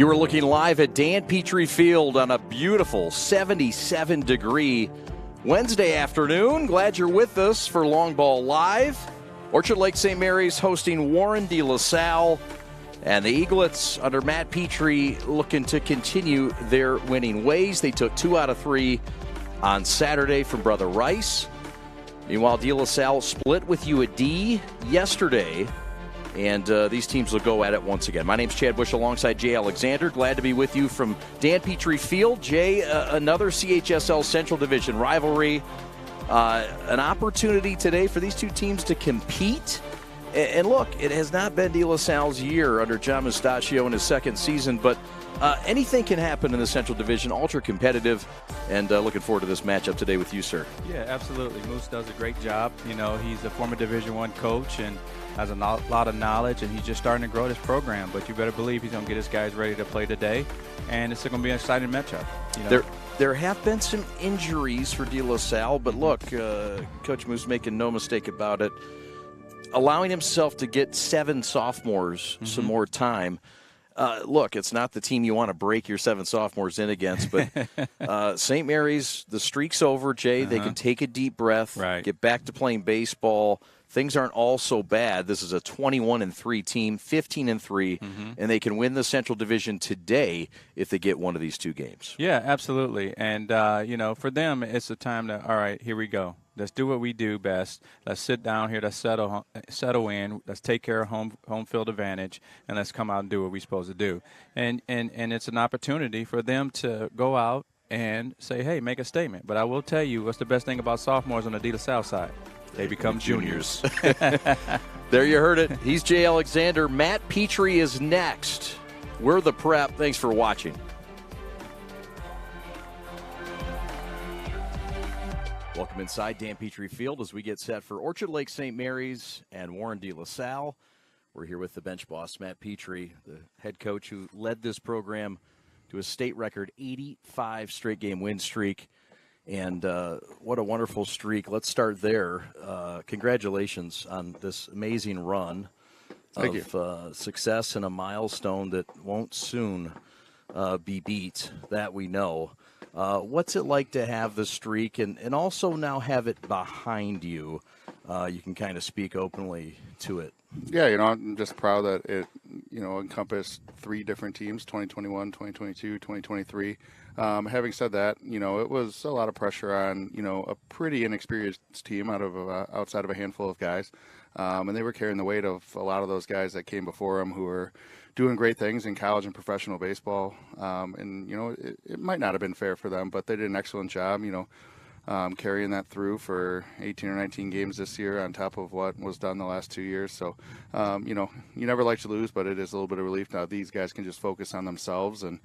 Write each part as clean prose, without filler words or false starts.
You are looking live at Dan Petrie Field on a beautiful 77-degree Wednesday afternoon. Glad you're with us for Long Ball Live. Orchard Lake St. Mary's hosting Warren de La Salle. And the Eaglets, under Matt Petrie, looking to continue their winning ways. They took 2 out of 3 on Saturday from Brother Rice. Meanwhile, de La Salle split with UAD yesterday. And these teams will go at it once again. My name's Chad Bush alongside Jay Alexander. Glad to be with you from Dan Petrie Field. Jay, another CHSL Central Division rivalry. An opportunity today for these two teams to compete. And look, it has not been de La Salle's year under John Mustachio in his second season, but anything can happen in the Central Division, ultra competitive, and looking forward to this matchup today with you, sir. Yeah, absolutely. Moose does a great job. You know, he's a former Division I coach and has a lot of knowledge, and he's just starting to grow this program. But you better believe he's going to get his guys ready to play today, and it's going to be an exciting matchup. You know? There have been some injuries for de La Salle, but look, Coach Moose making no mistake about it, allowing himself to get 7 sophomores some more time. Look, it's not the team you want to break your 7 sophomores in against, but St. Mary's, the streak's over, Jay. They can take a deep breath, get back to playing baseball. Things aren't all so bad. This is a 21-3 team, 15-3, and they can win the Central Division today if they get one of these 2 games. Yeah, absolutely. And, you know, for them, it's a time to, all right, here we go. Let's do what we do best. Let's sit down here. Let's settle in. Let's take care of home field advantage, and let's come out and do what we're supposed to do. And it's an opportunity for them to go out and say, hey, make a statement. But I will tell you what's the best thing about sophomores on the de La Salle side. They become juniors. There you heard it. He's Jay Alexander. Matt Petrie is next. We're the Prep. Thanks for watching. Welcome inside Dan Petrie Field as we get set for Orchard Lake St. Mary's and Warren de La Salle. We're here with the bench boss, Matt Petrie, the head coach who led this program to a state record 85 straight game win streak. And what a wonderful streak. Let's start there. Congratulations on this amazing run of success and a milestone that won't soon be beat, that we know. What's it like to have the streak and also now have it behind you? You can kind of speak openly to it. Yeah, you know, I'm just proud that it, you know, encompassed 3 different teams, 2021, 2022, 2023. Having said that, you know, it was a lot of pressure on, you know, a pretty inexperienced team outside of a handful of guys. And they were carrying the weight of a lot of those guys that came before them who were doing great things in college and professional baseball. And, you know, it might not have been fair for them, but they did an excellent job, you know, carrying that through for 18 or 19 games this year on top of what was done the last 2 years. So, you know, you never like to lose, but it is a little bit of relief now. These guys can just focus on themselves. And,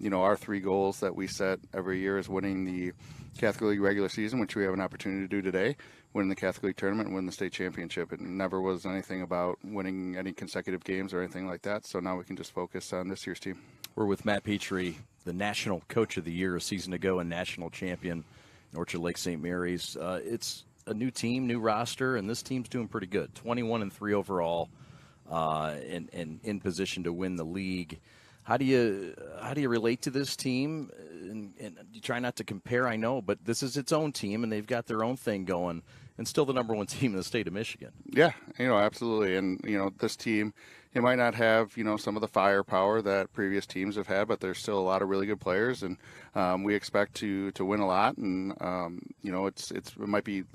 you know, our 3 goals that we set every year is winning the Catholic League regular season, which we have an opportunity to do today, win the Catholic League tournament, and win the state championship. It never was anything about winning any consecutive games or anything like that. So now we can just focus on this year's team. We're with Matt Petrie, the National Coach of the Year a season ago and national champion. Orchard Lake St. Mary's. It's a new team, new roster, and this team's doing pretty good. 21-3 overall, and in position to win the league. How do you relate to this team? And you try not to compare, I know, but this is its own team, and they've got their own thing going, and still the number 1 team in the state of Michigan. Yeah, you know, absolutely. And, you know, this team, it might not have, you know, some of the firepower that previous teams have had, but there's still a lot of really good players, and we expect to win a lot. And, you know, it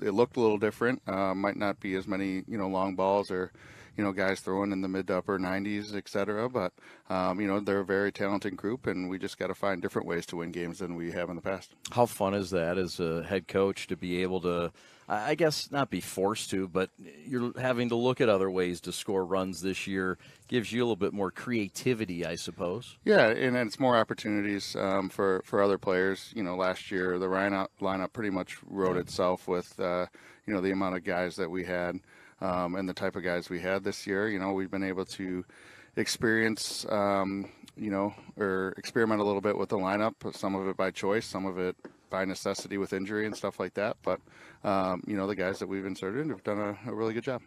looked a little different. Might not be as many, you know, long balls or, you know, guys throwing in the mid to upper 90s, et cetera. But, you know, they're a very talented group, and we just got to find different ways to win games than we have in the past. How fun is that as a head coach to be able to, I guess not be forced to, but you're having to look at other ways to score runs this year? Gives you a little bit more creativity, I suppose. Yeah, and it's more opportunities for other players. You know, last year the lineup pretty much wrote itself with, you know, the amount of guys that we had and the type of guys we had this year. You know, we've been able to experience, you know, or experiment a little bit with the lineup, some of it by choice, some of it by necessity with injury and stuff like that. But, you know, the guys that we've inserted have done a really good job.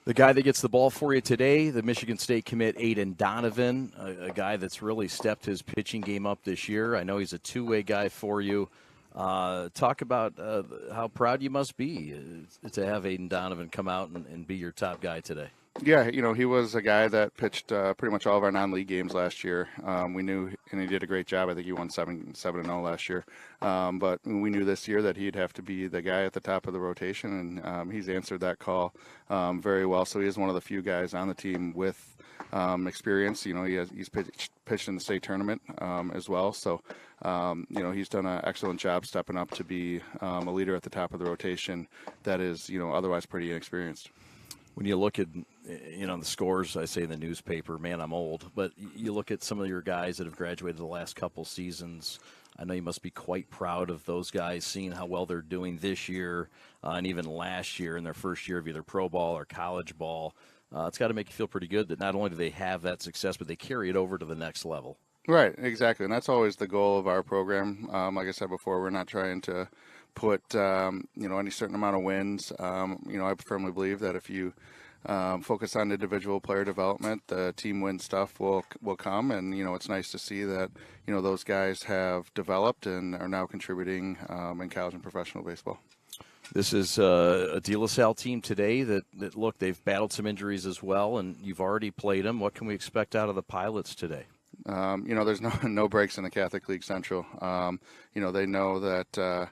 The guy that gets the ball for you today, the Michigan State commit Aiden Donovan, a guy that's really stepped his pitching game up this year. I know he's a two-way guy for you. Talk about how proud you must be to have Aiden Donovan come out and be your top guy today. Yeah, he was a guy that pitched pretty much all of our non-league games last year. We knew, and he did a great job. I think he won 7-0 last year. But we knew this year that he'd have to be the guy at the top of the rotation, and he's answered that call very well. So he is one of the few guys on the team with experience. He's pitched in the state tournament as well. So he's done an excellent job stepping up to be a leader at the top of the rotation that is otherwise pretty inexperienced. When you look at, the scores, I say in the newspaper, man, I'm old, but you look at some of your guys that have graduated the last couple seasons. I know you must be quite proud of those guys, seeing how well they're doing this year and even last year in their first year of either pro ball or college ball. It's got to make you feel pretty good that not only do they have that success, but they carry it over to the next level. Right, exactly, and that's always the goal of our program. Like I said before, we're not trying to put any certain amount of wins. I firmly believe that if you focus on individual player development, the team win stuff will come, and it's nice to see that those guys have developed and are now contributing in college and professional baseball. This is a De La Salle team today that look, they've battled some injuries as well, and you've already played them. What can we expect out of the Pilots today? There's no breaks in the Catholic League Central. They know that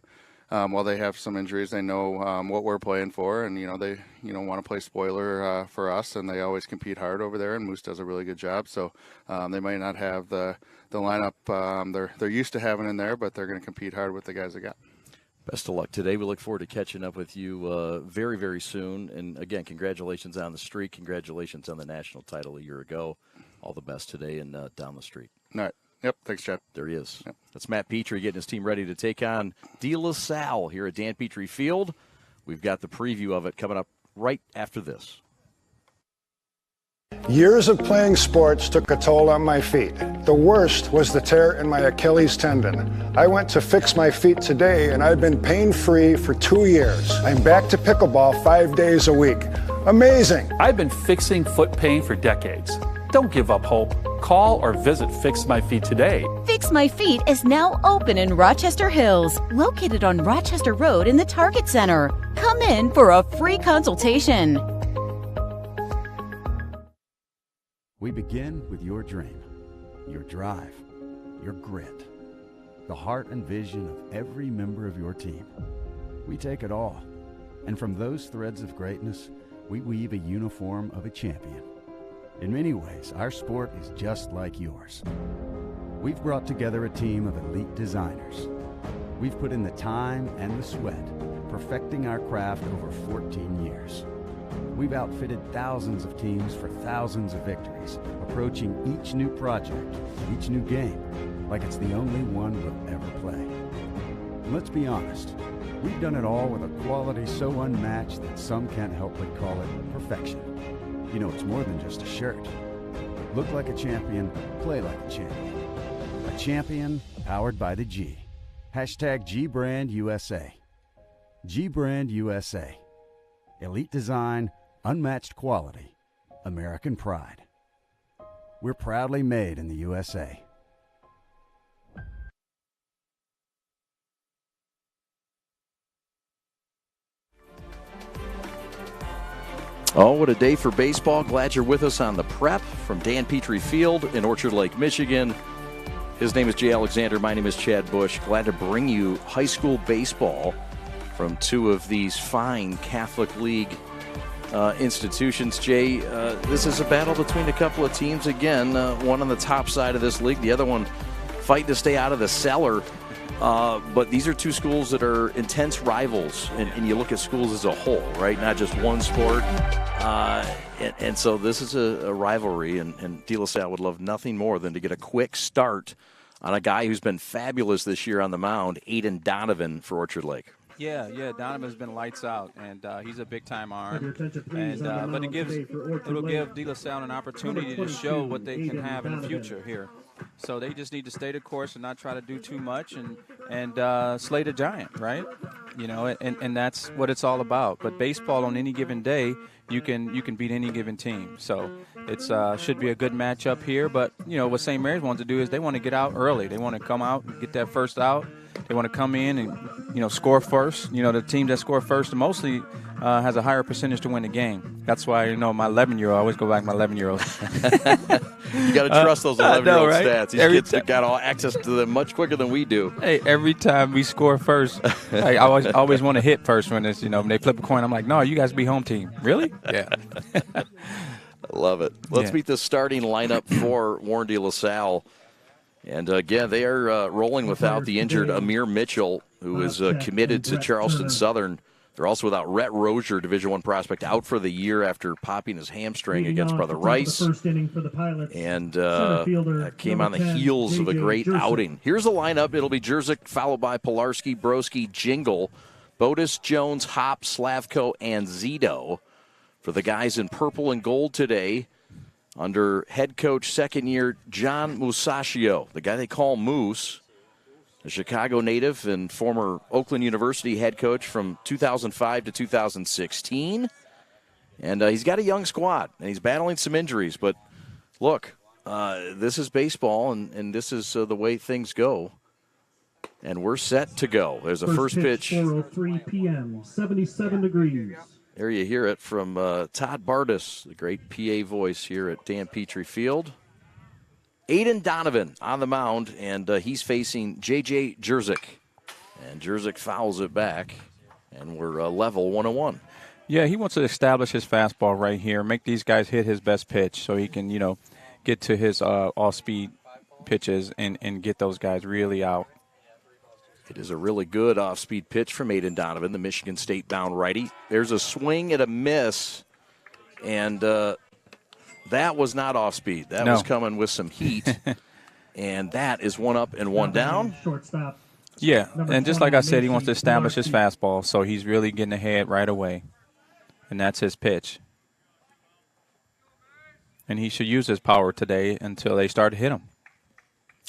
while they have some injuries, they know what we're playing for, and they want to play spoiler for us, and they always compete hard over there. And Moose does a really good job. So they might not have the lineup they're used to having in there, but they're going to compete hard with the guys they got. Best of luck today. We look forward to catching up with you very, very soon. And again, congratulations on the streak. Congratulations on the national title a year ago. All the best today and down the street. All right. Yep. Thanks, Chad. There he is. Yep. That's Matt Petrie getting his team ready to take on De La Salle here at Dan Petrie Field. We've got the preview of it coming up right after this. Years of playing sports took a toll on my feet. The worst was the tear in my Achilles tendon. I went to fix my feet today, and I've been pain-free for 2 years. I'm back to pickleball 5 days a week. Amazing! I've been fixing foot pain for decades. Don't give up hope. Call or visit Fix My Feet today. Fix My Feet is now open in Rochester Hills, located on Rochester Road in the Target Center. Come in for a free consultation. We begin with your dream, your drive, your grit, the heart and vision of every member of your team. We take it all, and from those threads of greatness, we weave a uniform of a champion. In many ways, our sport is just like yours. We've brought together a team of elite designers. We've put in the time and the sweat, perfecting our craft over 14 years. We've outfitted thousands of teams for thousands of victories, approaching each new project, each new game, like it's the only one we'll ever play. And let's be honest, we've done it all with a quality so unmatched that some can't help but call it perfection. It's more than just a shirt. Look like a champion, play like a champion. A champion powered by the G. Hashtag GBrandUSA. GBrandUSA. Elite design, unmatched quality, American pride. We're proudly made in the USA. Oh, what a day for baseball. Glad you're with us on the prep from Dan Petrie Field in Orchard Lake, Michigan. His name is Jay Alexander. My name is Chad Bush. Glad to bring you high school baseball from two of these fine Catholic League institutions. Jay, this is a battle between a couple of teams. Again, one on the top side of this league, the other one fighting to stay out of the cellar. But these are two schools that are intense rivals, and you look at schools as a whole, right? Not just one sport. And so this is a rivalry, and De La Salle would love nothing more than to get a quick start on a guy who's been fabulous this year on the mound, Aiden Donovan for Orchard Lake. Yeah, Donovan's been lights out, and he's a big-time arm. And but it'll give De La Salle an opportunity to show what they can have in the future here. So they just need to stay the course and not try to do too much and slay the giant, right? You know, and that's what it's all about. But baseball on any given day, you can beat any given team. So it's should be a good matchup here. But, you know, what St. Mary's wants to do is they want to get out early. They want to come out and get that first out. They want to come in and, you know, score first. You know, the team that score first mostly has a higher percentage to win the game. That's why, you know, my 11-year-old, I always go back to my 11-year-old. You got to trust those 11-year-old right? stats. These kids have got all access to them much quicker than we do. Hey, every time we score first, I always want to hit first when it's, you know, when they flip a coin. I'm like, no, you guys be home team. Really? Yeah. I love it. Let's meet the starting lineup for Warren de La Salle. And, again, they are rolling without the injured Amir Mitchell, who is committed to Charleston Southern. They're also without Rhett Rozier, Division I prospect, out for the year after popping his hamstring against Brother Rice. And that came on the heels of a great outing. Here's the lineup. It'll be Jerzyk, followed by Pilarski, Broski, Jingle, Bodis, Jones, Hop, Slavko, and Zito. For the guys in purple and gold today, under head coach second-year John Musacchio, the guy they call Moose, a Chicago native and former Oakland University head coach from 2005 to 2016. And he's got a young squad, and he's battling some injuries. But, look, this is baseball, and this is the way things go. And we're set to go. There's a first pitch. 4:03 p.m., 77 degrees. There you hear it from Todd Bardis, the great PA voice here at Dan Petrie Field. Aiden Donovan on the mound, and he's facing J.J. Jerzyk. And Jerzyk fouls it back, and we're level 1-1. Yeah, he wants to establish his fastball right here, make these guys hit his best pitch so he can, you know, get to his all-speed pitches and get those guys really out. It is a really good off-speed pitch from Aiden Donovan, the Michigan State-bound righty. There's a swing and a miss, and that was not off-speed. That was coming with some heat, and that is one up and one down. Shortstop. Yeah, and just like I said, he wants to establish his fastball, so he's really getting ahead right away, and that's his pitch. And he should use his power today until they start to hit him.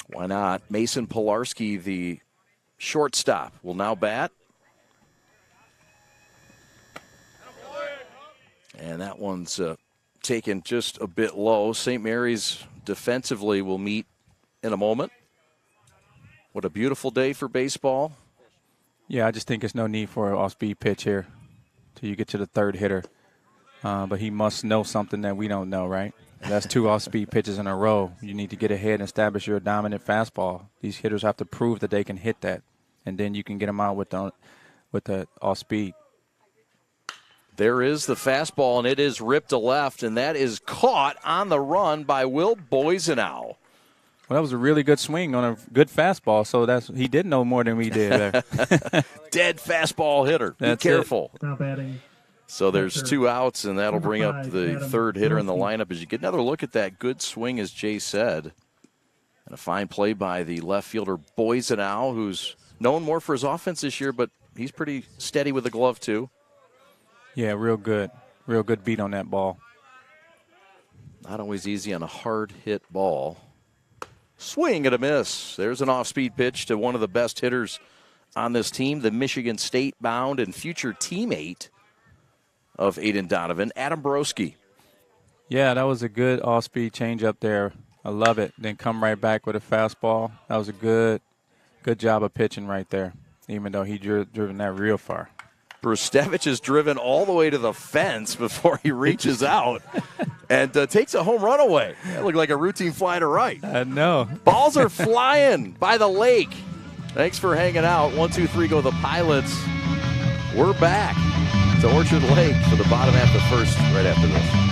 Why not? Mason Pilarski, the shortstop, will now bat. And that one's taken just a bit low. St. Mary's defensively will meet in a moment. What a beautiful day for baseball. Yeah, I just think there's no need for an off-speed pitch here till you get to the third hitter. But he must know something that we don't know, right? That's two off-speed pitches in a row. You need to get ahead and establish your dominant fastball. These hitters have to prove that they can hit that, and then you can get them out with the off-speed. There is the fastball, and it is ripped to left, and that is caught on the run by Will Boisenau. Well, that was a really good swing on a good fastball, so he did know more than we did there. Dead fastball hitter. Be careful. Now batting. So there's two outs, and that'll bring up the third hitter in the lineup as you get another look at that good swing, as Jay said. And a fine play by the left fielder Boisenau, who's known more for his offense this year, but he's pretty steady with the glove, too. Yeah, real good. Real good beat on that ball. Not always easy on a hard-hit ball. Swing and a miss. There's an off-speed pitch to one of the best hitters on this team, the Michigan State-bound and future teammate of Aiden Donovan, Adam Broski. Yeah, that was a good off-speed change up there. I love it. Then come right back with a fastball. That was a good job of pitching right there, even though he driven that real far. Brustevich is driven all the way to the fence before he reaches out and takes a home run away. That looked like a routine fly to right. I know. Balls are flying by the lake. Thanks for hanging out. 1, 2, 3 go the Pilots. We're back to Orchard Lake for the bottom half of the first right after this.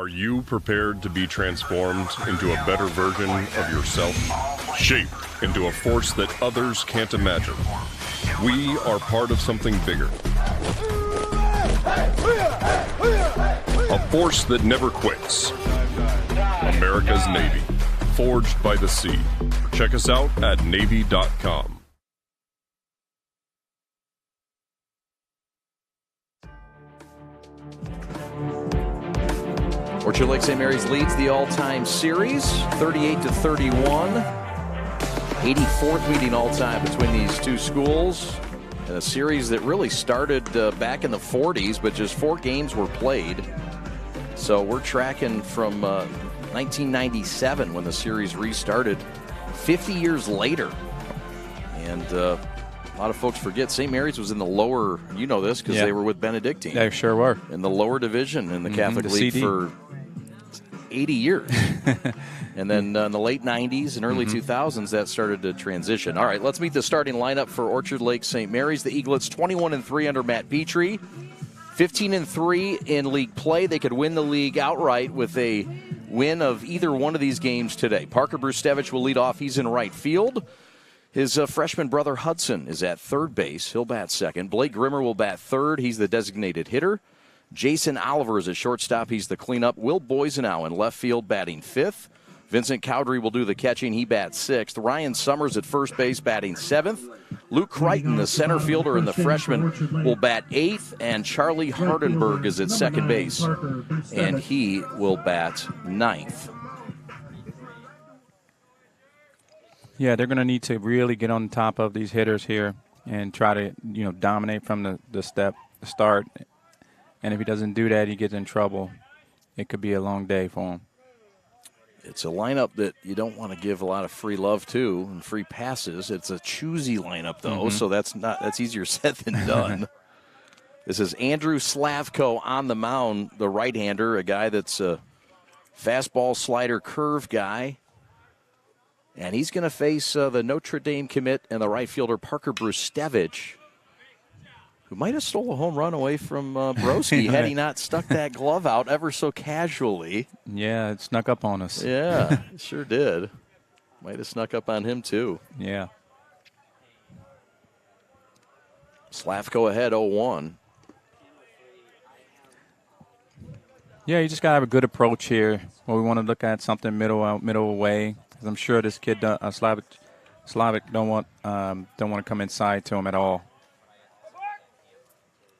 Are you prepared to be transformed into a better version of yourself? Shaped into a force that others can't imagine. We are part of something bigger. A force that never quits. America's Navy. Forged by the sea. Check us out at Navy.com. Orchard Lake St. Mary's leads the all-time series, 38-31. 84th meeting all-time between these two schools. And a series that really started back in the 40s, but just 4 games were played. So we're tracking from 1997 when the series restarted, 50 years later. And a lot of folks forget St. Mary's was in the lower, you know this, because they were with Benedictine. They sure were. In the lower division in the Catholic League CD. for 80 years. And then in the late 90s and early 2000s, that started to transition. All right, let's meet the starting lineup for Orchard Lake St. Mary's. The Eaglets 21-3 under Matt Petrie. 15-3 in league play. They could win the league outright with a win of either one of these games today. Parker Brustevich will lead off. He's in right field. His freshman brother Hudson is at third base. He'll bat second. Blake Grimmer will bat third. He's the designated hitter. Jason Oliver is a shortstop. He's the cleanup. Will Boisenow in left field batting fifth. Vincent Cowdery will do the catching. He bats sixth. Ryan Summers at first base batting seventh. Luke Crichton, the center fielder and the freshman, will bat eighth. And Charlie Hardenberg is at second base, and he will bat ninth. Yeah, they're going to need to really get on top of these hitters here and try to, dominate from the start. And if he doesn't do that, he gets in trouble. It could be a long day for him. It's a lineup that you don't want to give a lot of free love to and free passes. It's a choosy lineup, though, so that's easier said than done. This is Andrew Slavko on the mound, the right-hander, a guy that's a fastball, slider, curve guy. And he's going to face the Notre Dame commit and the right fielder Parker Brustevich, who might have stole a home run away from Broski had he not stuck that glove out ever so casually. Yeah, it snuck up on us. Yeah, it sure did. Might have snuck up on him, too. Yeah. Slavko ahead 0-1. Yeah, you just got to have a good approach here. Well, we want to look at something middle away. Because I'm sure this kid, Slavic, don't want to come inside to him at all.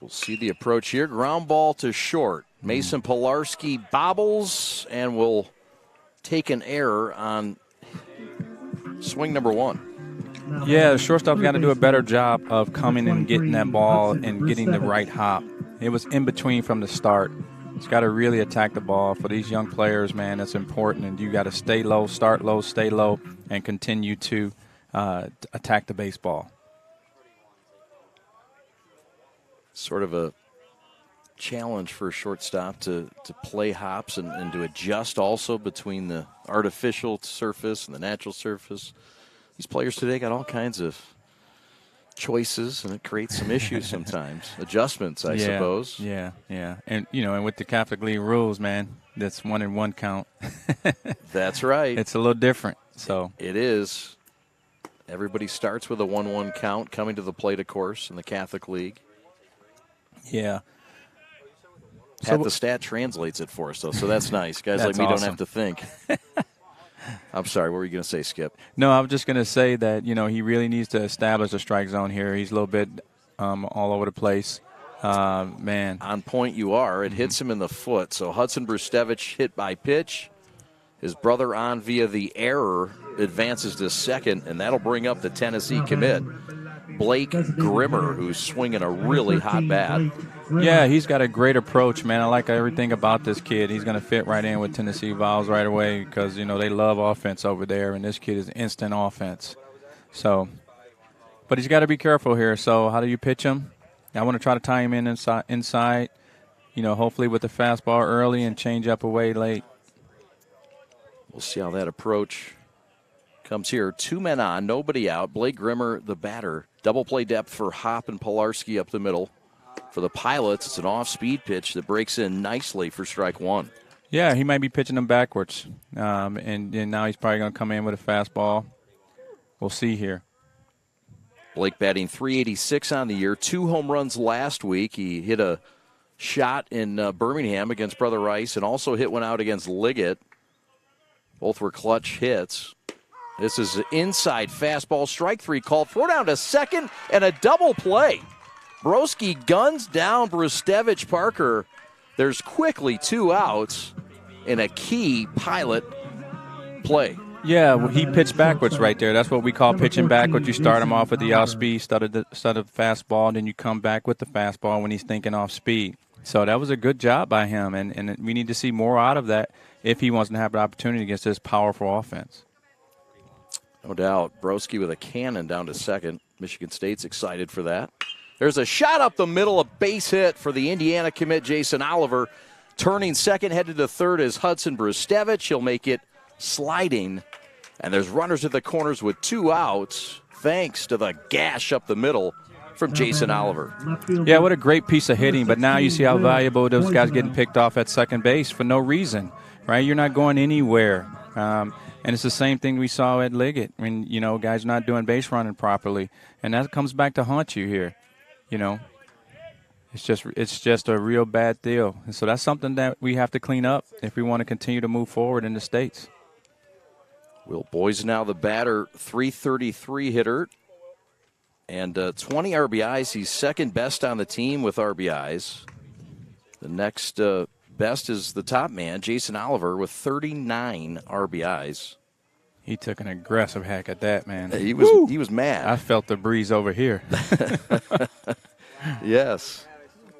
We'll see the approach here. Ground ball to short. Mason Pilarski bobbles and will take an error on swing number one. Yeah, the shortstop's got to do a better job of coming and getting that ball and getting the right hop. It was in between from the start. He's got to really attack the ball. For these young players, man, that's important. And you got to stay low, start low, stay low, and continue to attack the baseball. Sort of a challenge for a shortstop to play hops and to adjust also between the artificial surface and the natural surface. These players today got all kinds of choices, and it creates some issues sometimes. Adjustments, I suppose. Yeah. And, and with the Catholic League rules, man, that's 1-1 count. That's right. It's a little different. So it is. Everybody starts with a 1-1 count coming to the plate, of course, in the Catholic League. Yeah. Pat the stat translates it for us, though, so that's nice. Guys That's like me awesome. don't have to think. I'm sorry, what were you going to say, Skip? No, I was just going to say that, he really needs to establish a strike zone here. He's a little bit all over the place. Man. On point you are. It hits him in the foot. So Hudson Brustevich hit by pitch. His brother on via the error advances to second, and that'll bring up the Tennessee commit, Blake Grimmer, who's swinging a really hot bat. Yeah, he's got a great approach, man. I like everything about this kid. He's going to fit right in with Tennessee Vols right away because, they love offense over there, and this kid is instant offense. So, but he's got to be careful here. So how do you pitch him? I want to try to tie him in inside, hopefully with the fastball early and change up away late. We'll see how that approach comes here. 2 men on, nobody out. Blake Grimmer, the batter. Double play depth for Hop and Pilarski up the middle. For the Pilots, it's an off-speed pitch that breaks in nicely for strike one. Yeah, he might be pitching them backwards, and now he's probably going to come in with a fastball. We'll see here. Blake batting .386 on the year, 2 home runs last week. He hit a shot in Birmingham against Brother Rice and also hit one out against Liggett. Both were clutch hits. This is an inside fastball, strike 3 called. Throw down to second and a double play. Broski guns down Brustevich Parker. There's quickly 2 outs in a key pilot play. Yeah, well, he pitched backwards right there. That's what we call pitching backwards. You start him off with the off speed, start the fastball, and then you come back with the fastball when he's thinking off speed. So that was a good job by him, and we need to see more out of that if he wants to have an opportunity against this powerful offense. No doubt. Broski with a cannon down to second. Michigan State's excited for that. There's a shot up the middle, a base hit for the Indiana commit, Jason Oliver. Turning second, headed to third is Hudson Brustevich. He'll make it sliding. And there's runners at the corners with 2 outs, thanks to the gash up the middle from Jason Oliver. Yeah, what a great piece of hitting. But now you see how valuable those guys getting picked off at second base for no reason, right? You're not going anywhere. And it's the same thing we saw at Liggett when, guys not doing base running properly. And that comes back to haunt you here. It's just a real bad deal. And so that's something that we have to clean up if we want to continue to move forward in the States. Will Boyes now the batter, .333 hitter, and 20 RBIs. He's second best on the team with RBIs. The next best is the top man, Jason Oliver, with 39 RBIs. He took an aggressive hack at that, man. He was mad. I felt the breeze over here. Yes,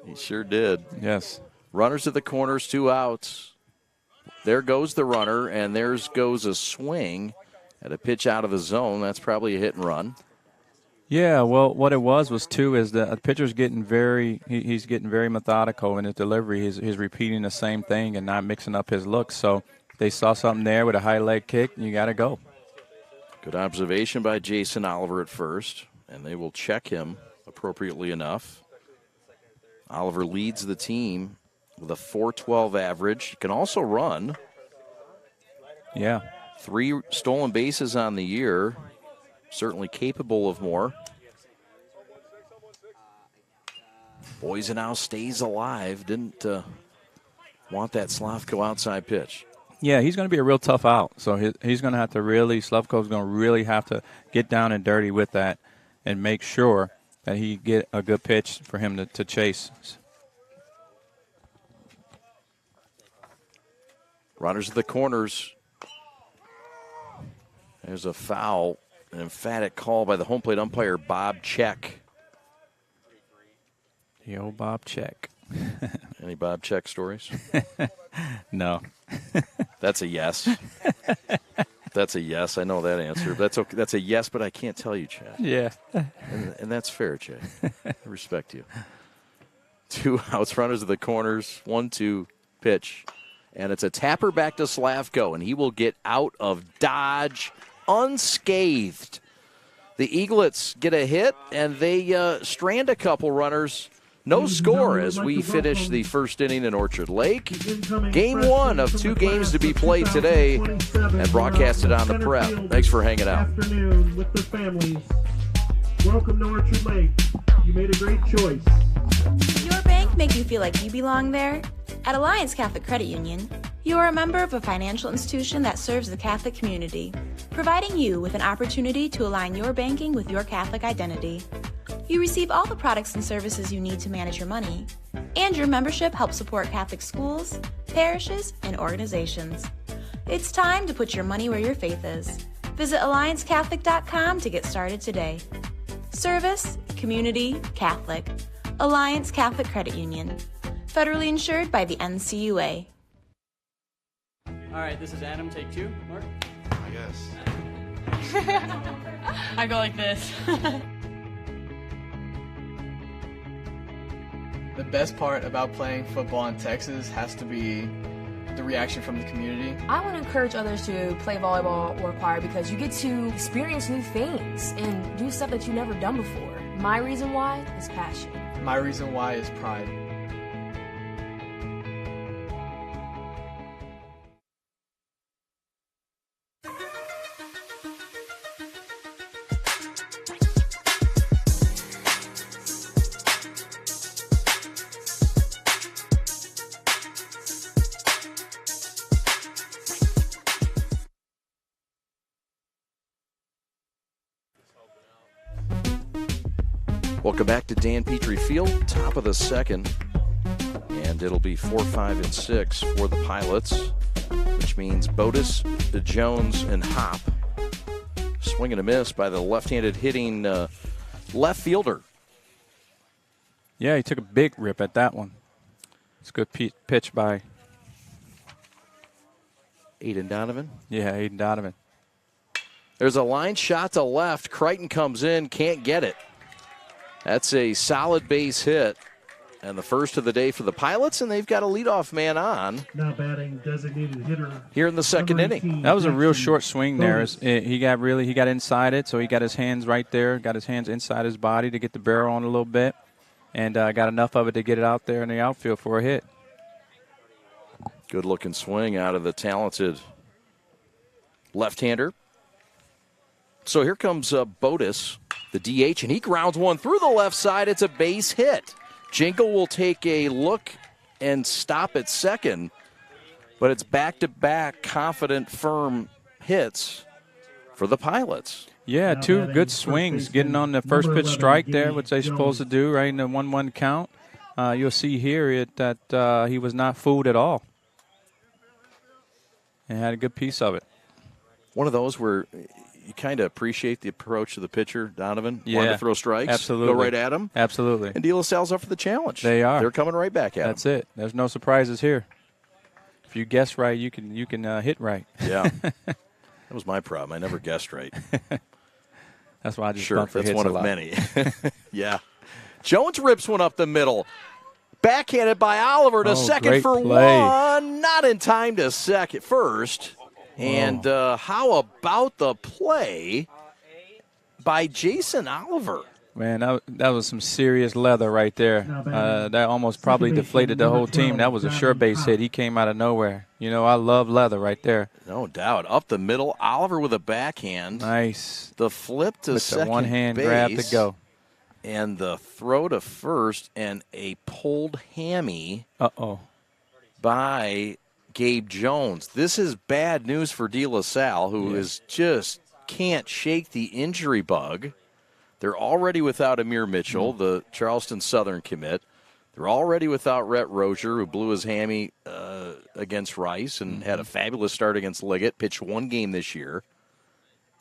he sure did. Yes. Runners at the corners, 2 outs. There goes the runner, and there goes a swing at a pitch out of the zone. That's probably a hit and run. Yeah, well, what it was the pitcher's getting he's getting very methodical in his delivery. He's repeating the same thing and not mixing up his looks. So they saw something there with a high leg kick, and you got to go. Good observation by Jason Oliver at first, and they will check him appropriately enough. Oliver leads the team with a .412 average. He can also run. Yeah. 3 stolen bases on the year. Certainly capable of more. Boysenau stays alive. Didn't want that Slavko outside pitch. Yeah, he's going to be a real tough out. So he's going to have to Slavko's going to really have to get down and dirty with that and make sure that he get a good pitch for him to chase. Runners at the corners. There's a foul, an emphatic call by the home plate umpire, Bob Check. The old Bob Check. Any Bob Check stories? No. That's a yes. That's a yes. I know that answer. That's okay. That's a yes, but I can't tell you, Chad. Yeah. And that's fair, Chad. I respect you. 2 outs, runners at the corners, 1-2 pitch. And it's a tapper back to Slavko, and he will get out of Dodge unscathed. The Eaglets get a hit, and they strand a couple runners. No score as we finish the first inning in Orchard Lake. Game 1 of 2 games to be played today and broadcasted on the Prep. Thanks for hanging out. Afternoon with the families. Welcome to Orchard Lake. You made a great choice. Your bank make you feel like you belong there? At Alliance Catholic Credit Union, you are a member of a financial institution that serves the Catholic community, providing you with an opportunity to align your banking with your Catholic identity. You receive all the products and services you need to manage your money, and your membership helps support Catholic schools, parishes, and organizations. It's time to put your money where your faith is. Visit AllianceCatholic.com to get started today. Service, community, Catholic. Alliance Catholic Credit Union. Federally insured by the NCUA. All right, this is Adam. Take 2. Mark? I guess. I go like this. The best part about playing football in Texas has to be the reaction from the community. I want to encourage others to play volleyball or choir because you get to experience new things and do stuff that you've never done before. My reason why is passion. My reason why is pride. Welcome back to Dan Petrie Field, top of the second. And it'll be 4, 5, and 6 for the Pilots, which means Botus, Jones, and Hop. Swing and a miss by the left-handed hitting left fielder. Yeah, he took a big rip at that one. It's a good pitch by Aiden Donovan. Yeah, Aiden Donovan. There's a line shot to left. Crichton comes in, can't get it. That's a solid base hit. And the first of the day for the Pilots, and they've got a leadoff man on. Now batting designated hitter. Here in the second inning. That was a real short swing there. He got inside it, so he got his hands right there, got his hands inside his body to get the barrel on a little bit, and got enough of it to get it out there in the outfield for a hit. Good-looking swing out of the talented left-hander. So here comes Botus, the DH, and he grounds one through the left side. It's a base hit. Jingle will take a look and stop at second, but it's back-to-back confident, firm hits for the Pilots. Yeah, two good swings, getting on the first pitch strike there, which they're supposed to do, right in the 1-1 count. You'll see here that he was not fooled at all. And had a good piece of it. One of those where you kind of appreciate the approach of the pitcher, Donovan. Yeah, wanted to throw strikes. Absolutely. Go right at him. Absolutely. And De La Salle's up for the challenge. They are. They're coming right back at him. That's it. There's no surprises here. If you guess right, you can hit right. Yeah. That was my problem. I never guessed right. That's why I just sure, for that's hits one a of lot. many. Yeah. Jones rips one up the middle. Backhanded by Oliver to second for play. one. Not in time to first. And how about the play by Jason Oliver? Man, that was some serious leather right there. That almost probably deflated the whole team. That was a sure base hit. He came out of nowhere. You know, I love leather right there. No doubt. Up the middle, Oliver with a backhand. Nice. The flip to with second the one-hand base, grab to go. And the throw to first, and a pulled hammy by Gabe Jones. This is bad news for De La Salle, who is just can't shake the injury bug. They're already without Amir Mitchell, the Charleston Southern commit. They're already without Rhett Rozier, who blew his hammy against Rice and had a fabulous start against Liggett, pitched one game this year.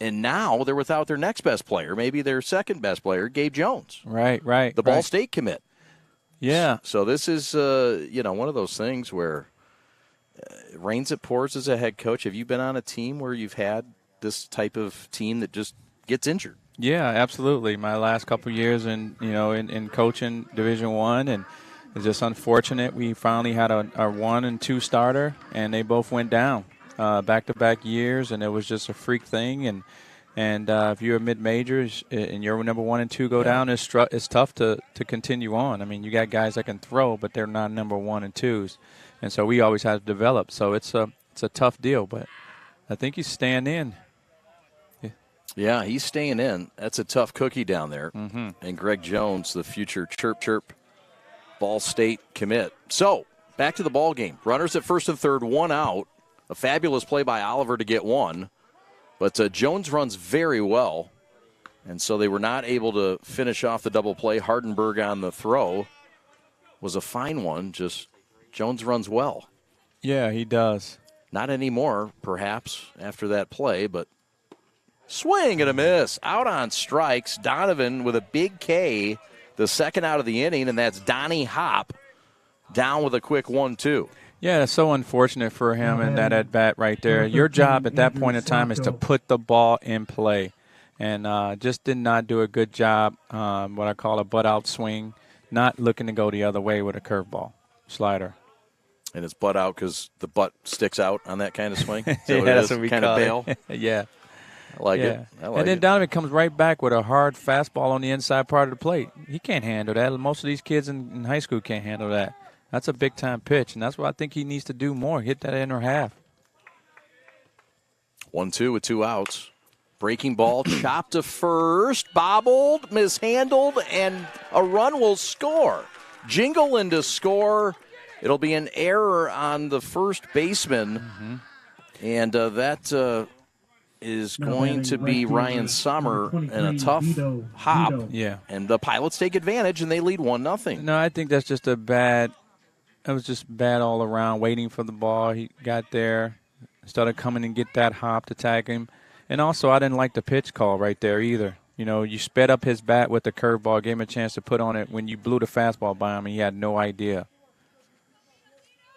And now they're without their next best player, maybe their second best player, Gabe Jones. Right. The Ball State commit. Yeah. So this is, one of those things where it rains, it pours as a head coach. Have you been on a team where you've had this type of team that just gets injured? Yeah, absolutely. My last couple of years in coaching Division I, and it's just unfortunate. We finally had our 1 and 2 starter, and they both went down back-to-back years, and it was just a freak thing. And if you're a mid-majors and your number 1 and 2 go down, it's tough to continue on. I mean, you got guys that can throw, but they're not number 1 and 2s, and so we always have to develop. So it's a tough deal, but I think he's staying in. Yeah, he's staying in. That's a tough cookie down there. Mm-hmm. And Greg Jones, the future chirp Ball State commit. So, back to the ball game. Runners at first and third, 1 out. A fabulous play by Oliver to get 1. But Jones runs very well. And so they were not able to finish off the double play. Hardenberg on the throw was a fine one. Just Jones runs well. Yeah, he does. Not anymore, perhaps, after that play, but swing and a miss. Out on strikes. Donovan with a big K, the second out of the inning, and that's Donnie Hop down with a quick 1-2. Yeah, it's so unfortunate for him and that at-bat right there. Your job at that point in time is to put the ball in play. And just did not do a good job, what I call a butt-out swing, not looking to go the other way with a curveball slider. And it's butt out because the butt sticks out on that kind of swing? So that's what we kind of bail? Yeah. I like it. And then Donovan comes right back with a hard fastball on the inside part of the plate. He can't handle that. Most of these kids in high school can't handle that. That's a big-time pitch, and that's what I think he needs to do more, hit that inner half. 1-2 with 2 outs. Breaking ball, chopped to first, bobbled, mishandled, and a run will score. Jingle in to score. It'll be an error on the first baseman, and that is going to be Ryan Sommer in a tough hop. Yeah. And the Pilots take advantage, and they lead 1-0. No, I think that's just it was just bad all around, waiting for the ball. He got there, started coming and get that hop to tag him. And also, I didn't like the pitch call right there either. You know, you sped up his bat with the curveball, gave him a chance to put on it when you blew the fastball by him, and he had no idea.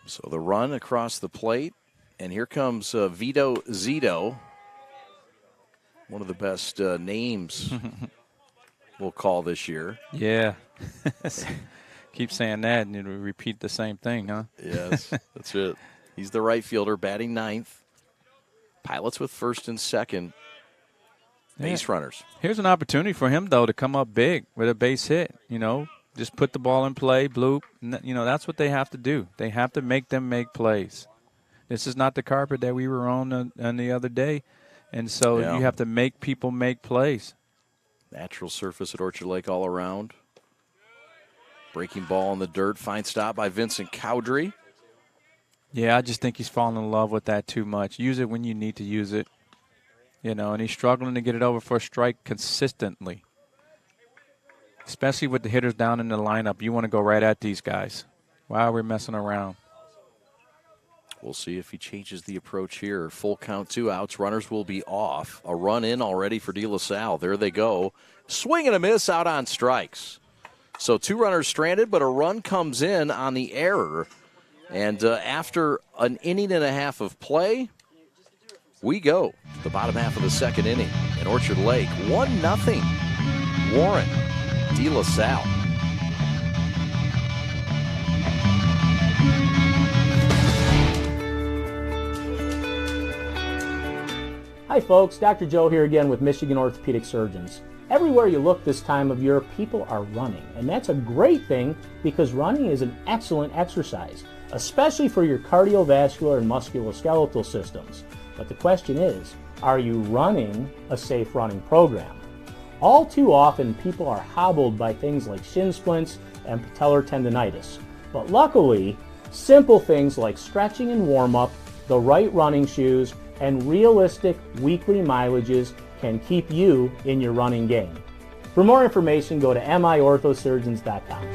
So the run across the plate, and here comes Vito Zito, one of the best names we'll call this year. Yeah. Keep saying that, and it'll repeat the same thing, huh? Yes, that's it. He's the right fielder, batting ninth. Pilots with first and second. Base runners. Here's an opportunity for him, though, to come up big with a base hit. You know, just put the ball in play, bloop. You know, that's what they have to do. They have to make them make plays. This is not the carpet that we were on the other day. And so you have to make people make plays. Natural surface at Orchard Lake all around. Breaking ball in the dirt. Fine stop by Vincent Cowdery. Yeah, I just think he's fallen in love with that too much. Use it when you need to use it. You know, and he's struggling to get it over for a strike consistently. Especially with the hitters down in the lineup. You want to go right at these guys. Why are we messing around? We'll see if he changes the approach here. Full count, 2 outs. Runners will be off. A run in already for De La Salle. There they go. Swing and a miss out on strikes. So 2 runners stranded, but a run comes in on the error. And after an inning and a half of play, we go to the bottom half of the second inning in Orchard Lake. 1-0. Warren, De La Salle. Hi folks, Dr. Joe here again with Michigan Orthopedic Surgeons. Everywhere you look this time of year, people are running, and that's a great thing because running is an excellent exercise, especially for your cardiovascular and musculoskeletal systems. But the question is, are you running a safe running program? All too often, people are hobbled by things like shin splints and patellar tendonitis. But luckily, simple things like stretching and warm-up, the right running shoes, and realistic weekly mileages can keep you in your running game. For more information, go to miorthosurgeons.com.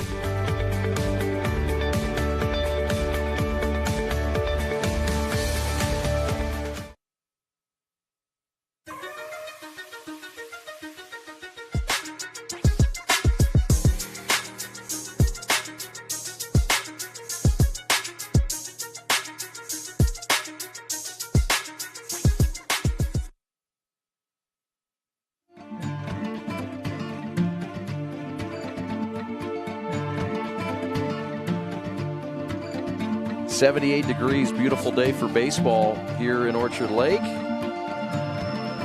.78 degrees, beautiful day for baseball here in Orchard Lake.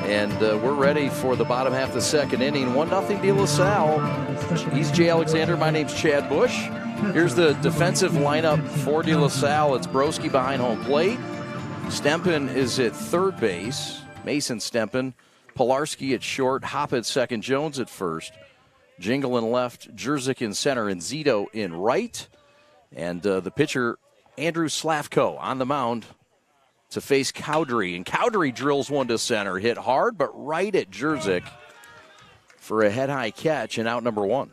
And we're ready for the bottom half of the second inning. 1-0 De La Salle. He's Jay Alexander. My name's Chad Bush. Here's the defensive lineup for De La Salle. It's Broski behind home plate. Stempen is at third base. Mason Stempen. Pilarski at short. Hop at second. Jones at first. Jingle in left. Jerzyk in center. And Zito in right. And the pitcher, Andrew Slavko, on the mound to face Cowdery. And Cowdery drills one to center. Hit hard, but right at Jerzyk for a head-high catch and out number 1.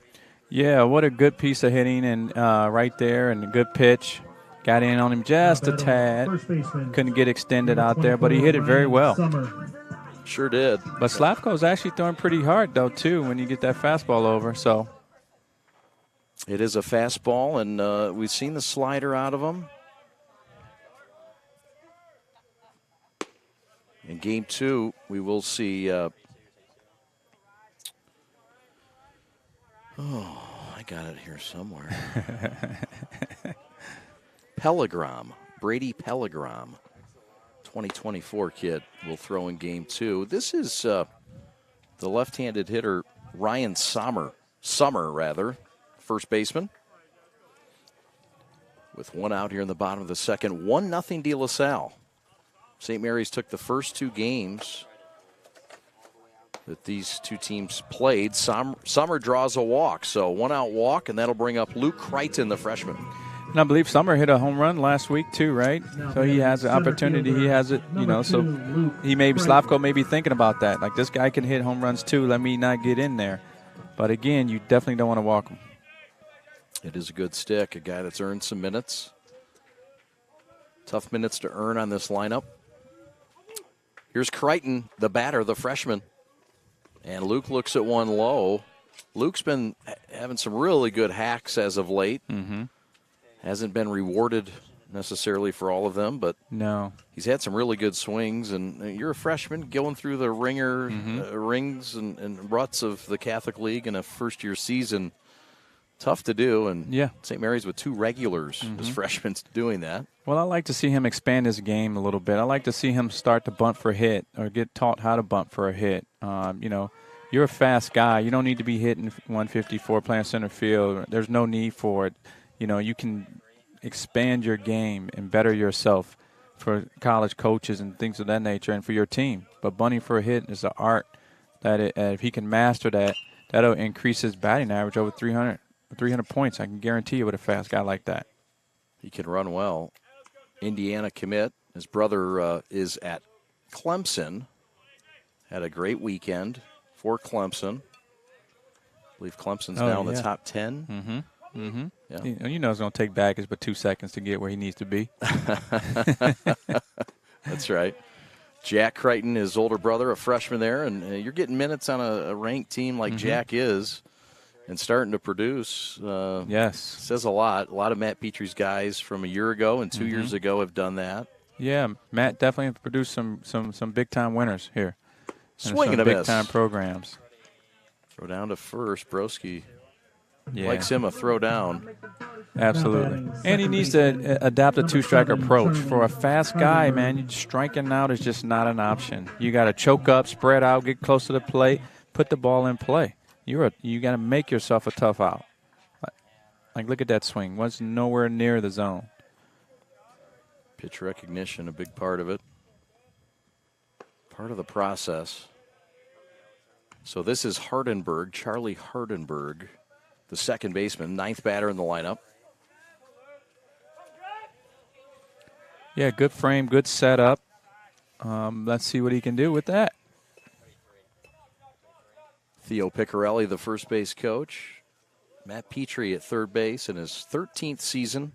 Yeah, what a good piece of hitting and right there, and a good pitch. Got in on him just a tad. Couldn't get extended out there, but he hit it very well. Sure did. But Slavko's actually throwing pretty hard, though, too, when you get that fastball over. So it is a fastball, and we've seen the slider out of him. In game 2, we will see. I got it here somewhere. Pellegrom, Brady Pellegrom, 2024 kid, will throw in game 2. This is the left-handed hitter Ryan Sommer, first baseman. With 1 out here in the bottom of the second, 1-0 De La Salle. St. Mary's took the first 2 games that these two teams played. Sommer draws a walk, so 1 out walk, and that'll bring up Luke Crichton, the freshman. And I believe Summer hit a home run last week too, right? So he has an opportunity. He has it, so Slavko may be thinking about that. Like, this guy can hit home runs too. Let me not get in there. But again, you definitely don't want to walk him. It is a good stick, a guy that's earned some minutes. Tough minutes to earn on this lineup. Here's Crichton, the batter, the freshman. And Luke looks at one low. Luke's been having some really good hacks as of late. Mm-hmm. Hasn't been rewarded necessarily for all of them, but no, he's had some really good swings. And you're a freshman going through the rings and ruts of the Catholic League in a first-year season. Tough to do, and St. Mary's with 2 regulars as freshmen doing that. Well, I like to see him expand his game a little bit. I like to see him start to bunt for a hit or get taught how to bunt for a hit. You're a fast guy. You don't need to be hitting 154 playing center field. There's no need for it. You can expand your game and better yourself for college coaches and things of that nature and for your team. But bunting for a hit is an art that if he can master that, that'll increase his batting average over 300 points. I can guarantee you with a fast guy like that. He can run well. Indiana commit. His brother is at Clemson. Had a great weekend for Clemson. I believe Clemson's now in the top 10. Mm-hmm. Mm-hmm. Yeah. It's going to take baggage but 2 seconds to get where he needs to be. That's right. Jack Crichton, his older brother, a freshman there, and you're getting minutes on a ranked team like Jack is and starting to produce. Yes. Says a lot. A lot of Matt Petrie's guys from a year ago and 2 years ago have done that. Yeah, Matt definitely produced some big-time winners here. Swing and a miss. miss. Big-time programs. Throw down to first. Broski likes him a throw down. Absolutely. And he needs to adapt a 2-strike approach. For a fast guy, man, striking out is just not an option. You got to choke up, spread out, get close to the plate, put the ball in play. You got to make yourself a tough out. Like, look at that swing. Was nowhere near the zone. Pitch recognition, a big part of it. Part of the process. So this is Hardenberg, Charlie Hardenberg, the second baseman, 9th batter in the lineup. Yeah, good frame, good setup. Let's see what he can do with that. Theo Piccarelli, the first base coach. Matt Petrie at third base in his 13th season.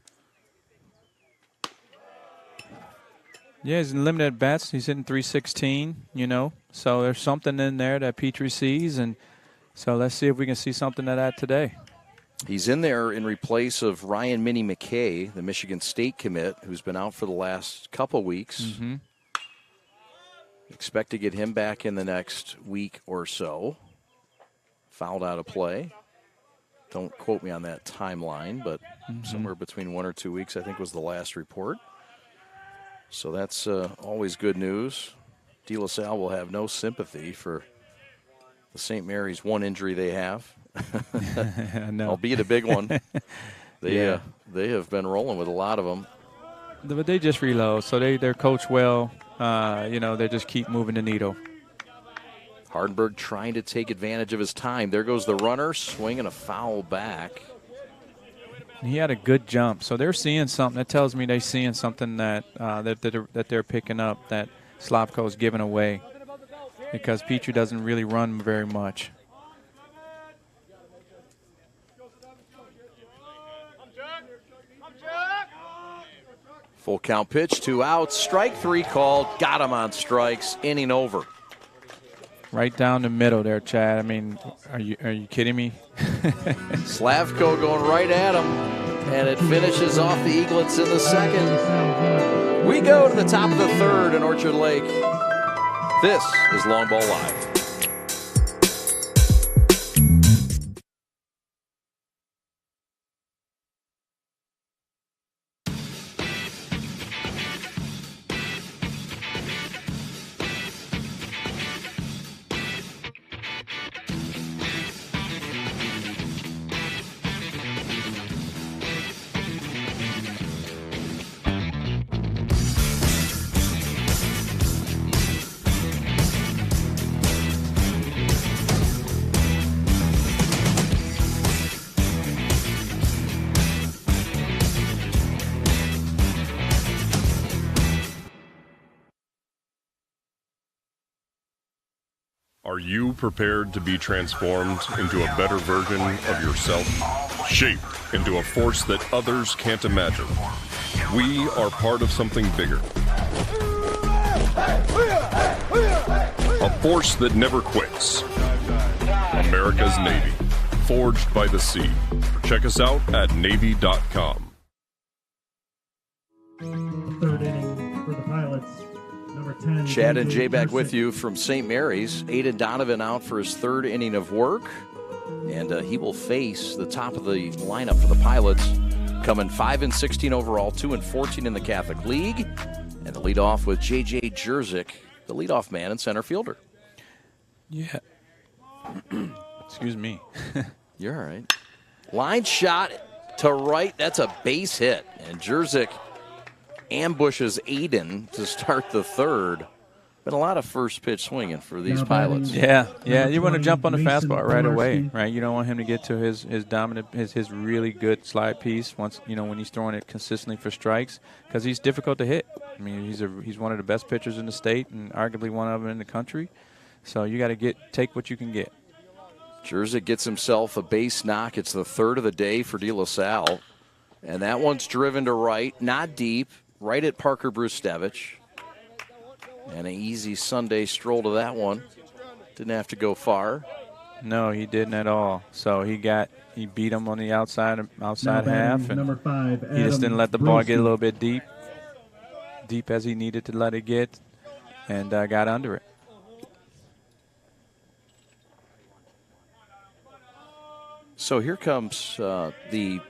Yeah, he's in limited bats. He's hitting .316, So there's something in there that Petrie sees, and so let's see if we can see something of that today. He's in there in replace of Ryan Minnie McKay, the Michigan State commit, who's been out for the last couple weeks. Mm-hmm. Expect to get him back in the next week or so. Fouled out of play. Don't quote me on that timeline, but somewhere between 1 or 2 weeks, I think, was the last report. So that's always good news. De La Salle will have no sympathy for the St. Mary's one injury they have. No. Albeit a big one. They have been rolling with a lot of them. But they just reload, so they're coached well. They just keep moving the needle. Hardenberg trying to take advantage of his time. There goes the runner, swinging a foul back. He had a good jump, so they're seeing something. That tells me they're seeing something that they're picking up that Slavko's giving away, because Petrie doesn't really run very much. Full count pitch, 2 outs, strike 3 called. Got him on strikes, inning over. Right down the middle there, Chad. I mean, are you kidding me? Slavko going right at him, and it finishes off the Eaglets in the second. We go to the top of the third in Orchard Lake. This is Long Ball Live. Are you prepared to be transformed into a better version of yourself? Shaped into a force that others can't imagine. We are part of something bigger. A force that never quits. America's Navy. Forged by the sea. Check us out at Navy.com. Third inning for the Pilots. Number 10. Chad and Jay back with you from St. Mary's. Aiden Donovan out for his third inning of work. And he will face the top of the lineup for the Pilots. Coming 5-16 overall, 2-14 in the Catholic League. And the lead off with J.J. Jerzyk, the leadoff man and center fielder. Yeah. Excuse me. You're all right. Line shot to right. That's a base hit. And Jerzyk ambushes Aiden to start the third. Been a lot of first pitch swinging for these Pilots. Yeah. You want to jump on the fastball right away, right? You don't want him to get to his dominant, his really good slide piece once, when he's throwing it consistently for strikes, because he's difficult to hit. I mean, he's one of the best pitchers in the state and arguably one of them in the country. So you got to take what you can get. Jerzyk gets himself a base knock. It's the third of the day for De La Salle. And that one's driven to right, not deep, right at Parker Brustevich. And an easy Sunday stroll to that one. Didn't have to go far. No, he didn't at all. So he beat him on the outside half. And number 5, he just didn't let the ball get a little bit deep as he needed to let it get, and got under it. So here comes the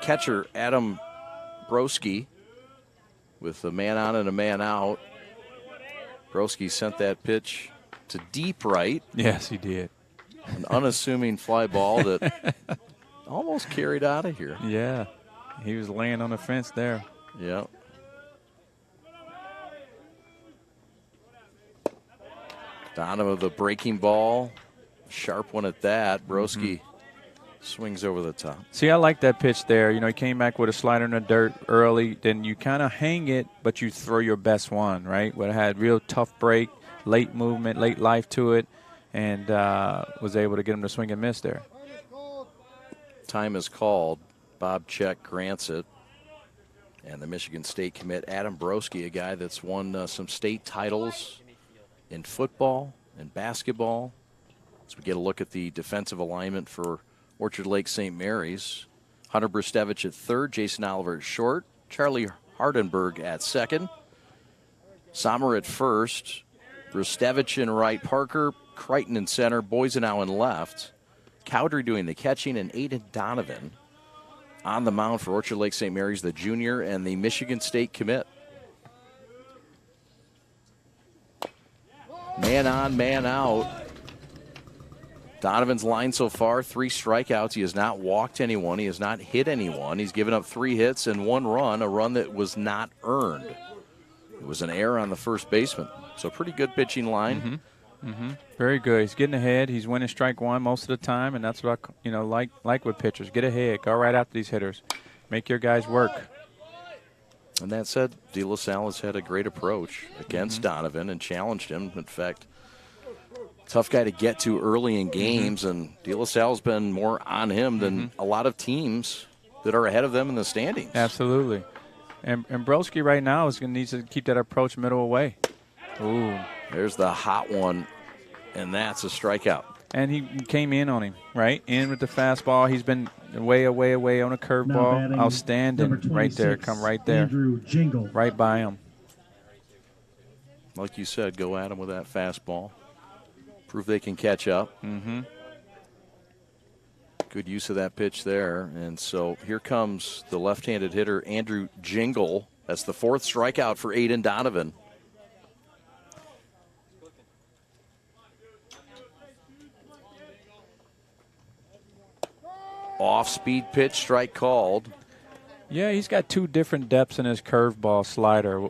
catcher, Adam Broski, with a man on and a man out. Broski sent that pitch to deep right. Yes, he did. An unassuming fly ball that almost carried out of here. Yeah, he was laying on the fence there. Yep. Donovan with the breaking ball. Sharp one at that. Broski swings over the top. See, I like that pitch there. He came back with a slider in the dirt early. Then you kind of hang it, but you throw your best one, right? But it had real tough break, late movement, late life to it, and was able to get him to swing and miss there. Time is called. Bob Check grants it. And the Michigan State commit, Adam Broski, a guy that's won some state titles in football and basketball. As we get a look at the defensive alignment for Orchard Lake St. Mary's. Hunter Brustevich at third, Jason Oliver at short, Charlie Hardenberg at second, Sommer at first, Brustevich in right, Parker, Crichton in center, Boisenau in left, Cowdery doing the catching, and Aiden Donovan on the mound for Orchard Lake St. Mary's, the junior and the Michigan State commit. Man on, man out. Donovan's line so far, 3 strikeouts. He has not walked anyone. He has not hit anyone. He's given up 3 hits and 1 run, a run that was not earned. It was an error on the first baseman. So pretty good pitching line. Very good. He's getting ahead. He's winning strike one most of the time, and that's what I like with pitchers. Get ahead. Go right after these hitters. Make your guys work. And that said, De La Salle has had a great approach against Donovan and challenged him. In fact, tough guy to get to early in games, and De La Salle's been more on him than a lot of teams that are ahead of them in the standings. Absolutely. And Broski right now is going to need to keep that approach middle away. Ooh. There's the hot one, and that's a strikeout. And he came in on him, right? In with the fastball. He's been way away on a curveball. Outstanding right there. Come right there. Andrew Jingle. Right by him. Like you said, go at him with that fastball. Prove they can catch up. Good use of that pitch there. And so here comes the left-handed hitter, Andrew Jingle. That's the 4th strikeout for Aiden Donovan. Off-speed pitch, strike called. Yeah, he's got 2 different depths in his curveball slider,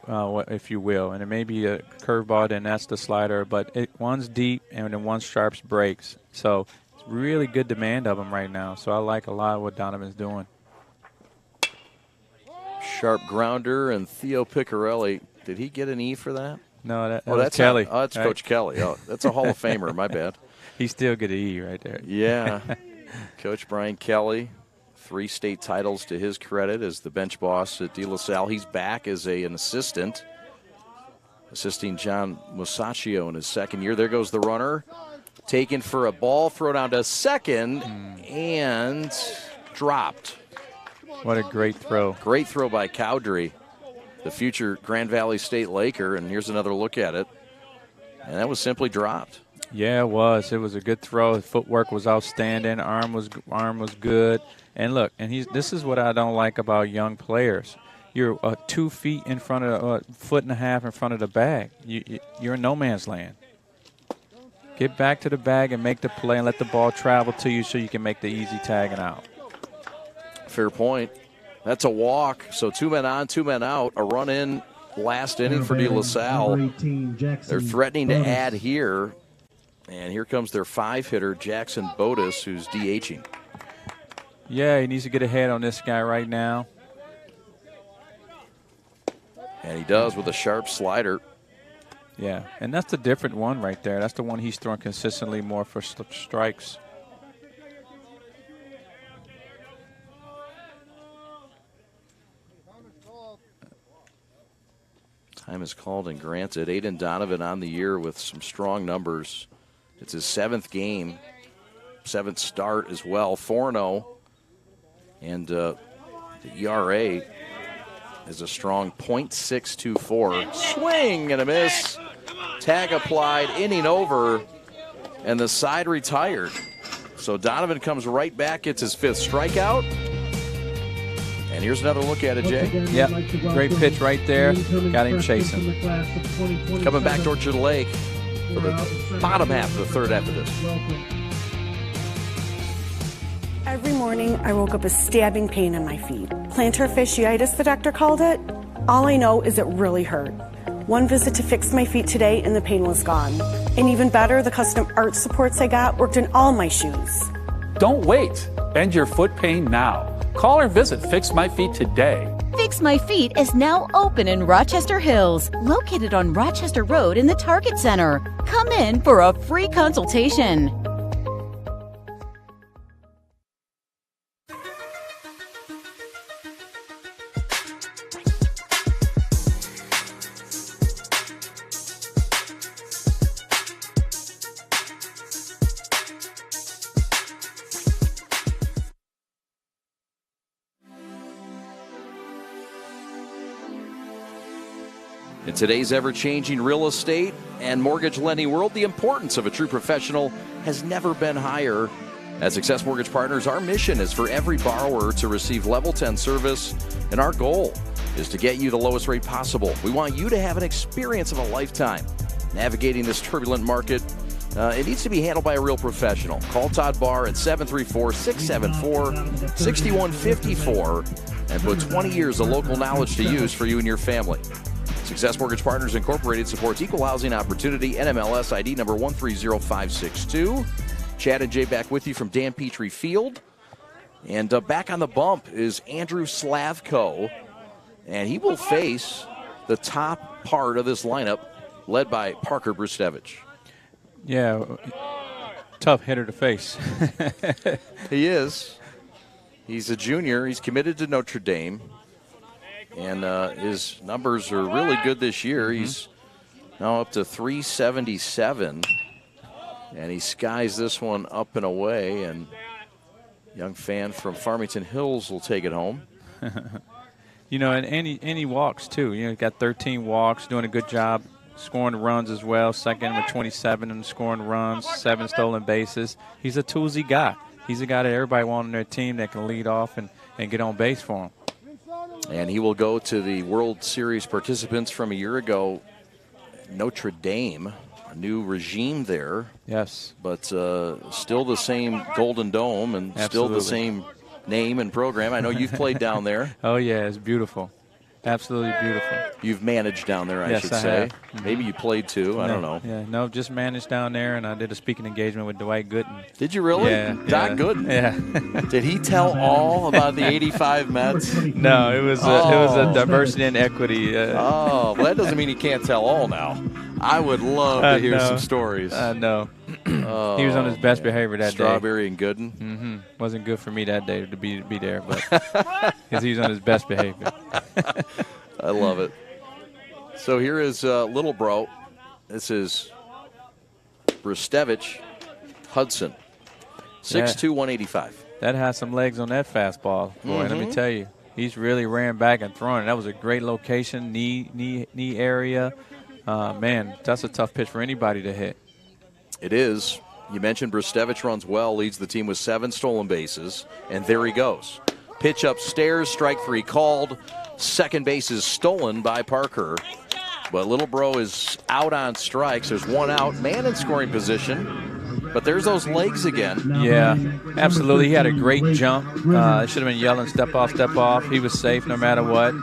if you will. And it may be a curveball, then that's the slider. But one's deep, and then one's sharp breaks. So it's really good demand of him right now. So I like a lot of what Donovan's doing. Sharp grounder, and Theo Piccarelli. Did he get an E for that? No, that's that's Kelly. That's right? Coach Kelly. Oh, that's a Hall of Famer. My bad. He still get an E right there. Yeah. Coach Brian Kelly, 3 state titles to his credit as the bench boss at De La Salle. He's back as an assistant, assisting John Musacchio in his second year. There goes the runner. Taken for a ball, throw down to second, and dropped. What a great throw. Great throw by Cowdery, the future Grand Valley State Laker, and here's another look at it. And that was simply dropped. Yeah, it was. It was a good throw. His footwork was outstanding. Arm was good. And look, this is what I don't like about young players. You're 2 feet in front of, a foot and a half in front of the bag. You're in no man's land. Get back to the bag and make the play and let the ball travel to you so you can make the easy tagging out. Fair point. That's a walk. So 2 men on, 2 men out. A run in last inning for De La Salle. They're threatening to add here. And here comes their 5-hitter, Jackson Bodis, who's DHing. Yeah, he needs to get ahead on this guy right now. And he does with a sharp slider. Yeah, and that's the different one right there. That's the one he's throwing consistently more for strikes. Time is called and granted. Aiden Donovan on the year with some strong numbers. It's his 7th game, 7th start as well, 4-0. And the ERA is a strong .624. Swing and a miss. Tag applied, inning over, and the side retired. So Donovan comes right back, gets his 5th strikeout. And here's another look at it, Jay. Yep, great pitch right there. Got him chasing. Coming back to Orchard Lake for the bottom half of the third after this. Every morning, I woke up with stabbing pain in my feet. Plantar fasciitis, the doctor called it. All I know is it really hurt. One visit to Fix My Feet today, and the pain was gone. And even better, the custom arch supports I got worked in all my shoes. Don't wait. End your foot pain now. Call or visit Fix My Feet today. Fix My Feet is now open in Rochester Hills, located on Rochester Road in the Target Center. Come in for a free consultation. In today's ever-changing real estate and mortgage lending world, the importance of a true professional has never been higher. At Success Mortgage Partners, our mission is for every borrower to receive Level 10 service, and our goal is to get you the lowest rate possible. We want you to have an experience of a lifetime. Navigating this turbulent market, it needs to be handled by a real professional. Call Todd Barr at 734-674-6154 and put 20 years of local knowledge to use for you and your family. Success Mortgage Partners Incorporated supports equal housing opportunity, NMLS ID number 130562. Chad and Jay back with you from Dan Petrie Field. And back on the bump is Andrew Slavko. And he will face the top part of this lineup, led by Parker Brustevich. Yeah, tough hitter to face. He is. He's a junior. He's committed to Notre Dame. And his numbers are really good this year. He's now up to 377. And he skies this one up and away. And young fan from Farmington Hills will take it home. You know, and he walks, too. You know, got 13 walks, doing a good job scoring runs as well. Second with 27 and scoring runs, 7 stolen bases. He's a toolsy guy. He's a guy that everybody wants on their team that can lead off and get on base for him. And he will go to the World Series participants from a year ago, Notre Dame, a new regime there. Yes. But still the same Golden Dome and Absolutely. Still the same name and program. I know you've played down there. Oh, yeah, it's beautiful. Absolutely beautiful. You've managed down there, I should say. Maybe you played too. I don't know. Yeah, no, just managed down there, and I did a speaking engagement with Dwight Gooden. Did you really? Yeah. Doc Gooden? Yeah. Did he tell all about the 85 Mets? No, it was a diversity and equity. Well, that doesn't mean he can't tell all now. I would love to hear some stories. I know. He was on his best behavior that Strawberry and Gooden? Mm-hmm. Wasn't good for me that day to be there, but because he was on his best behavior. I love it. So here is Little Bro. This is Brustevich Hudson. 6'2", 185. That has some legs on that fastball, boy. Let me tell you. He's really ran back and thrown it. That was a great location, knee area. Man, that's a tough pitch for anybody to hit. It is. You mentioned Brustevich runs well, leads the team with 7 stolen bases, and there he goes. Pitch upstairs, strike 3 called. Second base is stolen by Parker. But Little Bro is out on strikes. There's 1 out, man in scoring position. But there's those legs again. Yeah, absolutely. He had a great jump. It should have been yelling, step off, step off. He was safe no matter what.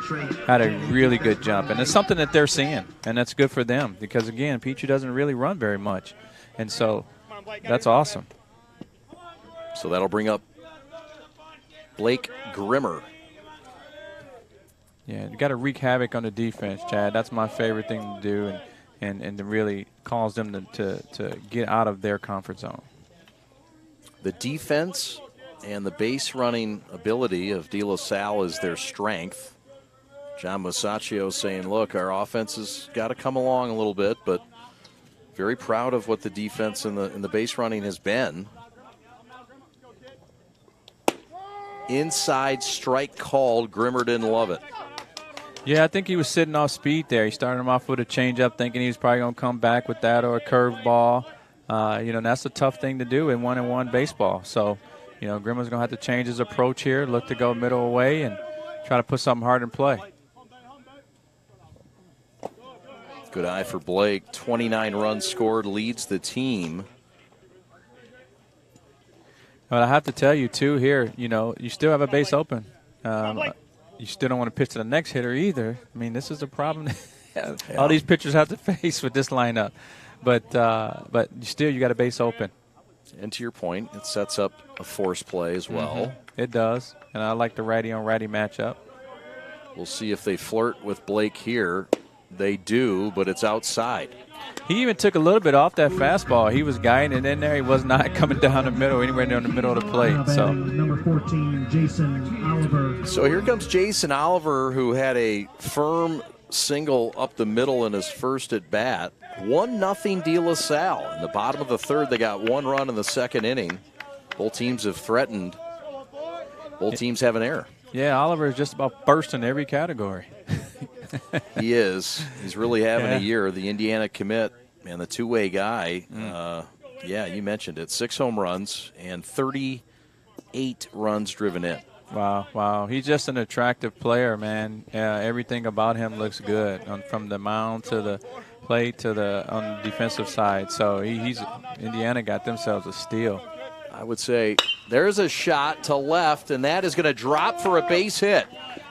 Had a really good jump. And it's something that they're seeing, and that's good for them because, again, Petrie doesn't really run very much. And so that's awesome. So that'll bring up Blake Grimmer. Yeah, you got to wreak havoc on the defense, Chad. That's my favorite thing to do and to really cause them to get out of their comfort zone. The defense and the base running ability of De La Salle is their strength. John Musacchio saying, look, our offense has got to come along a little bit, but very proud of what the defense and the base running has been. Inside strike called. Grimmer didn't love it. Yeah, I think he was sitting off speed there. He started him off with a changeup, thinking he was probably going to come back with that or a curveball. That's a tough thing to do in 1-on-1 baseball. So, Grimmer's going to have to change his approach here, look to go middle away, and try to put something hard in play. Good eye for Blake. 29 runs scored, leads the team. But I have to tell you, too, here, you still have a base open. You still don't want to pitch to the next hitter either. I mean, this is a problem all these pitchers have to face with this lineup. But still, you got a base open. And to your point, it sets up a force play as well. It does. And I like the righty-on-righty matchup. We'll see if they flirt with Blake here. They do, but it's outside. He even took a little bit off that fastball. He was guiding it in there. He was not coming down the middle, anywhere near the middle of the plate. So number 14, Jason Oliver. So here comes Jason Oliver, who had a firm single up the middle in his first at bat. 1-0 De La Salle. In the bottom of the third, they got 1 run in the second inning. Both teams have threatened. Both teams have an error. Yeah, Oliver is just about burst in every category. He is. He's really having a year. The Indiana commit and the two-way guy. You mentioned it. 6 home runs and 38 runs driven in. Wow. He's just an attractive player, man. Everything about him looks good, from the mound to the plate to on the defensive side. So Indiana got themselves a steal. I would say there's a shot to left, and that is going to drop for a base hit.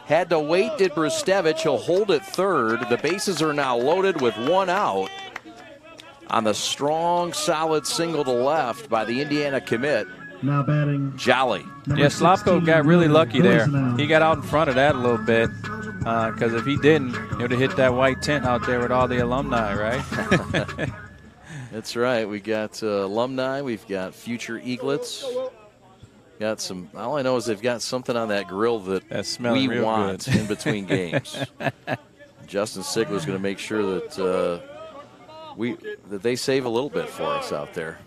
Had to wait, did Brustevich. He'll hold it third. The bases are now loaded with 1 out on the strong, solid single to left by the Indiana commit. Now batting Jolly. Yeah, Slopko got really lucky there. He got out in front of that a little bit because if he didn't, he would have hit that white tent out there with all the alumni, right? That's right. We got alumni. We've got future Eaglets. Got some. All I know is they've got something on that grill that we want in between games. Justin Sigler's going to make sure that they save a little bit for us out there.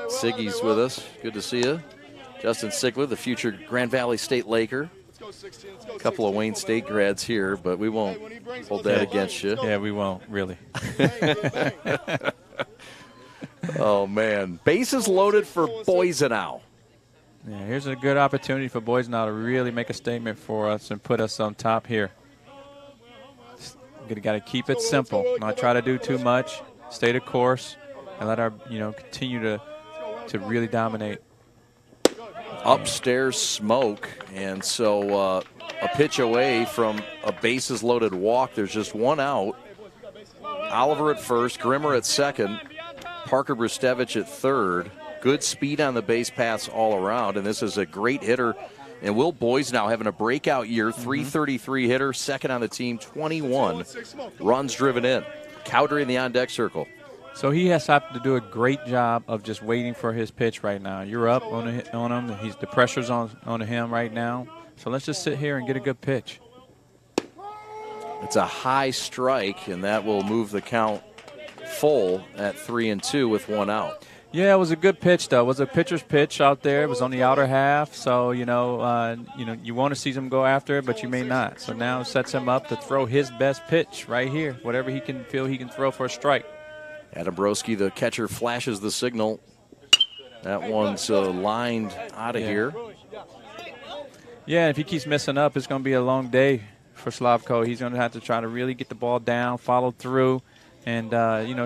Siggy's with us. Good to see you. Justin Sigler, the future Grand Valley State Laker. A couple of Wayne State grads here, but we won't hold that against you. Yeah, we won't, really. Oh, man. Bases loaded for Boisenau. Yeah, here's a good opportunity for Boisenau to really make a statement for us and put us on top here. Got to keep it simple. Not try to do too much. Stay the course and let our continue to really dominate. Upstairs smoke, and so a pitch away from a bases-loaded walk. There's just one out. Oliver at first, Grimmer at second, Parker Brustevich at third. Good speed on the base paths all around, and this is a great hitter. And Will Boyes now having a breakout year, 333 hitter, second on the team, 21 runs driven in. Cowdery in the on-deck circle. So he has to do a great job of just waiting for his pitch right now. You're up on him. The pressure's on him right now. So let's just sit here and get a good pitch. It's a high strike, and that will move the count full at 3-2 with one out. Yeah, it was a good pitch, though. It was a pitcher's pitch out there. It was on the outer half, so you want to see him go after it, but you may not. So now it sets him up to throw his best pitch right here, whatever he can feel he can throw for a strike. Adam Broski, the catcher, flashes the signal. That one's lined out of here. Yeah, if he keeps messing up, it's going to be a long day for Slavko. He's going to have to try to really get the ball down, follow through, and,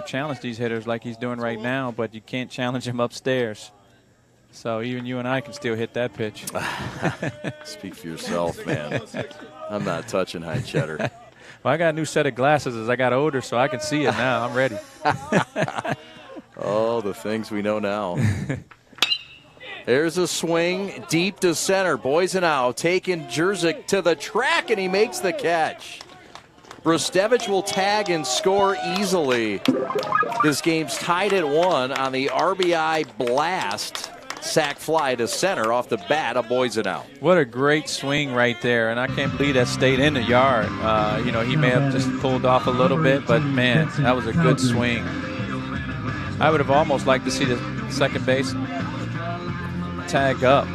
challenge these hitters like he's doing right now, but you can't challenge him upstairs. So even you and I can still hit that pitch. Speak for yourself, man. I'm not touching high cheddar. Well, I got a new set of glasses as I got older, so I can see it now. I'm ready. Oh, the things we know now. There's a swing deep to center. Boyzenow taking Jerzyk to the track, and he makes the catch. Brustevich will tag and score easily. This game's tied at 1 on the RBI blast. Sac fly to center off the bat of Boyzenow. What a great swing right there, and I can't believe that stayed in the yard. He may have just pulled off a little bit, but, man, that was a good swing. I would have almost liked to see the second base tag up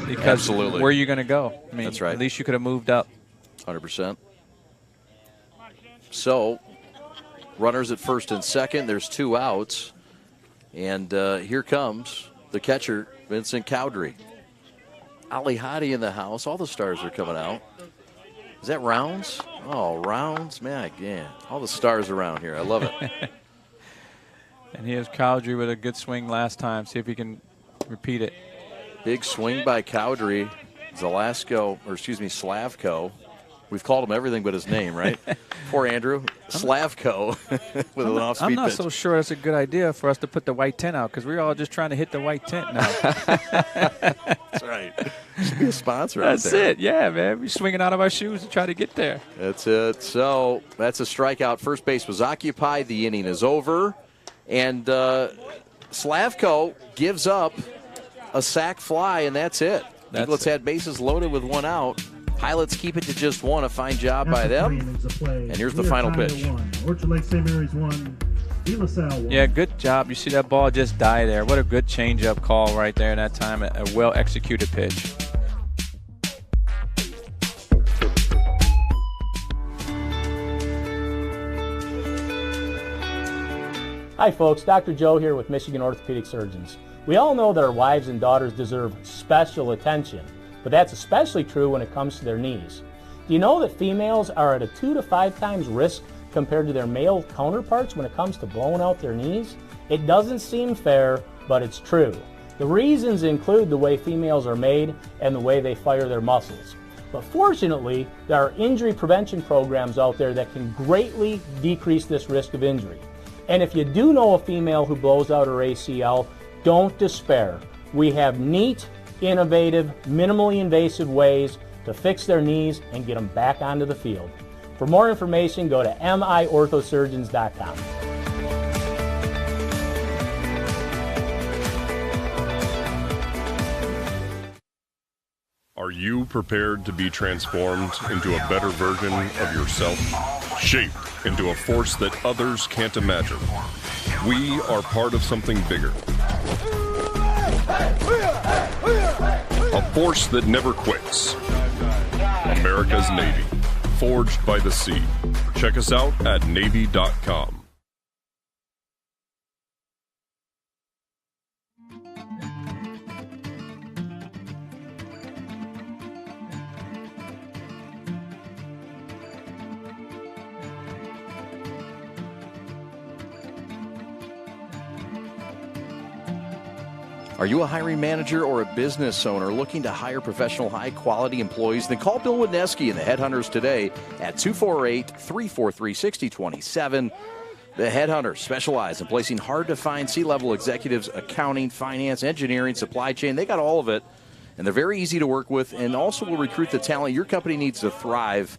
because Absolutely. Where are you going to go? I mean, that's right. At least you could have moved up. 100%. So, runners at first and second. There's 2 outs. And here comes the catcher, Vincent Cowdery. Ali Hadi in the house. All the stars are coming out. Is that Rounds? Oh, Rounds. Man, again. All the stars around here. I love it. And here's Cowdery with a good swing last time. See if he can repeat it. Big swing by Cowdery. Slavko. We've called him everything but his name, right? Poor Andrew. Slavko with an off-speed pitch. I'm not so sure it's a good idea for us to put the white tent out because we're all just trying to hit the white tent now. That's right. Should be a sponsor out there. That's it. Yeah, man. We're swinging out of our shoes to try to get there. That's it. So that's a strikeout. First base was occupied. The inning is over. And Slavko gives up a sac fly, and that's it. Eaglets had bases loaded with 1 out. Pilots keep it to just 1. A fine job by them. And here's the final pitch. Orchard Lake St. Mary's 1, Salle 1. Yeah, good job. You see that ball just die there. What a good changeup call right there in that time. A well-executed pitch. Hi folks, Dr. Joe here with Michigan Orthopedic Surgeons. We all know that our wives and daughters deserve special attention, but that's especially true when it comes to their knees. Do you know that females are at a 2 to 5 times risk compared to their male counterparts when it comes to blowing out their knees? It doesn't seem fair, but it's true. The reasons include the way females are made and the way they fire their muscles. But fortunately, there are injury prevention programs out there that can greatly decrease this risk of injury. And if you do know a female who blows out her ACL, don't despair. We have neat, innovative, minimally invasive ways to fix their knees and get them back onto the field. For more information, go to miorthosurgeons.com. Are you prepared to be transformed into a better version of yourself? Shaped into a force that others can't imagine. We are part of something bigger. A force that never quits. America's Navy. Forged by the sea. Check us out at Navy.com. Are you a hiring manager or a business owner looking to hire professional, high-quality employees? Then call Bill Wadneski and the Headhunters today at 248-343-6027. The Headhunters specialize in placing hard-to-find C-level executives, accounting, finance, engineering, supply chain. They got all of it, and they're very easy to work with and also will recruit the talent your company needs to thrive.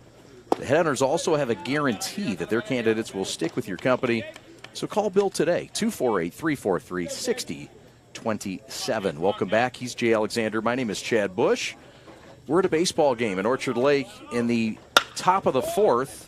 The Headhunters also have a guarantee that their candidates will stick with your company. So call Bill today, 248-343-6027. Welcome back. He's Jay Alexander. My name is Chad Bush. We're at a baseball game in Orchard Lake in the top of the fourth.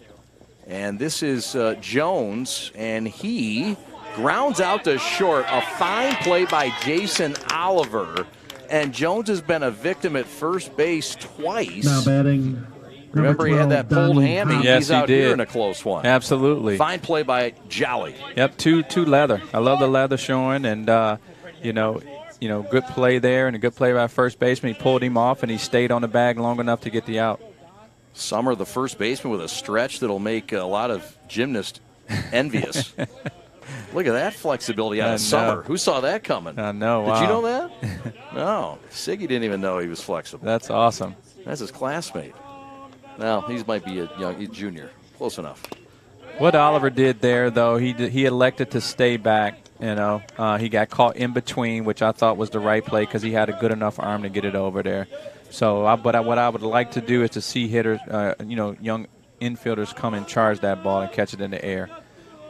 And this is Jones, and he grounds out to short. A fine play by Jason Oliver. And Jones has been a victim at first base twice. Now batting. Remember, he had that pulled hammy. Yes, He's out he did. here in a close one. Absolutely. Fine play by Jolly. Yep, two leather. I love the leather showing, and good play there and a good play by first baseman. He pulled him off, and he stayed on the bag long enough to get the out. Summer, the first baseman, with a stretch that'll make a lot of gymnasts envious. Look at that flexibility out of Summer. Who saw that coming? I know. Did you know that? No. Siggy didn't even know he was flexible. That's awesome. That's his classmate. Well, he might be a junior. Close enough. What Oliver did there, though, he elected to stay back. He got caught in between, which I thought was the right play because he had a good enough arm to get it over there. So, what I would like to do is to see hitters, young infielders come and charge that ball and catch it in the air.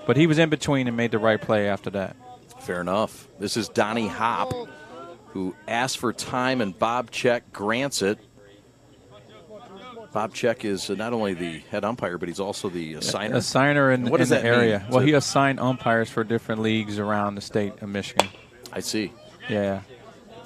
But he was in between and made the right play after that. Fair enough. This is Donnie Hopp, who asked for time, and Bob Check grants it. Bob Check is not only the head umpire, but he's also the assigner. Assigner in the area. Mean? Well, he assigned umpires for different leagues around the state of Michigan. I see. Yeah.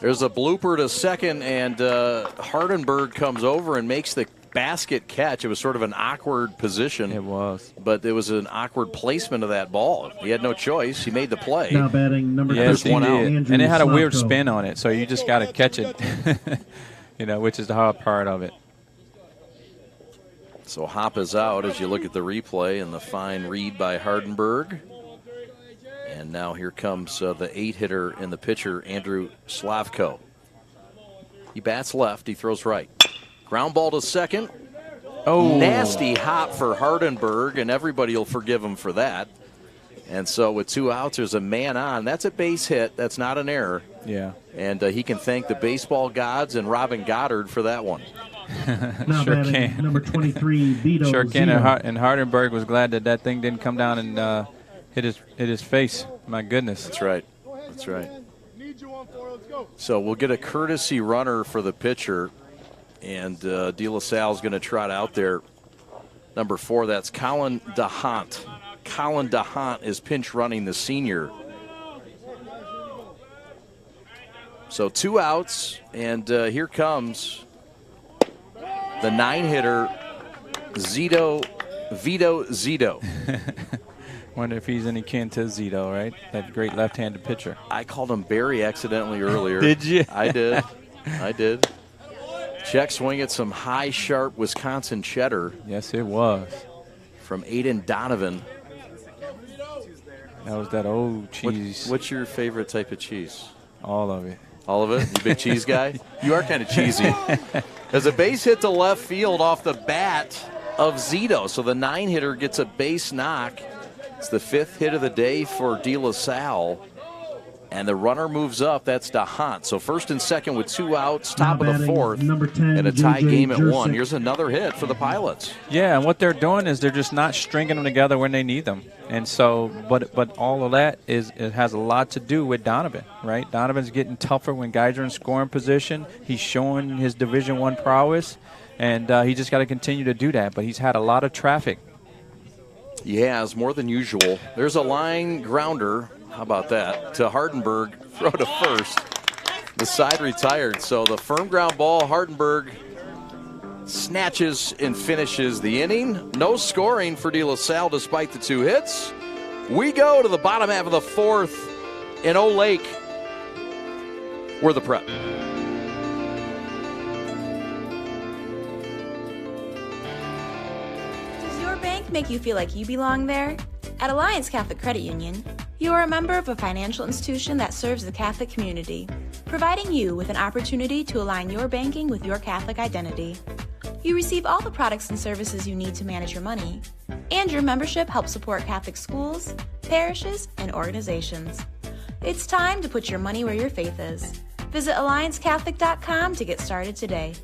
There's a blooper to second, and Hardenberg comes over and makes the basket catch. It was sort of an awkward position. It was. But it was an awkward placement of that ball. He had no choice. He made the play. Now batting number 2. Yes, he did. Andrew And it had a weird Slavko. spin on it, so you just got to catch it, which is the hard part of it. So Hop is out as you look at the replay, and the fine read by Hardenberg. And now here comes the 8-hitter in the pitcher, Andrew Slavko. He bats left. He throws right. Ground ball to second. Oh. Nasty hop for Hardenberg, and everybody will forgive him for that. And so with 2 outs, there's a man on. That's a base hit. That's not an error. Yeah. And he can thank the baseball gods and Robin Goddard for that one. Now Sure batting can. number 23, Vito Sure can. Zito. And Hardenberg was glad that thing didn't come down and hit his face. My goodness. That's right. That's right. So we'll get a courtesy runner for the pitcher, and De La Salle's going to trot out there. Number 4, that's Colin DeHaan. Colin DeHaan is pinch running, the senior. So 2 outs, and here comes the 9-hitter, Vito Zito. Wonder if he's any kin to Zito, right? That great left-handed pitcher. I called him Barry accidentally earlier. Did you? I did. I did. Check swing at some high, sharp Wisconsin cheddar. Yes, it was. From Aiden Donovan. That was that old cheese. What's your favorite type of cheese? All of it. All of it? You big cheese guy? You are kind of cheesy. As a base hit to left field off the bat of Zito. So the 9-hitter gets a base knock. It's the 5th hit of the day for De La Salle. And the runner moves up. That's DeHaan. So first and second with 2 outs, top of the 4th. Number 10, and a tie JJ game at Jurczyk. 1. Here's another hit for the Pilots. Yeah, and what they're doing is they're just not stringing them together when they need them. And so, but all of that it has a lot to do with Donovan, right? Donovan's getting tougher when guys are in scoring position. He's showing his Division I prowess, and he just got to continue to do that. But he's had a lot of traffic. He has, more than usual. There's a line grounder. How about that? To Hardenberg, throw to first. The side retired. So the firm ground ball, Hardenberg snatches and finishes the inning. No scoring for De La Salle despite the 2 hits. We go to the bottom half of the 4th in Old Lake. We're the Prep. Does your bank make you feel like you belong there? At Alliance Catholic Credit Union, you are a member of a financial institution that serves the Catholic community. providing you with an opportunity to align your banking with your Catholic identity. You receive all the products and services you need to manage your money, and your membership helps support Catholic schools, parishes, and organizations. It's time to put your money where your faith is. Visit AllianceCatholic.com to get started today.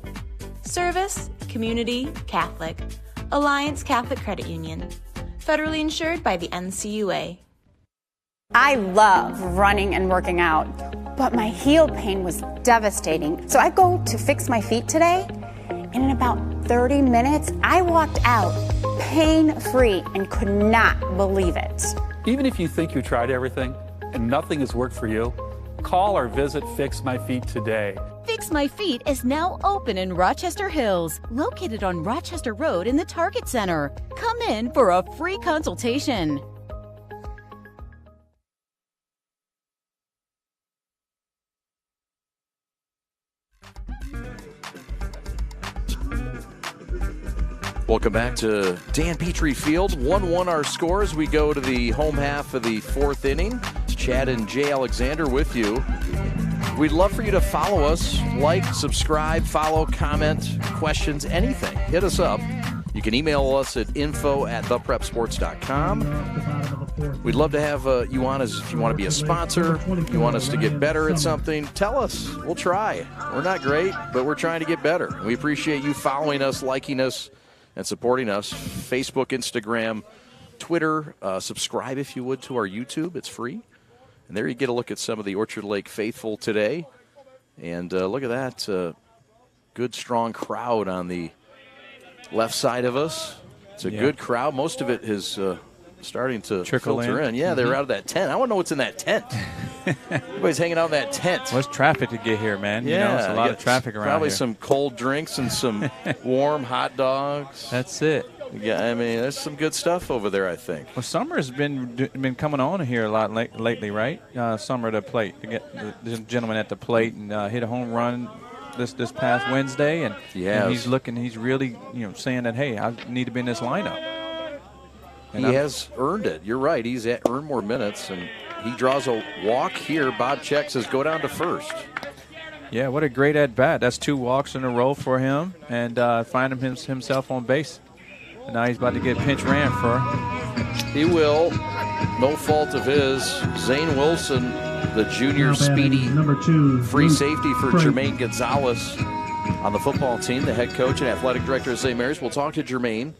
Service, community, Catholic. Alliance Catholic Credit Union. Federally insured by the NCUA. I love running and working out, but my heel pain was devastating. So I go to fix my feet today, and in about 30 minutes, I walked out pain-free and could not believe it. Even if you think you tried everything and nothing has worked for you, call or visit Fix My Feet today. Fix My Feet is now open in Rochester Hills, located on Rochester Road in the Target Center. Come in for a free consultation. Welcome back to Dan Petrie Field. 1-1 our score as we go to the home half of the fourth inning. Chad and Jay Alexander with you. We'd love for you to follow us, like, subscribe, follow, comment, questions, anything. Hit us up. You can email us at info@theprepsports.com. We'd love to have you on as if you want to be a sponsor, you want us to get better at something, tell us. We'll try. We're not great, but we're trying to get better. We appreciate you following us, liking us, and supporting us. Facebook, Instagram, Twitter. Subscribe, if you would, to our YouTube. It's free. And there you get a look at some of the Orchard Lake faithful today. And look at that. Good, strong crowd on the left side of us. It's a good crowd. Most of it is starting to filter in. Yeah, they're out of that tent. I want to know what's in that tent. Everybody's hanging out in that tent. What's traffic to get here, man? Yeah, you know, it's a lot of traffic around probably here. Some cold drinks and some warm hot dogs. That's it. Yeah, I mean, there's some good stuff over there, I think. Well, summer's been coming on here a lot lately, right? Summer at the plate. To get the gentleman at the plate and hit a home run this past Wednesday, and he's really saying that, hey, I need to be in this lineup. And he has earned it. You're right. He's earned more minutes, and he draws a walk here. Bob Check says go down to first. Yeah, what a great at-bat. That's 2 walks in a row for him, and find himself on base. And now he's about to get pinch ran for. He will. No fault of his. Zane Wilson, the junior speedy free safety for Jermaine Gonzalez on the football team, the head coach and athletic director of St. Mary's. We'll talk to Jermaine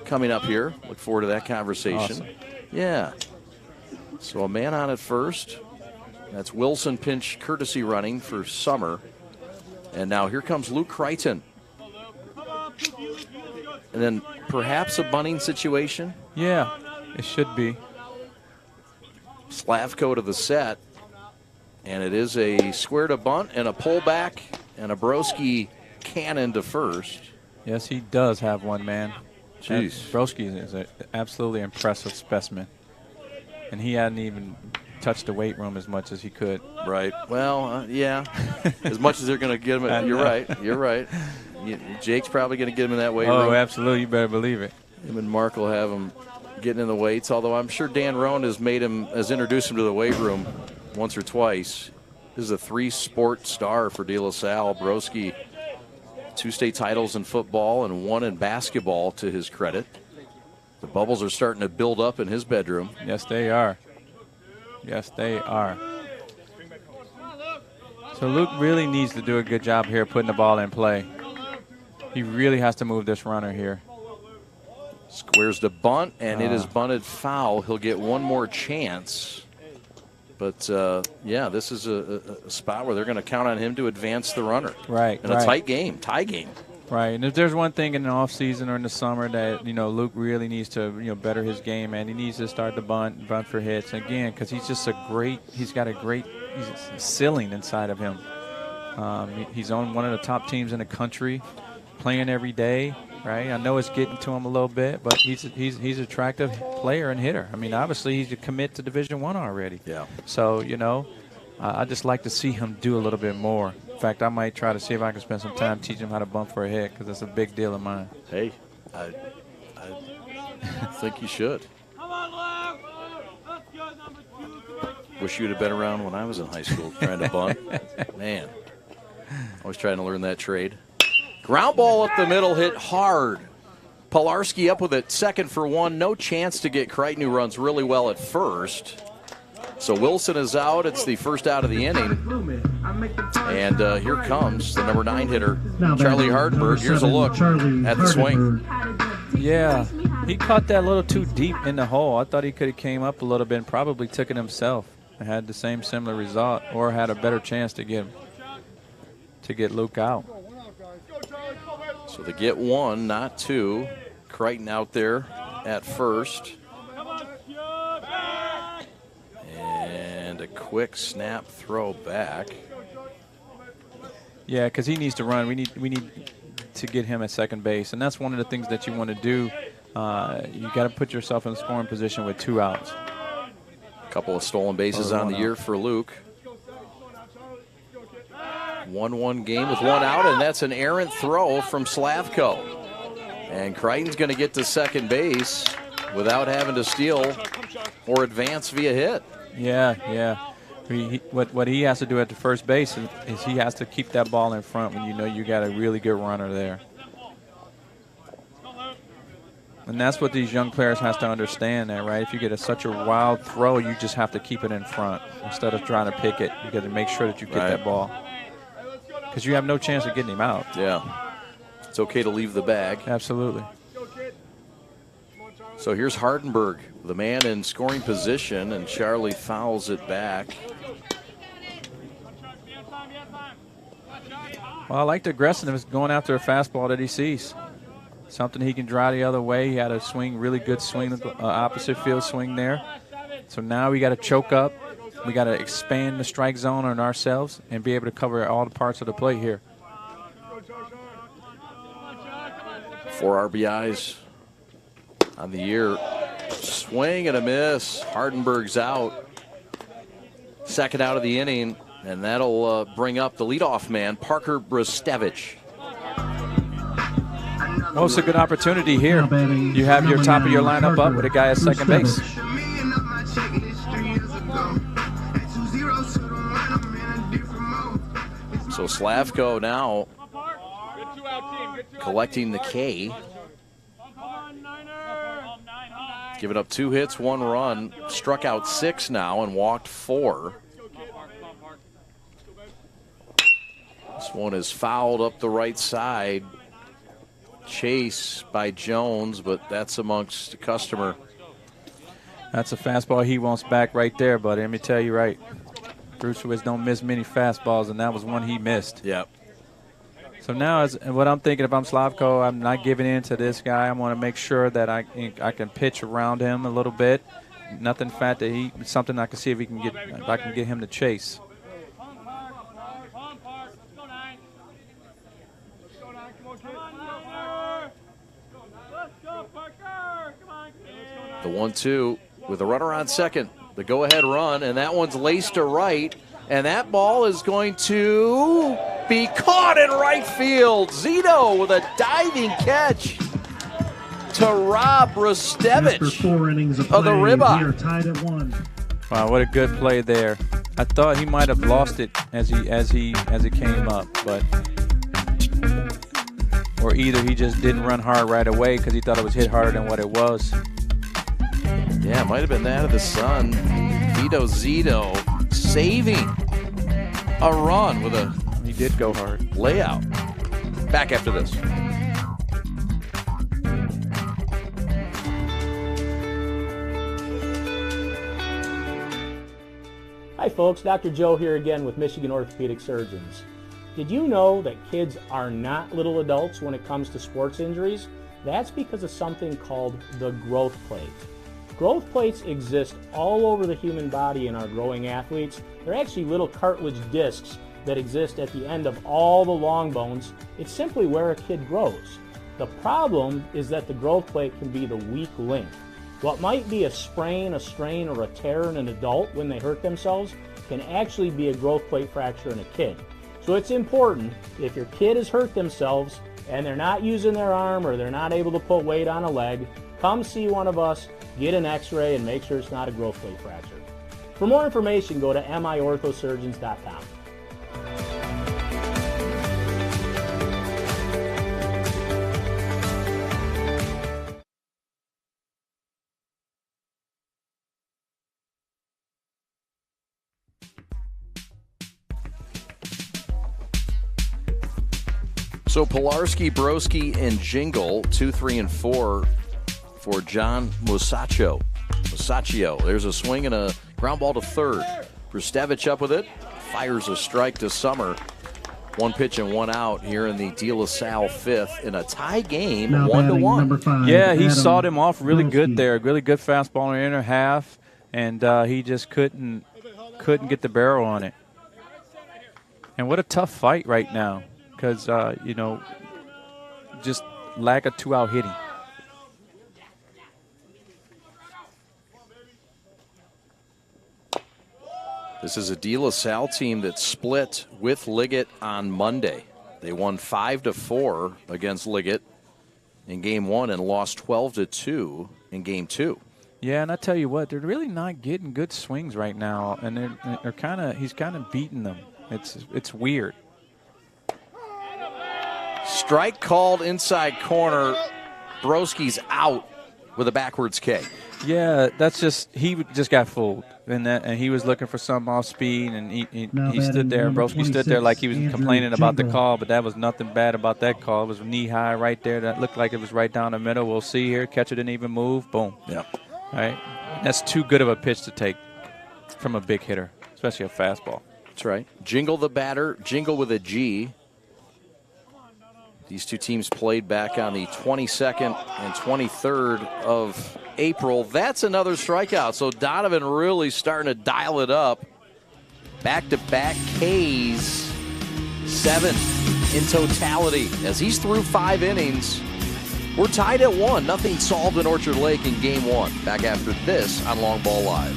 coming up here. Look forward to that conversation. Awesome. Yeah. So a man on at first. That's Wilson pinch courtesy running for Summer. And now here comes Luke Crichton. And then perhaps a bunting situation. Yeah, it should be. Slavko to the set. And it is a square to bunt and a pullback and a Broski cannon to first. Yes, he does have one, man. Jeez. Broski is an absolutely impressive specimen. And he hadn't even touched the weight room as much as he could. Right. Well, yeah. As much as they're going to get him. You're right. You're right. Jake's probably going to get him in that weight room. Oh, absolutely. You better believe it. Him and Mark will have him getting in the weights, although I'm sure Dan Roan has introduced him to the weight room once or twice. This is a 3-sport star for De La Salle. Broski, 2 state titles in football and 1 in basketball to his credit. The bubbles are starting to build up in his bedroom. Yes, they are. Yes, they are. So Luke really needs to do a good job here putting the ball in play. He really has to move this runner here. Squares to bunt, and it is bunted foul. He'll get one more chance. But, yeah, this is a spot where they're going to count on him to advance the runner. Right. In a tight game, tie game. Right, and if there's one thing in the offseason or in the summer that, Luke really needs to, better his game, and he needs to start the bunt for hits. Again, because he's just he's got a great ceiling inside of him. He's on one of the top teams in the country, playing every day, right? I know it's getting to him a little bit, but he's an attractive player and hitter. I mean, obviously he's a commit to Division I already. Yeah. So, I just like to see him do a little bit more. In fact, I might try to see if I can spend some time teaching him how to bump for a hit, because that's a big deal of mine. Hey, I think you should. Wish you'd have been around when I was in high school trying to bunt. Man, I was trying to learn that trade. Ground ball up the middle, hit hard. Pilarski up with it, second for one. No chance to get Crichton, who runs really well at first. So Wilson is out. It's the first out of the inning. And here comes the number 9 hitter, Charlie Hardenberg. Here's a look at the swing. Yeah, he caught that a little too deep in the hole. I thought he could have came up a little bit and probably took it himself. And had the same similar result, or had a better chance to get Luke out. So they get 1, not 2. Crichton out there at first. And a quick snap throw back. Yeah, because he needs to run. We need to get him at second base, and that's one of the things that you want to do. You got to put yourself in a scoring position with 2 outs. A couple of stolen bases on the year for Luke. 1-1 game with 1 out, and that's an errant throw from Slavko. And Crichton's going to get to second base without having to steal or advance via hit. Yeah. What he has to do at the first base is he has to keep that ball in front when you know you got a really good runner there. And that's what these young players have to understand there, right? If you get such a wild throw, you just have to keep it in front instead of trying to pick it. You got to make sure that you get that ball, because you have no chance of getting him out. Yeah. It's okay to leave the bag. Absolutely. So here's Hardenberg, the man in scoring position, and Charlie fouls it back. Well, I like the aggressiveness going after a fastball that he sees. Something he can drive the other way. He had a swing, really good swing, opposite field swing there. So now we got to choke up. We got to expand the strike zone on ourselves and be able to cover all the parts of the plate here. 4 RBIs on the year. Swing and a miss. Hardenberg's out. Second out of the inning, and that'll bring up the leadoff man, Parker Brustevich. Oh, it's a good opportunity here. You have your top of your lineup up with a guy at second base. So Slavko now collecting the K. Giving up 2 hits, 1 run, struck out 6 now and walked 4. This one is fouled up the right side. Chase by Jones, but that's amongst the customer. That's a fastball he wants back right there, buddy. Let me tell you right. Bruce Wiz don't miss many fastballs, and that was one he missed. Yep. So now, what I'm thinking, if I'm Slavko, I'm not giving in to this guy. I want to make sure that I can pitch around him a little bit. Nothing fat that something I can see if I can get him to chase. The 1-2 with a runner on second. The go-ahead run, and that one's laced to right. And that ball is going to be caught in right field. Zito with a diving catch to rob Brustevich 4 innings of the ribeye. We are tied at 1. Wow, what a good play there. I thought he might have lost it as it came up, but or either he just didn't run hard right away because he thought it was hit harder than what it was. Yeah, it might have been that of the sun. Vito Zito saving a run with a he did go hard layout. Back after this. Hi folks, Dr. Joe here again with Michigan Orthopedic Surgeons. Did you know that kids are not little adults when it comes to sports injuries? That's because of something called the growth plate. Growth plates exist all over the human body in our growing athletes. They're actually little cartilage discs that exist at the end of all the long bones. It's simply where a kid grows. The problem is that the growth plate can be the weak link. What might be a sprain, a strain, or a tear in an adult when they hurt themselves can actually be a growth plate fracture in a kid. So it's important, if your kid has hurt themselves and they're not using their arm or they're not able to put weight on a leg, come see one of us, get an x-ray, and make sure it's not a growth plate fracture. For more information, go to miorthosurgeons.com. So Pilarski, Broski, and Jingle, 2, 3, and 4 for John Musacchio. There's a swing and a ground ball to third. Brustevich up with it. Fires a strike to Summer. 1 pitch and 1 out here in the De La Salle fifth in a tie game, 1-1. Yeah, he sawed him off really good there. Really good fastball in the inner half, and he just couldn't get the barrel on it. And what a tough fight right now. Because, just lack of 2-out hitting. This is a De La Salle team that split with Liggett on Monday. They won 5-4 against Liggett in Game 1 and lost 12-2 in Game 2. Yeah, and I tell you what, they're really not getting good swings right now, and he's kind of beating them. It's weird. Strike called inside corner. Broski's out with a backwards K. Yeah, he just got fooled, and he was looking for something off speed, and he stood there. Broski stood there like he was complaining about the call, but that was nothing bad about that call. It was knee high right there. That looked like it was right down the middle. We'll see here. Catcher didn't even move. Boom. Yep. All right. That's too good of a pitch to take from a big hitter, especially a fastball. That's right. Jingle the batter. Jingle with a G. These two teams played back on the 22nd and 23rd of April. That's another strikeout. So Donovan really starting to dial it up. Back-to-back Ks, 7 in totality. As he's through 5 innings, we're tied at 1. Nothing solved in Orchard Lake in Game 1. Back after this on Long Ball Live.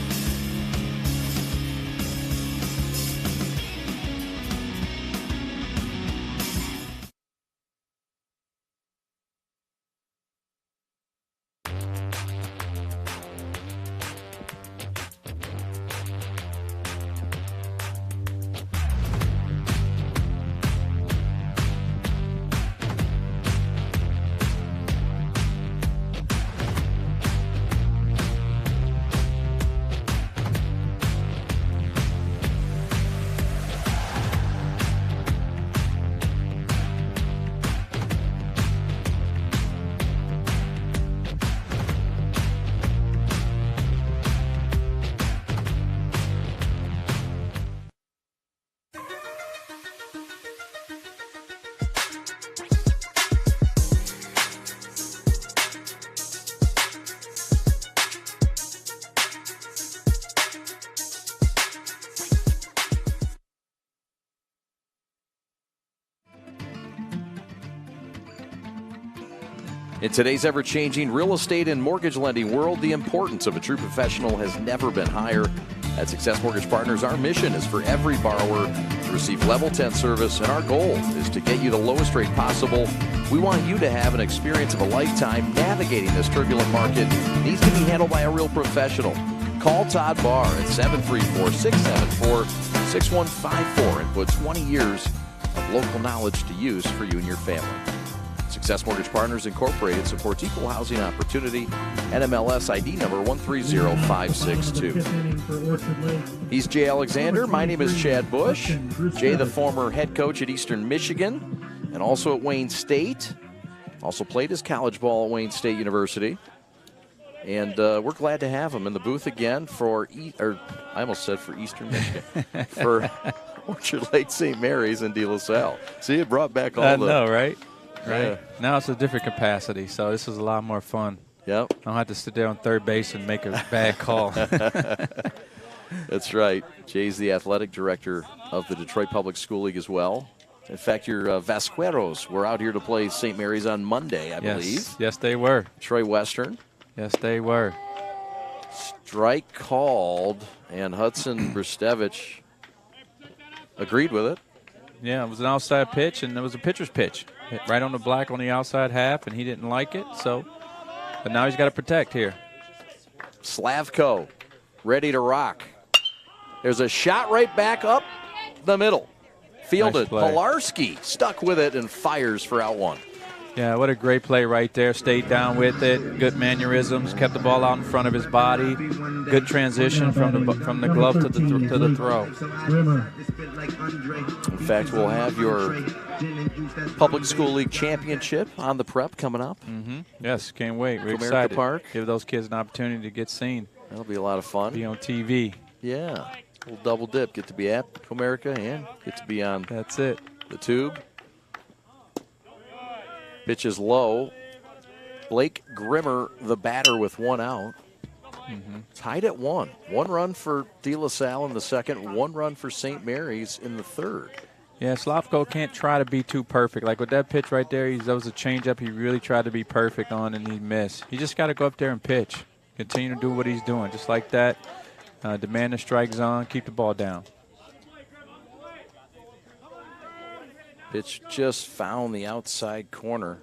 In today's ever-changing real estate and mortgage lending world, the importance of a true professional has never been higher. At Success Mortgage Partners, our mission is for every borrower to receive Level 10 service, and our goal is to get you the lowest rate possible. We want you to have an experience of a lifetime navigating this turbulent market. It needs to be handled by a real professional. Call Todd Barr at 734-674-6154 and put 20 years of local knowledge to use for you and your family. Success Mortgage Partners Incorporated supports equal housing opportunity. NMLS ID number 130562. He's Jay Alexander. My name is Chad Bush. Jay, the former head coach at Eastern Michigan and also at Wayne State. Also played his college ball at Wayne State University. And we're glad to have him in the booth again for, I almost said for Eastern Michigan, for Orchard Lake St. Mary's and De La Salle. See, it brought back all I the... know, right? Right. Yeah. Now it's a different capacity, so this is a lot more fun. Yep. I don't have to sit there on third base and make a bad call. That's right. Jay's the athletic director of the Detroit Public School League as well. In fact, your Vasqueros were out here to play St. Mary's on Monday, I believe. Yes, they were. Troy Western. Yes, they were. Strike called, and Hudson Brustevich agreed with it. Yeah, it was an outside pitch, and it was a pitcher's pitch. Hit right on the black on the outside half, and he didn't like it. But now he's got to protect here. Slavko ready to rock. There's a shot right back up the middle. Fielded. Nice play. Pilarski stuck with it and fires for out one. Yeah, what a great play right there. Stayed down with it. Good mannerisms. Kept the ball out in front of his body. Good transition from the glove to the throw. In fact, we'll have your Public School League Championship on the prep coming up. Yes, can't wait. We're Comerica excited. Park. Give those kids an opportunity to get seen. That'll be a lot of fun. Be on TV. Yeah. We'll double dip. Get to be at Comerica and get to be on That's it. the tube. Pitch is low. Blake Grimmer, the batter, with one out. Tied at 1. 1 run for De La Salle in the second, 1 run for St. Mary's in the third. Yeah, Slavko can't try to be too perfect. Like with that pitch right there, that was a changeup he really tried to be perfect on, and he missed. He just got to go up there and pitch. Continue to do what he's doing. Just like that. Demand the strike zone. Keep the ball down. Pitch just found the outside corner.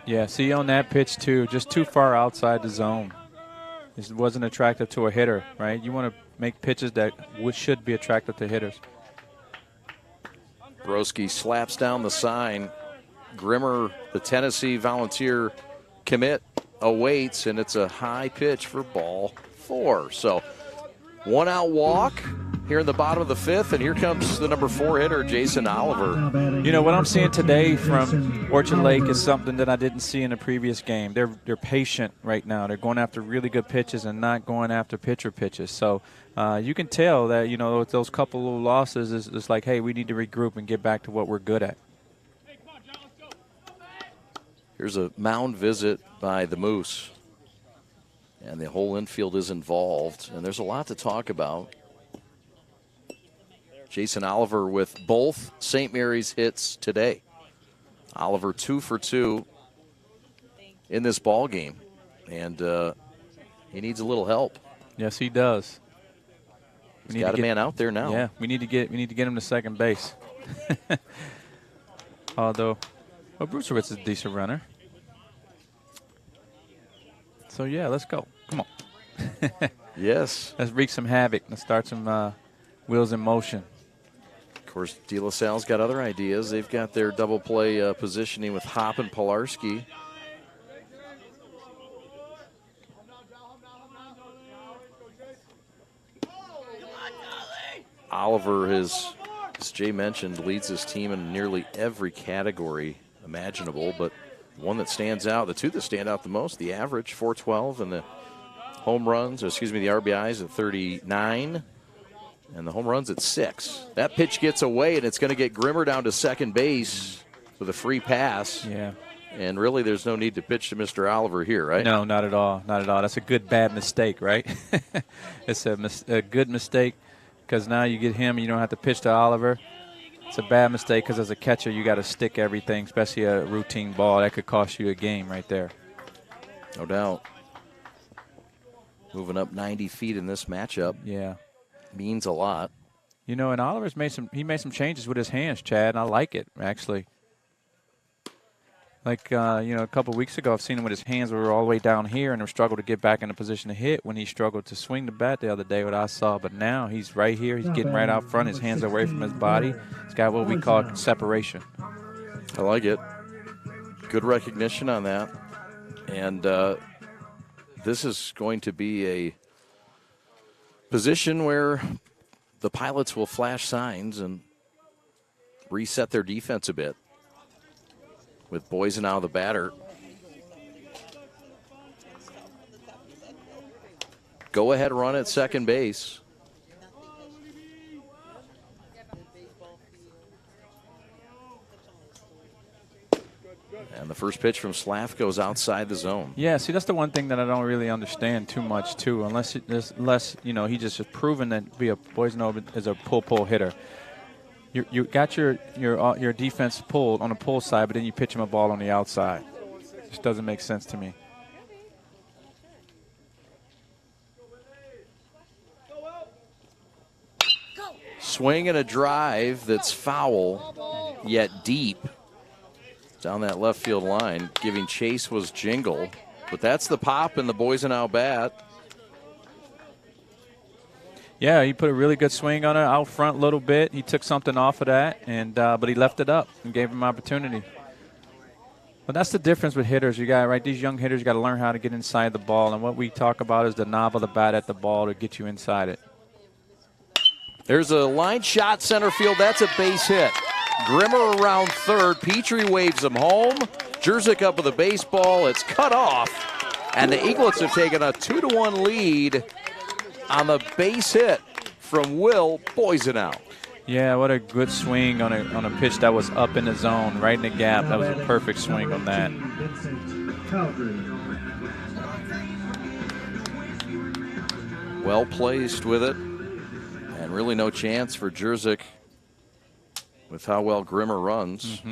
Yeah, see on that pitch too, just too far outside the zone. This wasn't attractive to a hitter, right? You want to make pitches that should be attractive to hitters. Broski slaps down the sign. Grimmer, the Tennessee Volunteer commit, awaits, and it's a high pitch for ball 4. So 1 out walk here in the bottom of the 5th, and here comes the number 4 hitter, Jason Oliver. You know, what I'm seeing today from Orchard Lake is something that I didn't see in the previous game. They're patient right now. They're going after really good pitches and not going after pitcher pitches. So you can tell that, you know, with those couple of losses, it's like, hey, we need to regroup and get back to what we're good at. Here's a mound visit by the Moose. And the whole infield is involved. And there's a lot to talk about. Jason Oliver with both St. Mary's hits today. Oliver 2 for 2 in this ball game. And he needs a little help. Yes, he does. He's got a man out there now. Yeah, we need to get him to second base. Although, well, Brucerowitz is a decent runner. So, yeah, let's go. Come on. Yes. Let's wreak some havoc. Let's start some wheels in motion. Of course, De La Salle's got other ideas. They've got their double play positioning with Hopp and Pilarski. Oliver, as Jay mentioned, leads his team in nearly every category imaginable, but one that stands out, the two that stand out the most, the average, 412, and the home runs, the RBIs at 39, and the home runs at 6. That pitch gets away, and it's going to get Grimmer down to second base with a free pass. Yeah. And really, there's no need to pitch to Mr. Oliver here, right? No, not at all. Not at all. That's a good, bad mistake, right? It's a good mistake because now you get him and you don't have to pitch to Oliver. It's a bad mistake because as a catcher, you got to stick everything, especially a routine ball. That could cost you a game right there. No doubt. Moving up 90 feet in this matchup. Yeah. Means a lot. You know, and Oliver's made some changes with his hands, Chad, and I like it, actually. Like, a couple of weeks ago, I've seen him with his hands were all the way down here and struggled to get back in a position to hit when he struggled to swing the bat the other day, what I saw. But now he's right here. He's getting right out front. His hands are away from his body. He's got what we call separation. I like it. Good recognition on that. And this is going to be a position where the Pilots will flash signs and reset their defense a bit. With Boysen now the batter. Go ahead run at second base. And the first pitch from Slav goes outside the zone. Yeah, see, that's the one thing that I don't really understand too much, too, unless he just has proven that Boysen is a pull hitter. You got your defense pulled on the pull side, but then you pitch him a ball on the outside. It just doesn't make sense to me. Swing and a drive that's foul. yet deep down that left field line. Giving chase was Jingle. But that's the pop and the Boisenau bat. Yeah, he put a really good swing on it out front a little bit. He took something off of that, and but he left it up and gave him opportunity. But that's the difference with hitters. You got these young hitters, you got to learn how to get inside the ball, and what we talk about is the knob of the bat at the ball to get you inside it. There's a line shot center field. That's a base hit. Grimmer around third. Petrie waves him home. Jerzyk up with a baseball. It's cut off, and the Eaglets have taken a 2-1 lead on the base hit from Will Boisenau. Yeah, what a good swing on a pitch that was up in the zone, right in the gap. That was a perfect swing on that. Well placed with it, and really no chance for Jerzyk with how well Grimmer runs.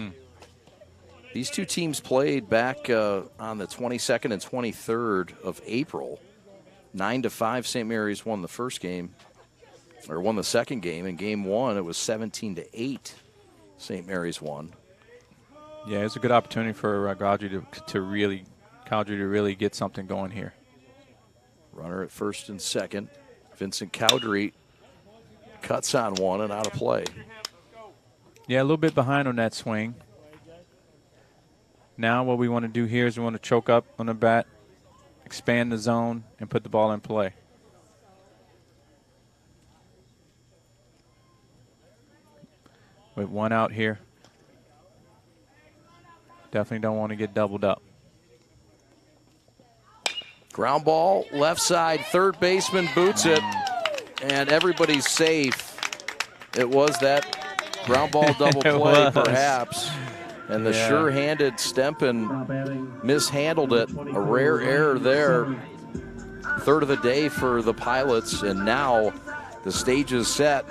These two teams played back on the 22nd and 23rd of April. 9-5, St. Mary's won the first game, or won the second game. In game one, it was 17-8. St. Mary's won. Yeah, it's a good opportunity for Gaudry to really get something going here. Runner at first and second. Vincent Cowdery cuts on one and out of play. Yeah, a little bit behind on that swing. Now what we want to do here is we want to choke up on the bat, expand the zone, and put the ball in play. With one out here. Definitely don't want to get doubled up. Ground ball, left side, third baseman boots it, and everybody's safe. It was that ground ball double play, perhaps. And the sure-handed Stempen mishandled it. A rare error there. Third of the day for the Pilots, and now the stage is set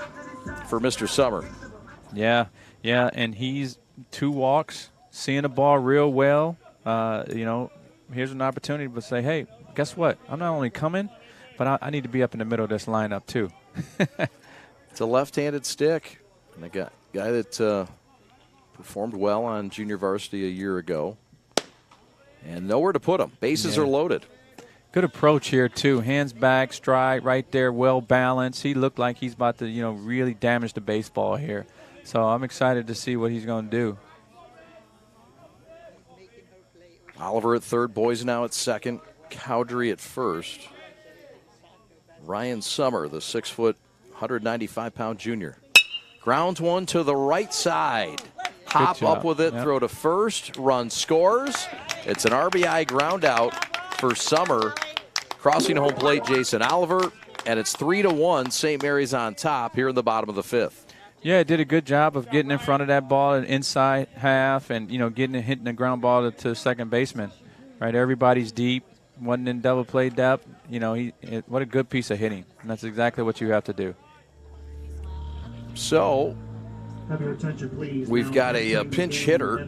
for Mr. Summer. Yeah, and he's 2 walks, seeing the ball real well. Here's an opportunity to say, hey, guess what? I'm not only coming, but I need to be up in the middle of this lineup too. It's a left-handed stick. And a guy that performed well on junior varsity a year ago. And nowhere to put him. Bases are loaded. Good approach here, too. Hands back, stride right there, well balanced. He looked like he's about to, really damage the baseball here. So I'm excited to see what he's going to do. Oliver at third, Boisenau at second, Cowdery at first. Ryan Summer, the 6-foot, 195-pound junior. Grounds one to the right side. Hop up with it, throw to first, run scores. It's an RBI ground out for Summer. Crossing home plate, Jason Oliver, and it's 3-1. St. Mary's on top here in the bottom of the fifth. Yeah, it did a good job of getting in front of that ball in inside half and, hitting the ground ball to second baseman. Right, everybody's deep, wasn't in double play depth. What a good piece of hitting. And that's exactly what you have to do. So, have your attention, please. We've got a pinch hitter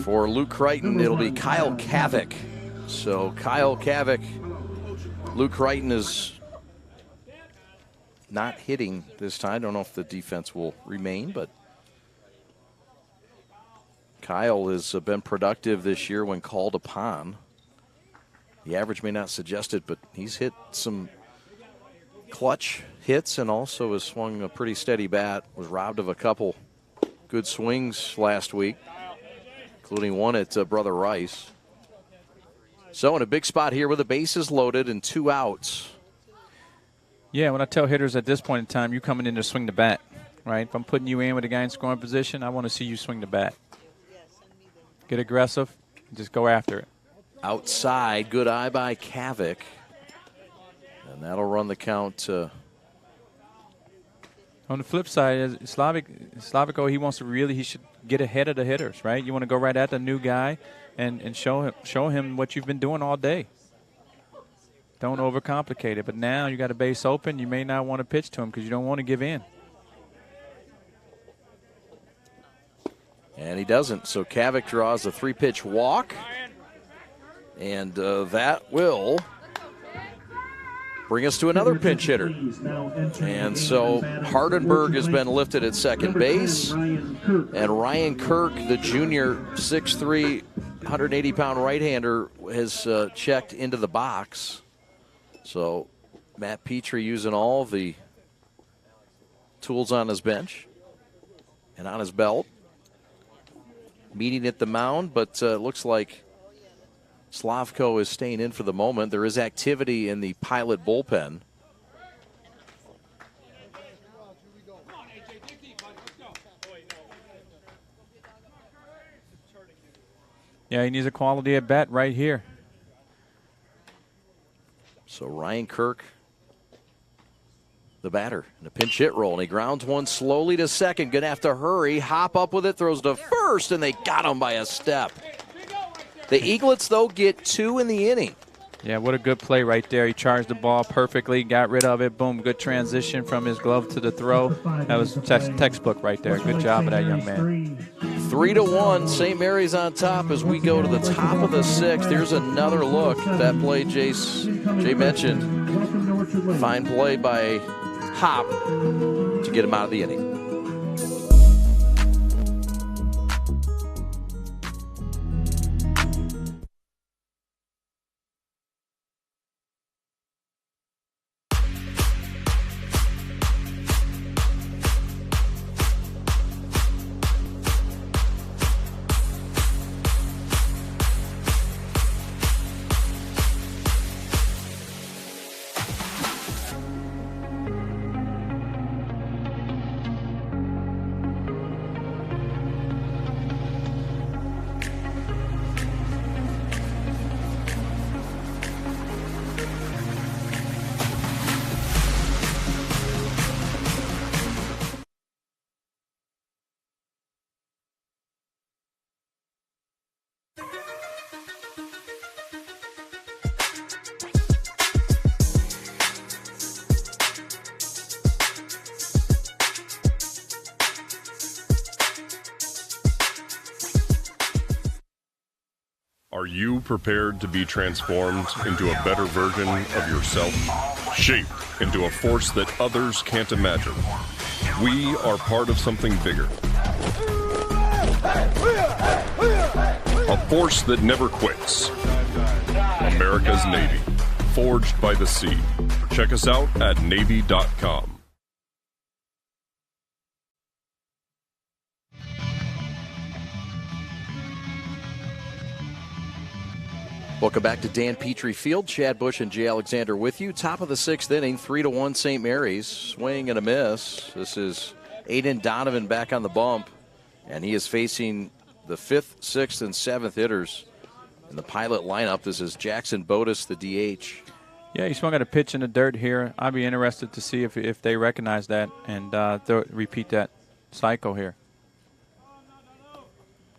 for Luke Crichton. It'll be Kyle Kavik. So Kyle Kavik, Luke Crichton is not hitting this time. I don't know if the defense will remain, but Kyle has been productive this year when called upon. The average may not suggest it, but he's hit some clutch hits and also has swung a pretty steady bat. Was robbed of a couple good swings last week, including one at Brother Rice. So in a big spot here with the bases loaded and 2 outs. Yeah, when I tell hitters at this point in time, you're coming in to swing the bat, right? If I'm putting you in with a guy in scoring position, I want to see you swing the bat. Get aggressive, just go after it. Outside, good eye by Kavik. And that'll run the count. On the flip side, Slavico, he should get ahead of the hitters, right? You want to go right at the new guy and show him what you've been doing all day. Don't overcomplicate it. But now you got a base open. You may not want to pitch to him because you don't want to give in. And he doesn't. So Kavik draws a 3-pitch walk. And that will bring us to another pinch hitter. And so Hardenberg has been lifted at second base. And Ryan Kirk, the junior 6'3", 180-pound right-hander, has checked into the box. So Matt Petrie using all the tools on his bench and on his belt. Meeting at the mound, but looks like Slavko is staying in for the moment. There is activity in the Pilot bullpen. Yeah, he needs a quality at bat right here. So Ryan Kirk, the batter, in a pinch hit roll, and he grounds one slowly to second. Gonna have to hurry, hop up with it, throws to first, and they got him by a step. The Eaglets, though, get 2 in the inning. Yeah, what a good play right there. He charged the ball perfectly, got rid of it. Boom, good transition from his glove to the throw. That was textbook right there. Good job of that young man. 3-1, St. Mary's on top as we go to the top of the 6th. Here's another look. That play Jay mentioned. Fine play by Hop to get him out of the inning. Are you prepared to be transformed into a better version of yourself? Shaped into a force that others can't imagine. We are part of something bigger. A force that never quits. America's Navy. Forged by the sea. Check us out at Navy.com. Welcome back to Dan Petrie Field. Chad Bush and Jay Alexander with you. Top of the 6th inning, 3-1 St. Mary's. Swing and a miss. This is Aiden Donovan back on the bump, and he is facing the 5th, 6th, and 7th hitters in the Pilot lineup. This is Jackson Bodis, the DH. Yeah, he swung at a pitch in the dirt here. I'd be interested to see if they recognize that and repeat that cycle here.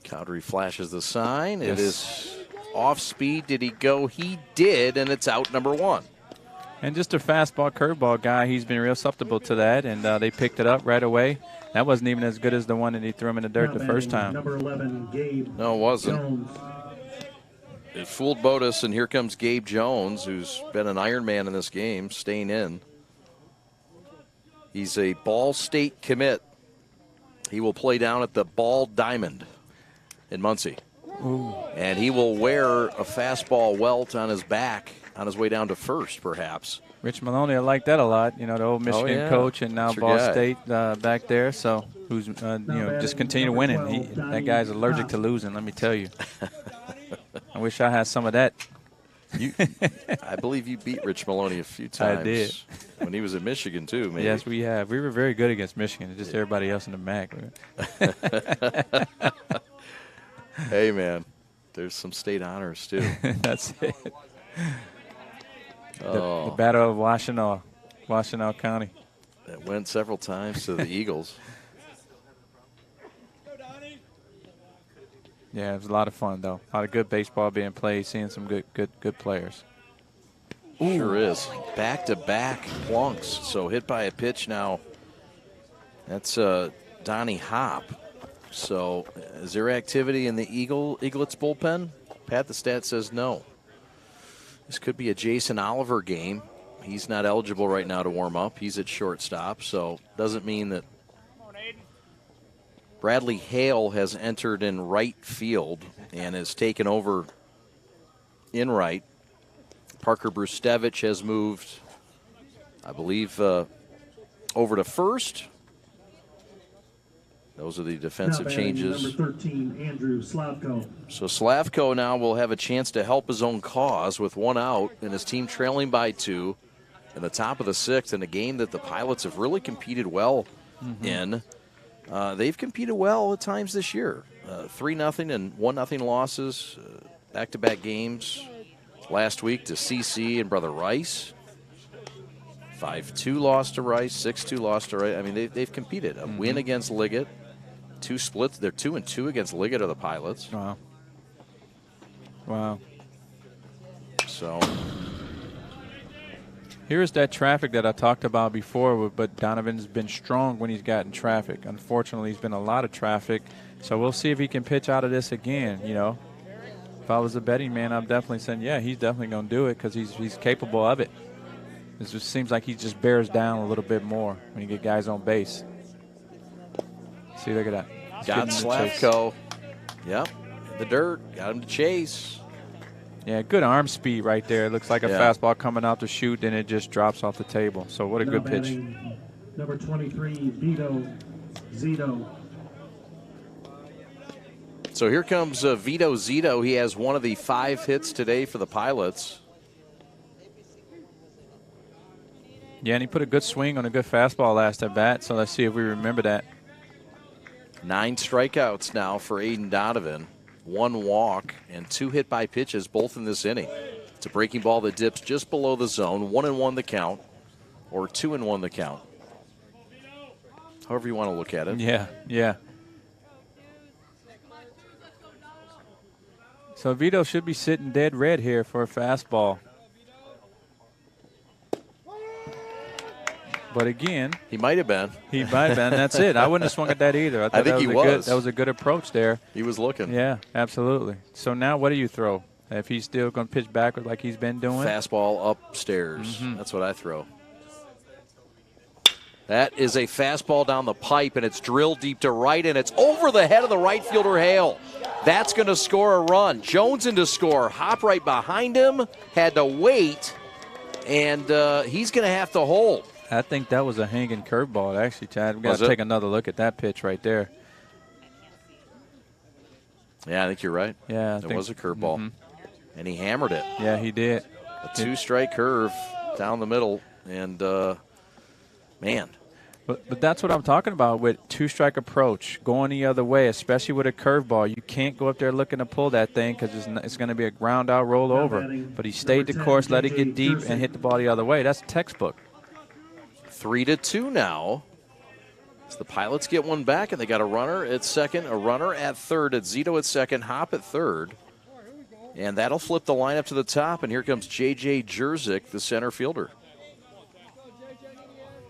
Cowdery flashes the sign. Yes. It is off speed. Did he go? He did, and it's out number 1. And just a fastball, curveball guy, he's been real susceptible to that, and they picked it up right away. That wasn't even as good as the one that he threw him in the dirt the first time. Number 11, Gabe. No, it wasn't. Jones. It fooled Bodis, and here comes Gabe Jones, who's been an Iron Man in this game, staying in. He's a Ball State commit. He will play down at the Ball Diamond in Muncie. Ooh. And he will wear a fastball welt on his back on his way down to first, perhaps. Rich Maloney, I like that a lot. You know, the old Michigan coach and now Ball State back there. So who's just continue winning. That guy's allergic to losing. Let me tell you. I wish I had some of that. I believe you beat Rich Maloney a few times. I did. When he was at Michigan, too, maybe. Yes, we have. We were very good against Michigan. Just everybody else in the MAC. Hey, man, there's some state honors, too. That's it. The Battle of Washtenaw County. That went several times to the Eagles. Yeah, it was a lot of fun, though. A lot of good baseball being played, seeing some good players. Ooh. Sure is. Back-to-back plunks. So hit by a pitch now. That's Donnie Hop. So is there activity in the Eaglets bullpen? Pat, the stat says no. This could be a Jason Oliver game. He's not eligible right now to warm up. He's at shortstop, so doesn't mean that Bradley Hale has entered in right field and has taken over in right. Parker Brustevich has moved, I believe, over to first. Those are the defensive changes. Number 13, Andrew Slavko. So Slavko now will have a chance to help his own cause with one out and his team trailing by 2 in the top of the 6th in a game that the Pilots have really competed well in. They've competed well at times this year. 3-0 and 1-0 losses, back-to-back games. Last week to CC and Brother Rice. 5-2 loss to Rice, 6-2 loss to Rice. I mean, they've competed. A win against Liggett. 2 splits. They're 2-2 against Liggett, are the Pilots. Wow. Wow. So here's that traffic that I talked about before, but Donovan's been strong when he's gotten traffic. Unfortunately, he's been a lot of traffic. So we'll see if he can pitch out of this again, you know. If I was a betting man, I'm definitely saying, yeah, he's definitely going to do it because he's capable of it. It just seems like he just bears down a little bit more when you get guys on base. See, look at that. Got Slavko. Yep, in the dirt. Got him to chase. Yeah, good arm speed right there. It looks like a fastball coming out to shoot, then it just drops off the table. So what a good pitch. Number 23, Vito Zito. So here comes Vito Zito. He has one of the 5 hits today for the Pilots. Yeah, and he put a good swing on a good fastball last at bat, so let's see if we remember that. 9 strikeouts now for Aiden Donovan. 1 walk and 2 hit by pitches, both in this inning. It's a breaking ball that dips just below the zone. 1-1 the count, or 2-1 the count. However you want to look at it. Yeah, yeah. So Vito should be sitting dead red here for a fastball. But again, he might have been. He might have been. That's it. I wouldn't have swung at that either. I think he was. That was a good approach there. He was looking. Yeah, absolutely. So now what do you throw? If he's still going to pitch backward like he's been doing? Fastball upstairs. That's what I throw. That is a fastball down the pipe, and it's drilled deep to right, and it's over the head of the right fielder, Hale. That's going to score a run. Jones in to score. Hop right behind him. Had to wait, and he's going to have to hold. I think that was a hanging curveball, actually, Chad. We've got to take another look at that pitch right there. Yeah, I think you're right. Yeah, it was a curveball. And he hammered it. Yeah, he did. A 2-strike curve down the middle, and, man. But that's what I'm talking about with 2-strike approach, going the other way, especially with a curveball. You can't go up there looking to pull that thing because it's going to be a ground-out rollover. But he stayed the course, let it get deep, and hit the ball the other way. That's textbook. 3-2 now. So the Pilots get one back, and they got a runner at second, a runner at third, at Zito at second, Hop at third. And that'll flip the lineup to the top, and here comes J.J. Jerzyk, the center fielder.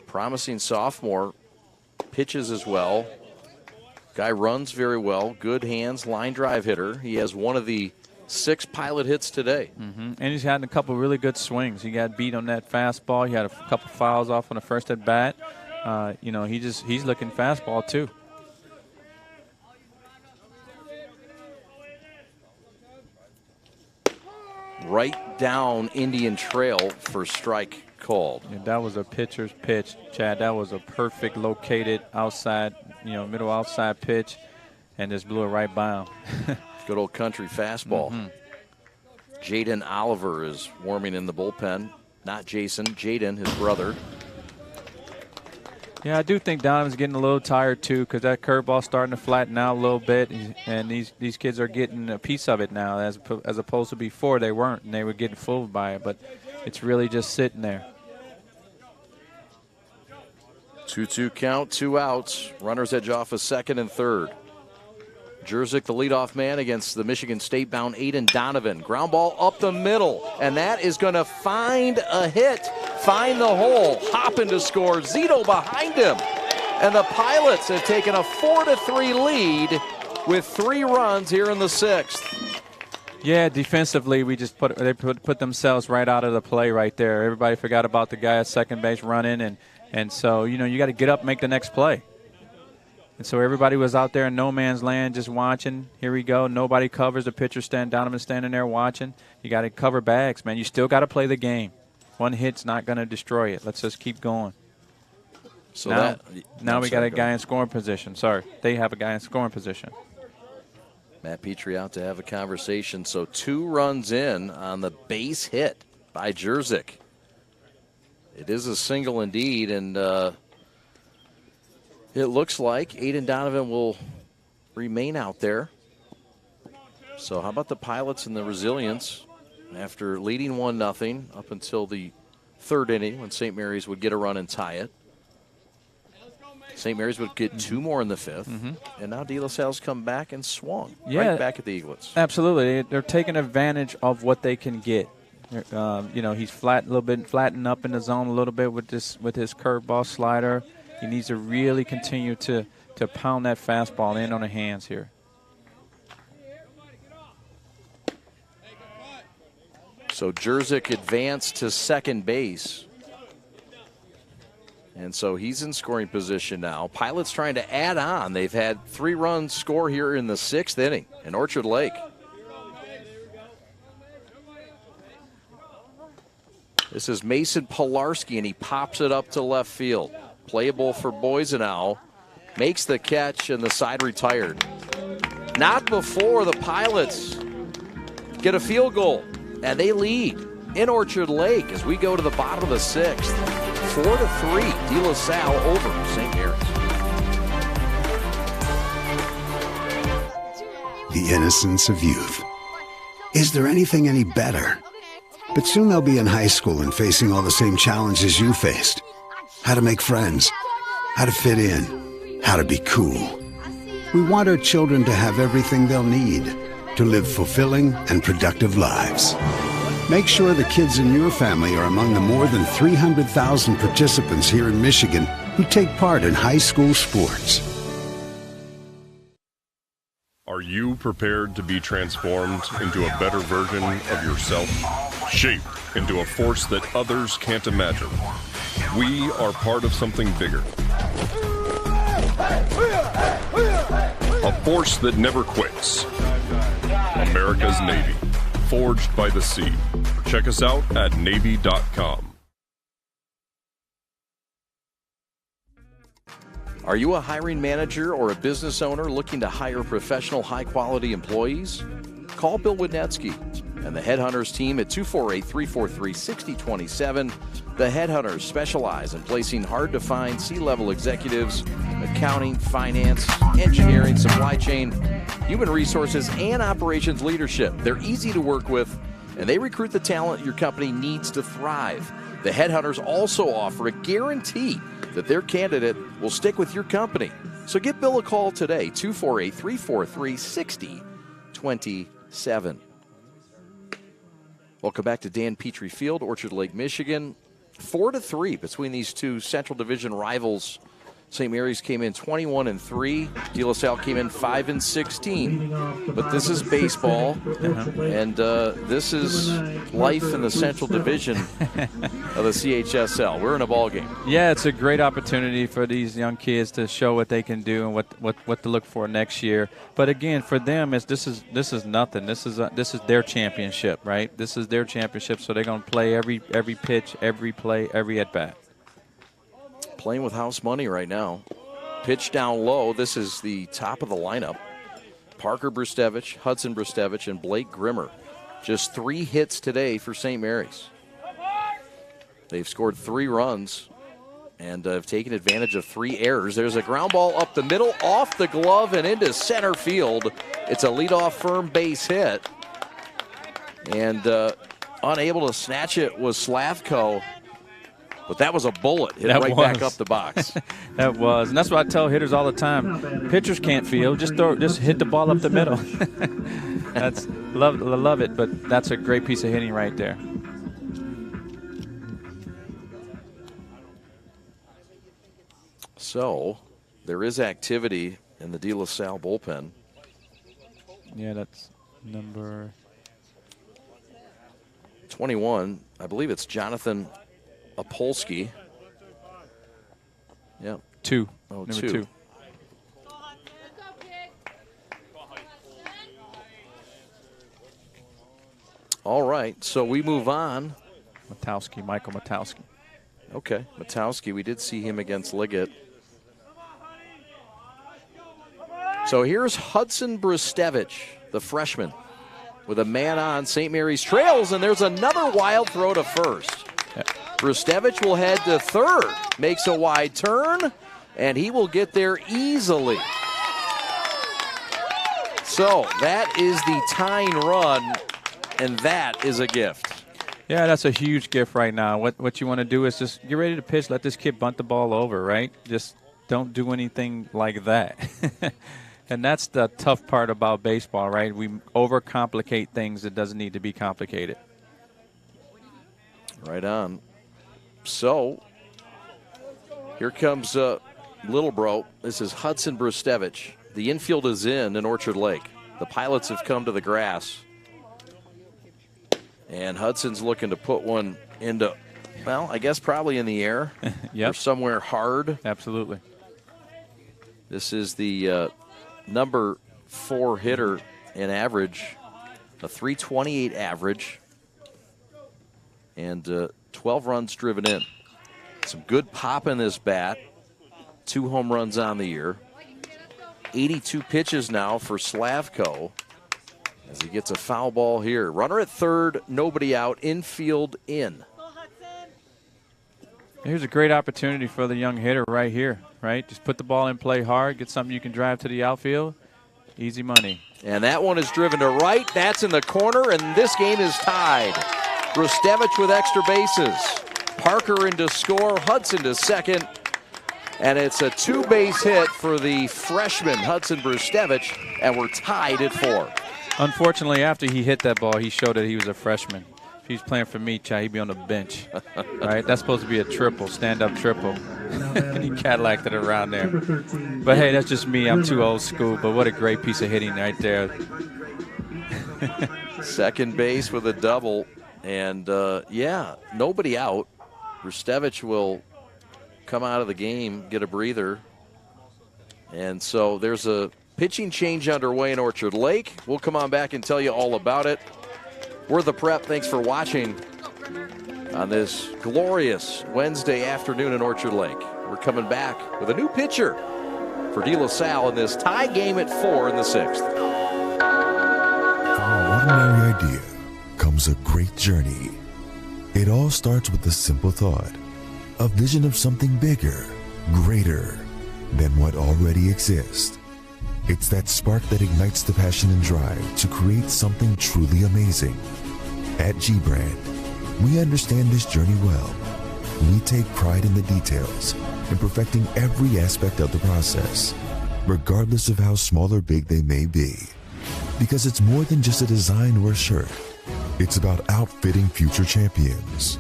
Promising sophomore, pitches as well. Guy runs very well, good hands, line drive hitter. He has one of the 6 Pilot hits today. And he's had a couple really good swings. He got beat on that fastball. He had a couple fouls off on the first at bat. You know, he's looking fastball too. Right down Indian Trail for strike called. Yeah, that was a pitcher's pitch, Chad. That was a perfect located outside, middle outside pitch, and just blew it right by him. Good old country fastball. Jaden Oliver is warming in the bullpen. Not Jason, Jaden, his brother. Yeah, I do think Donovan's getting a little tired too because that curveball's starting to flatten out a little bit, and these kids are getting a piece of it now as opposed to before they weren't, and they were getting fooled by it. But it's really just sitting there. 2-2 count, 2 outs. Runners edge off of second and third. Jerzyk, the leadoff man, against the Michigan State-bound Aiden Donovan. Ground ball up the middle, and that is going to find a hit, find the hole, Hopping to score. Zito behind him, and the Pilots have taken a 4-3 lead with 3 runs here in the 6th. Yeah, defensively, we just put themselves right out of the play right there. Everybody forgot about the guy at second base running, and so, you know, you got to get up, make the next play. And so everybody was out there in no man's land just watching. Here we go. Nobody covers. The pitcher Donovan's standing there watching. You got to cover bags, man. You still got to play the game. One hit's not going to destroy it. Let's just keep going. So now we got a guy in scoring position. Sorry, they have a guy in scoring position. Matt Petrie out to have a conversation. So 2 runs in on the base hit by Jerzyk. It is a single indeed, and it looks like Aiden Donovan will remain out there. So how about the Pilots and the Resilience after leading 1-0 up until the 3rd inning when St. Mary's would get a run and tie it. St. Mary's would get 2 more in the 5th, and now De La Salle's come back and swung right back at the Eaglets. Absolutely. They're taking advantage of what they can get. You know, he's flattened up in the zone a little bit with his curveball slider. He needs to really continue to pound that fastball in on the hands here. So Jerzyk advanced to second base. And so he's in scoring position now. Pilots trying to add on. They've had 3 runs score here in the 6th inning in Orchard Lake. This is Mason Pilarski, and he pops it up to left field. Playable for Boisenau. Makes the catch, and the side retired. Not before the Pilots get a field goal, and they lead in Orchard Lake as we go to the bottom of the 6th. 4-3, De La Salle over St. Mary's. The innocence of youth. Is there anything any better? But soon they'll be in high school and facing all the same challenges you faced. How to make friends, how to fit in, how to be cool. We want our children to have everything they'll need to live fulfilling and productive lives. Make sure the kids in your family are among the more than 300,000 participants here in Michigan who take part in high school sports. Are you prepared to be transformed into a better version of yourself? Shaped into a force that others can't imagine. We are part of something bigger. A force that never quits. America's Navy. Forged by the sea. Check us out at Navy.com. Are you a hiring manager or a business owner looking to hire professional, high-quality employees? Call Bill Wadnetsky and the Headhunters team at 248-343-6027. The Headhunters specialize in placing hard-to-find C-level executives, accounting, finance, engineering, supply chain, human resources, and operations leadership. They're easy to work with, and they recruit the talent your company needs to thrive. The Headhunters also offer a guarantee that their candidate will stick with your company. So give Bill a call today, 248-343-6027. Welcome back to Dan Petrie Field, Orchard Lake, Michigan. 4-3 between these two Central Division rivals. St. Mary's came in 21-3. De La Salle came in 5-16. But this is baseball, and this is life in the Central Division of the CHSL. We're in a ball game. Yeah, it's a great opportunity for these young kids to show what they can do and what to look for next year. But again, for them, this is nothing. This is their championship, right? This is their championship, so they're going to play every pitch, every play, every at bat. Playing with house money right now. Pitch down low. This is the top of the lineup. Parker Brustevich, Hudson Brustevich, and Blake Grimmer. Just 3 hits today for St. Mary's. They've scored 3 runs and have taken advantage of 3 errors. There's a ground ball up the middle, off the glove, and into center field. It's a leadoff firm base hit. And unable to snatch it was Slavko. But that was a bullet. Hit right back up the box. That was. And that's what I tell hitters all the time. Pitchers can't field. Just hit the ball up the middle. Love it, but that's a great piece of hitting right there. So there is activity in the De La Salle bullpen. Yeah, that's number 21, I believe it's Jonathan Opolsky. Yeah. 2. Oh, Number 2. 2. All right, so we move on. Michael Matowski. Okay, Matowski, we did see him against Liggett. So here's Hudson Brustevich, the freshman, with a man on. St. Mary's trails, and there's another wild throw to first. Brustevich will head to third, makes a wide turn, and he will get there easily. So that is the tying run, and that is a gift. Yeah, that's a huge gift right now. What you want to do is just get ready to pitch, let this kid bunt the ball over, right? Just don't do anything like that. And that's the tough part about baseball, right? We overcomplicate things that doesn't need to be complicated. Right on. So here comes Little Bro. This is Hudson Brustevich. The infield is in Orchard Lake. The Pilots have come to the grass. And Hudson's looking to put one into, well, I guess probably in the air. Yep. Or somewhere hard. Absolutely. This is the number 4 hitter in average, a 328 average, and 12 runs driven in. Some good pop in this bat. 2 home runs on the year. 82 pitches now for Slavko as he gets a foul ball here. Runner at third, nobody out, infield in. Here's a great opportunity for the young hitter right here, right? Just put the ball in, play hard, get something you can drive to the outfield. Easy money. And that one is driven to right. That's in the corner, and this game is tied. Brustevich with extra bases. Parker in to score, Hudson to second. And it's a 2-base hit for the freshman, Hudson Brustevich, and we're tied at 4. Unfortunately, after he hit that ball, he showed that he was a freshman. If he's playing for me, Chad, he'd be on the bench. Right? That's supposed to be a triple, stand-up triple. And he Cadillac'd it around there. But, hey, that's just me. I'm too old school. But what a great piece of hitting right there. Second base with a double. And, yeah, nobody out. Brustevich will come out of the game, get a breather. And so there's a pitching change underway in Orchard Lake. We'll come on back and tell you all about it. We're The Prep. Thanks for watching on this glorious Wednesday afternoon in Orchard Lake. We're coming back with a new pitcher for De La Salle in this tie game at 4 in the 6th. From an ordinary idea comes a great journey. It all starts with a simple thought, a vision of something bigger, greater than what already exists. It's that spark that ignites the passion and drive to create something truly amazing. At G-Brand, we understand this journey well. We take pride in the details and perfecting every aspect of the process, regardless of how small or big they may be. Because it's more than just a design or a shirt. It's about outfitting future champions.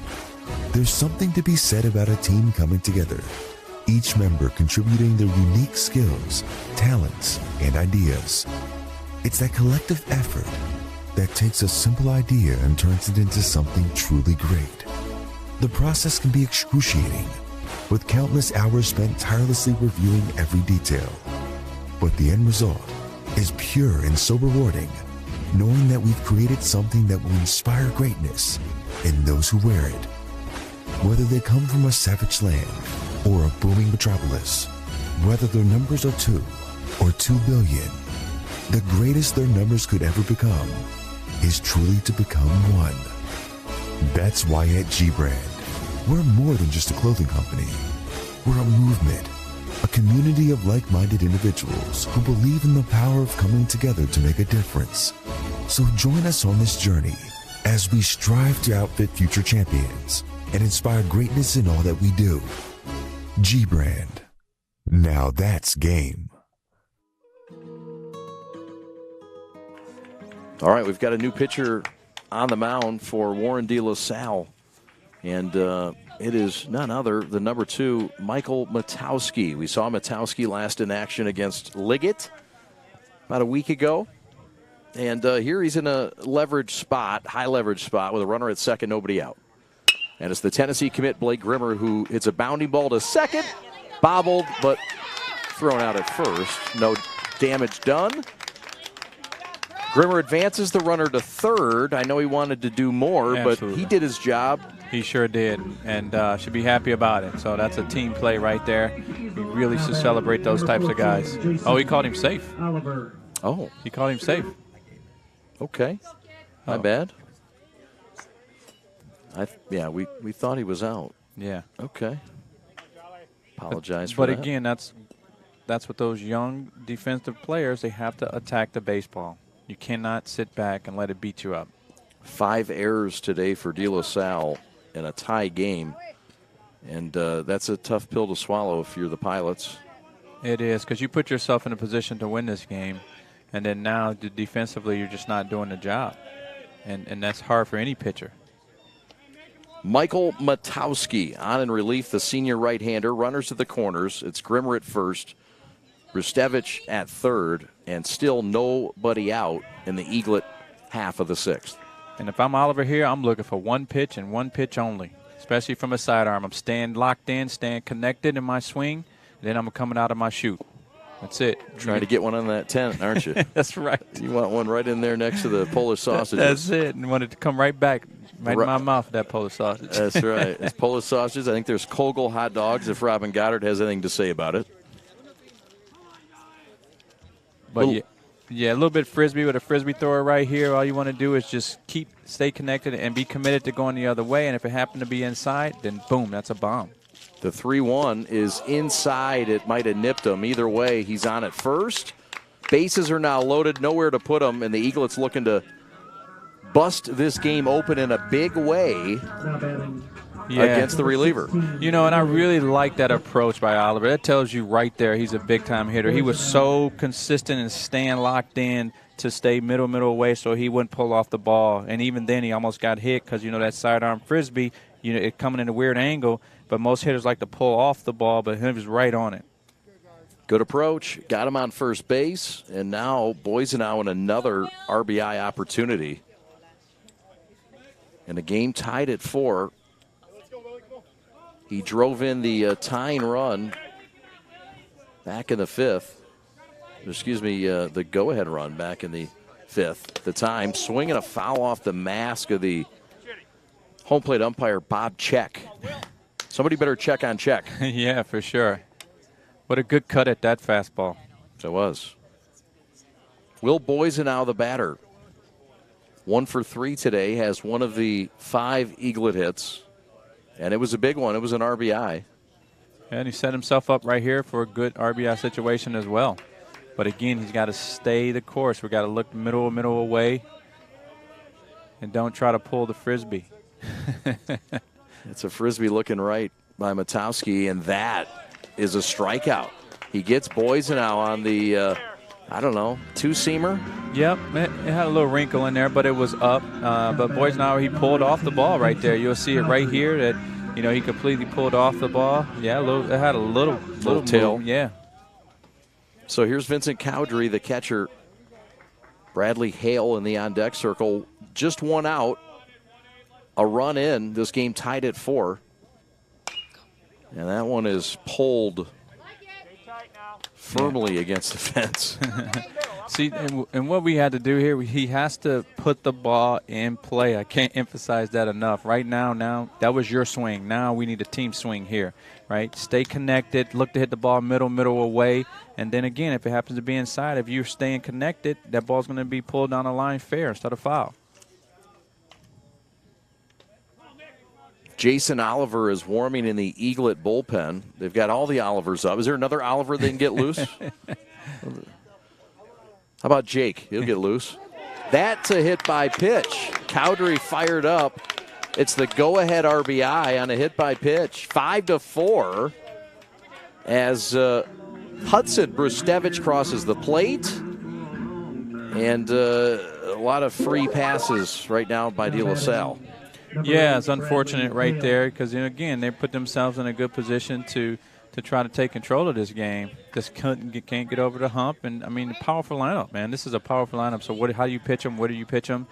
There's something to be said about a team coming together, each member contributing their unique skills, talents, and ideas. It's that collective effort that takes a simple idea and turns it into something truly great. The process can be excruciating, with countless hours spent tirelessly reviewing every detail. But the end result is pure and so rewarding, knowing that we've created something that will inspire greatness in those who wear it. Whether they come from a savage land or a booming metropolis, whether their numbers are 2 or 2 billion, the greatest their numbers could ever become is truly to become one. That's why at G-Brand, we're more than just a clothing company. We're a movement, a community of like-minded individuals who believe in the power of coming together to make a difference. So join us on this journey as we strive to outfit future champions and inspire greatness in all that we do. G-Brand. Now that's game. All right, we've got a new pitcher on the mound for Warren De La Salle. And it is none other than number 2, Michael Matowski. We saw Matowski last in action against Liggett about a week ago. And here he's in a leverage spot, high leverage spot, with a runner at second, nobody out. And it's the Tennessee commit, Blake Grimmer, who hits a bounding ball to second, bobbled, but thrown out at first. No damage done. Grimmer advances the runner to third. I know he wanted to do more, but he did his job. He sure did, and should be happy about it. So that's a team play right there. We really should celebrate those types of guys. Oh, he called him safe. Oh. He called him safe. Okay. My bad. We thought he was out. Yeah. Okay. Apologize for that. But again, that's what those young defensive players, they have to attack the baseball. You cannot sit back and let it beat you up. 5 errors today for De La Salle in a tie game. And that's a tough pill to swallow if you're the Pilots. It is, because you put yourself in a position to win this game, and then now defensively you're just not doing the job. And that's hard for any pitcher. Michael Matowski on in relief, the senior right-hander. Runners to the corners. It's Grimmer at first, Rustevich at third, and still nobody out in the Eaglet half of the 6th. And if I'm Oliver here, I'm looking for one pitch and one pitch only, especially from a sidearm. I'm staying locked in, staying connected in my swing, then I'm coming out of my chute. That's it. Trying to get one on that tent, aren't you? That's right. You want one right in there next to the Polish sausages. That's it. And want it to come right back, right in my mouth, that Polish sausage. That's right. It's Polish sausages. I think there's Kogel hot dogs if Robin Goddard has anything to say about it. But yeah, a little bit frisbee with a frisbee thrower right here. All you want to do is just stay connected and be committed to going the other way. And if it happened to be inside, then boom, that's a bomb. The 3-1 is inside. It might have nipped him. Either way, he's on at first. Bases are now loaded, nowhere to put them, and the Eaglets looking to bust this game open in a big way against the reliever. You know, and I really like that approach by Oliver. That tells you right there he's a big-time hitter. He was so consistent and staying locked in to stay middle away so he wouldn't pull off the ball. And even then he almost got hit because, you know, that sidearm frisbee, you know, it coming in a weird angle. But most hitters like to pull off the ball, but he was right on it. Good approach. Got him on first base. And now Boisenau in another RBI opportunity. And the game tied at 4. He drove in the tying run back in the 5th. Excuse me, the go-ahead run back in the 5th. The time, swinging a foul off the mask of the home plate umpire, Bob Check. Somebody better check on Check. Yeah, for sure. What a good cut at that fastball. It was. Will Boisenau, the batter, 1 for 3 today, has one of the 5 Eaglet hits. And it was a big one. It was an RBI. And he set himself up right here for a good RBI situation as well. But again, he's got to stay the course. We got to look middle away, and don't try to pull the frisbee. It's a frisbee looking right by Matowski, and that is a strikeout. He gets Boisenau on the, I don't know, two-seamer. Yep, it had a little wrinkle in there, but it was up. But Boisenau, he pulled off the ball right there. You'll see it right here that, you know, he completely pulled off the ball. Yeah, it had a little tail. Move. Yeah. So here's Vincent Cowdery, the catcher. Bradley Hale in the on-deck circle. Just one out. A run in. This game tied at 4. And that one is pulled firmly against the fence. See, and what we had to do here, he has to put the ball in play. I can't emphasize that enough. Right now, that was your swing. Now we need a team swing here, right? Stay connected, look to hit the ball middle away. And then again, if it happens to be inside, if you're staying connected, that ball's going to be pulled down the line fair instead of foul. Jason Oliver is warming in the Eaglet bullpen. They've got all the Olivers up. Is there another Oliver they can get loose? How about Jake? He'll get loose. That's a hit by pitch. Cowdery fired up. It's the go-ahead RBI on a hit by pitch. 5-4 as Hudson Brustevich crosses the plate. And a lot of free passes right now by De La Salle. Yeah, it's unfortunate right there because, again, they put themselves in a good position to to try to take control of this game. Just can't get over the hump. And, I mean, powerful lineup, man. This is a powerful lineup. So how do you pitch them? What do you pitch them?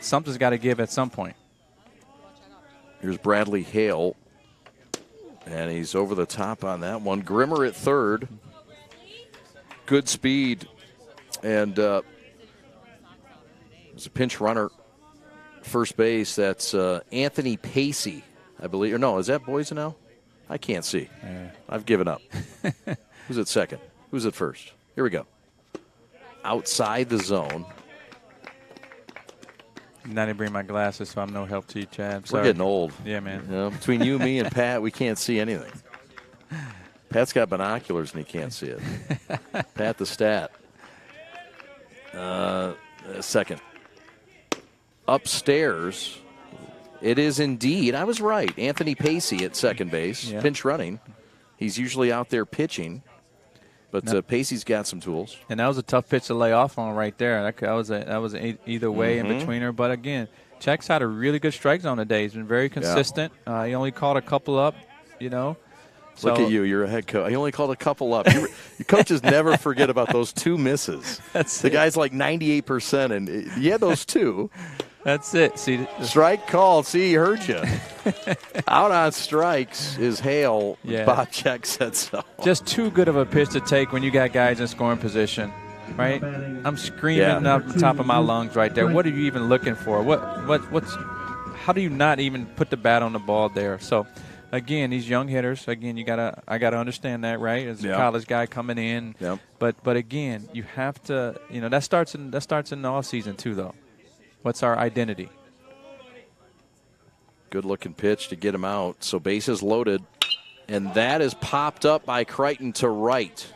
Something's got to give at some point. Here's Bradley Hale, and he's over the top on that one. Grimmer at third. Good speed. And there's a pinch runner, first base. That's Anthony Pacey, I believe. Or no, is that Boisenau? I can't see. I've given up. Who's at second? Who's at first? Here we go. Outside the zone. Now they bring my glasses, so I'm no help to you, Chad. We're getting old. Yeah, man. You know, between you, me, and Pat, we can't see anything. Pat's got binoculars, and he can't see it. Pat the stat. Second. Upstairs, it is indeed, I was right, Anthony Pacey at second base, pinch running. He's usually out there pitching, but Pacey's got some tools. And that was a tough pitch to lay off on right there. That was either way in betweener. But, again, Check's had a really good strike zone today. He's been very consistent. He only caught a couple up, you know. Look at you. You're a head coach. He only called a couple up. Your coaches never forget about those two misses. The guy's like 98%, and you had those two. That's it. See, strike called. See, he heard you. Out on strikes is Hale. Yeah. Bob Check said so. Just too good of a pitch to take when you got guys in scoring position, right? I'm screaming up the top of my lungs right there. What are you even looking for? What's? How do you not even put the bat on the ball there? So, again, these young hitters. Again, I gotta understand that, right? As a college guy coming in. Yep. But again, you have to. You know, that starts in the off season too, though. What's our identity? Good looking pitch to get him out. So bases loaded. And that is popped up by Crichton to right.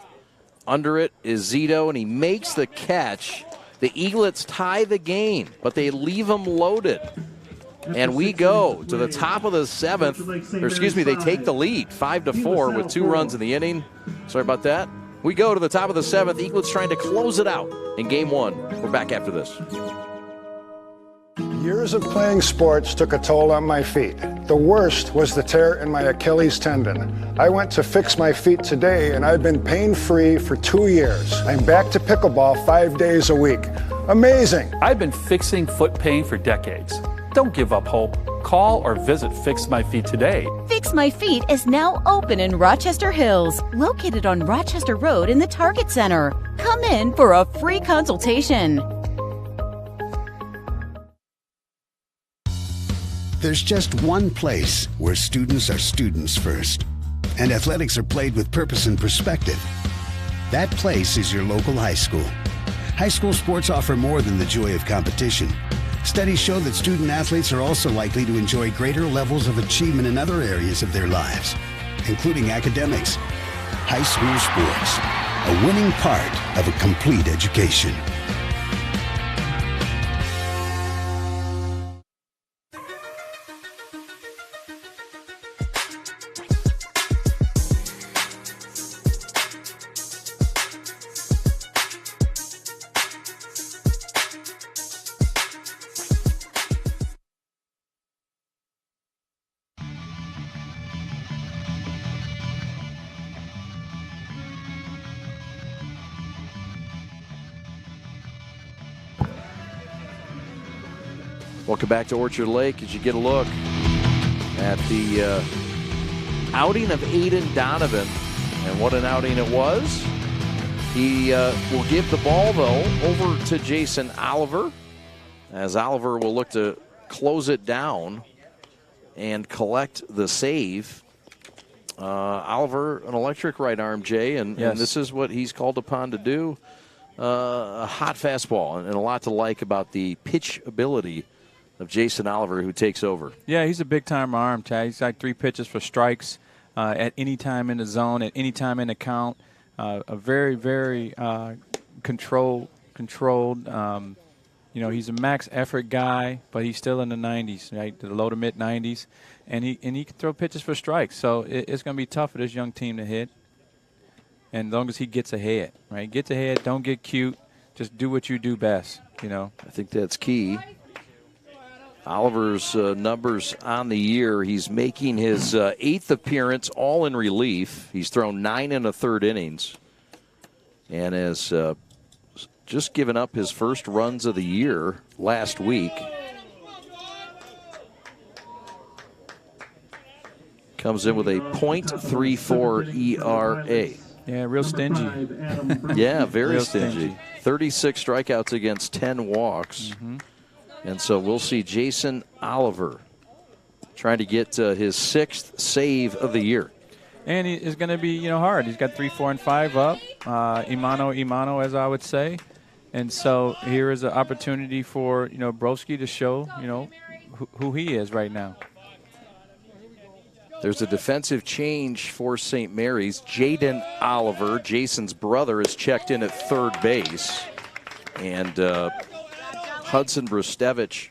Under it is Zito, and he makes the catch. The Eaglets tie the game, but they leave him loaded. And we go to the top of the seventh. Or excuse me, they take the lead 5-4 with 2 runs in the inning. Sorry about that. We go to the top of the seventh. Eaglets trying to close it out in game 1. We're back after this. Years of playing sports took a toll on my feet. The worst was the tear in my Achilles tendon. I went to fix my feet today, and I've been pain-free for 2 years. I'm back to pickleball 5 days a week. Amazing! I've been fixing foot pain for decades. Don't give up hope. Call or visit Fix My Feet today. Fix My Feet is now open in Rochester Hills, located on Rochester Road in the Target Center. Come in for a free consultation. There's just one place where students are students first, and athletics are played with purpose and perspective. That place is your local high school. High school sports offer more than the joy of competition. Studies show that student athletes are also likely to enjoy greater levels of achievement in other areas of their lives, including academics. High school sports, a winning part of a complete education. Welcome back to Orchard Lake as you get a look at the outing of Aiden Donovan. And what an outing it was. He will give the ball, though, over to Jason Oliver, as Oliver will look to close it down and collect the save. Oliver, an electric right arm, Jay, and this is what he's called upon to do. A hot fastball, and a lot to like about the pitch ability of Jason Oliver, who takes over. Yeah, he's a big-time arm, Chad. He's got 3 pitches for strikes at any time in the zone, at any time in the count. A very, very controlled. He's a max effort guy, but he's still in the 90s, right, the low to mid 90s, and he can throw pitches for strikes. So it's going to be tough for this young team to hit, and as long as he gets ahead, right? Gets ahead, don't get cute, just do what you do best. You know. I think that's key. Oliver's numbers on the year, he's making his 8th appearance, all in relief. He's thrown 9 1/3 innings and has just given up his first runs of the year last week. Comes in with a .34 ERA. Yeah, real stingy. Yeah, very Real stingy. 36 strikeouts against 10 walks. And so we'll see Jason Oliver trying to get his 6th save of the year. And it's going to be, hard. He's got 3, 4, and 5 up. Imano, as I would say. And so here is an opportunity for, Broski to show, who he is right now. There's a defensive change for St. Mary's. Jaden Oliver, Jason's brother, is checked in at third base. And Hudson Brustevich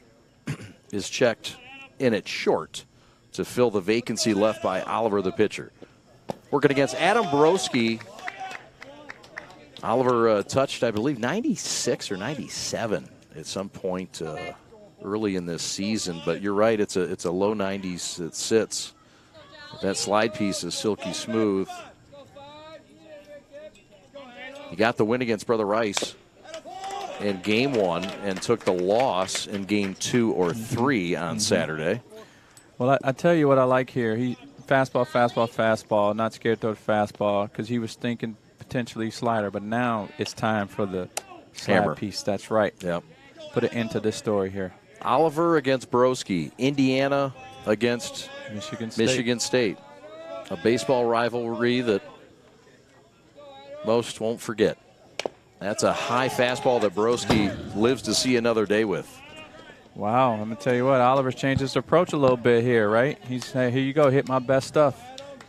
is checked in at short to fill the vacancy left by Oliver, the pitcher. Working against Adam Broski. Oliver touched, I believe, 96 or 97 at some point early in this season. But you're right, it's a low 90s that sits. That slide piece is silky smooth. He got the win against Brother Rice in game 1 and took the loss in game 2 or 3 on Saturday. Well, I tell you what I like here. He fastball, fastball, fastball. Not scared to throw the fastball because he was thinking potentially slider, but now it's time for the slide Hammer piece. That's right. Yep. Put an end to this story here. Oliver against Broski. Indiana against Michigan State. A baseball rivalry that most won't forget. That's a high fastball that Broski lives to see another day with. Wow, I'm going to tell you what, Oliver's changed his approach a little bit here, right? He's saying, here you go, hit my best stuff.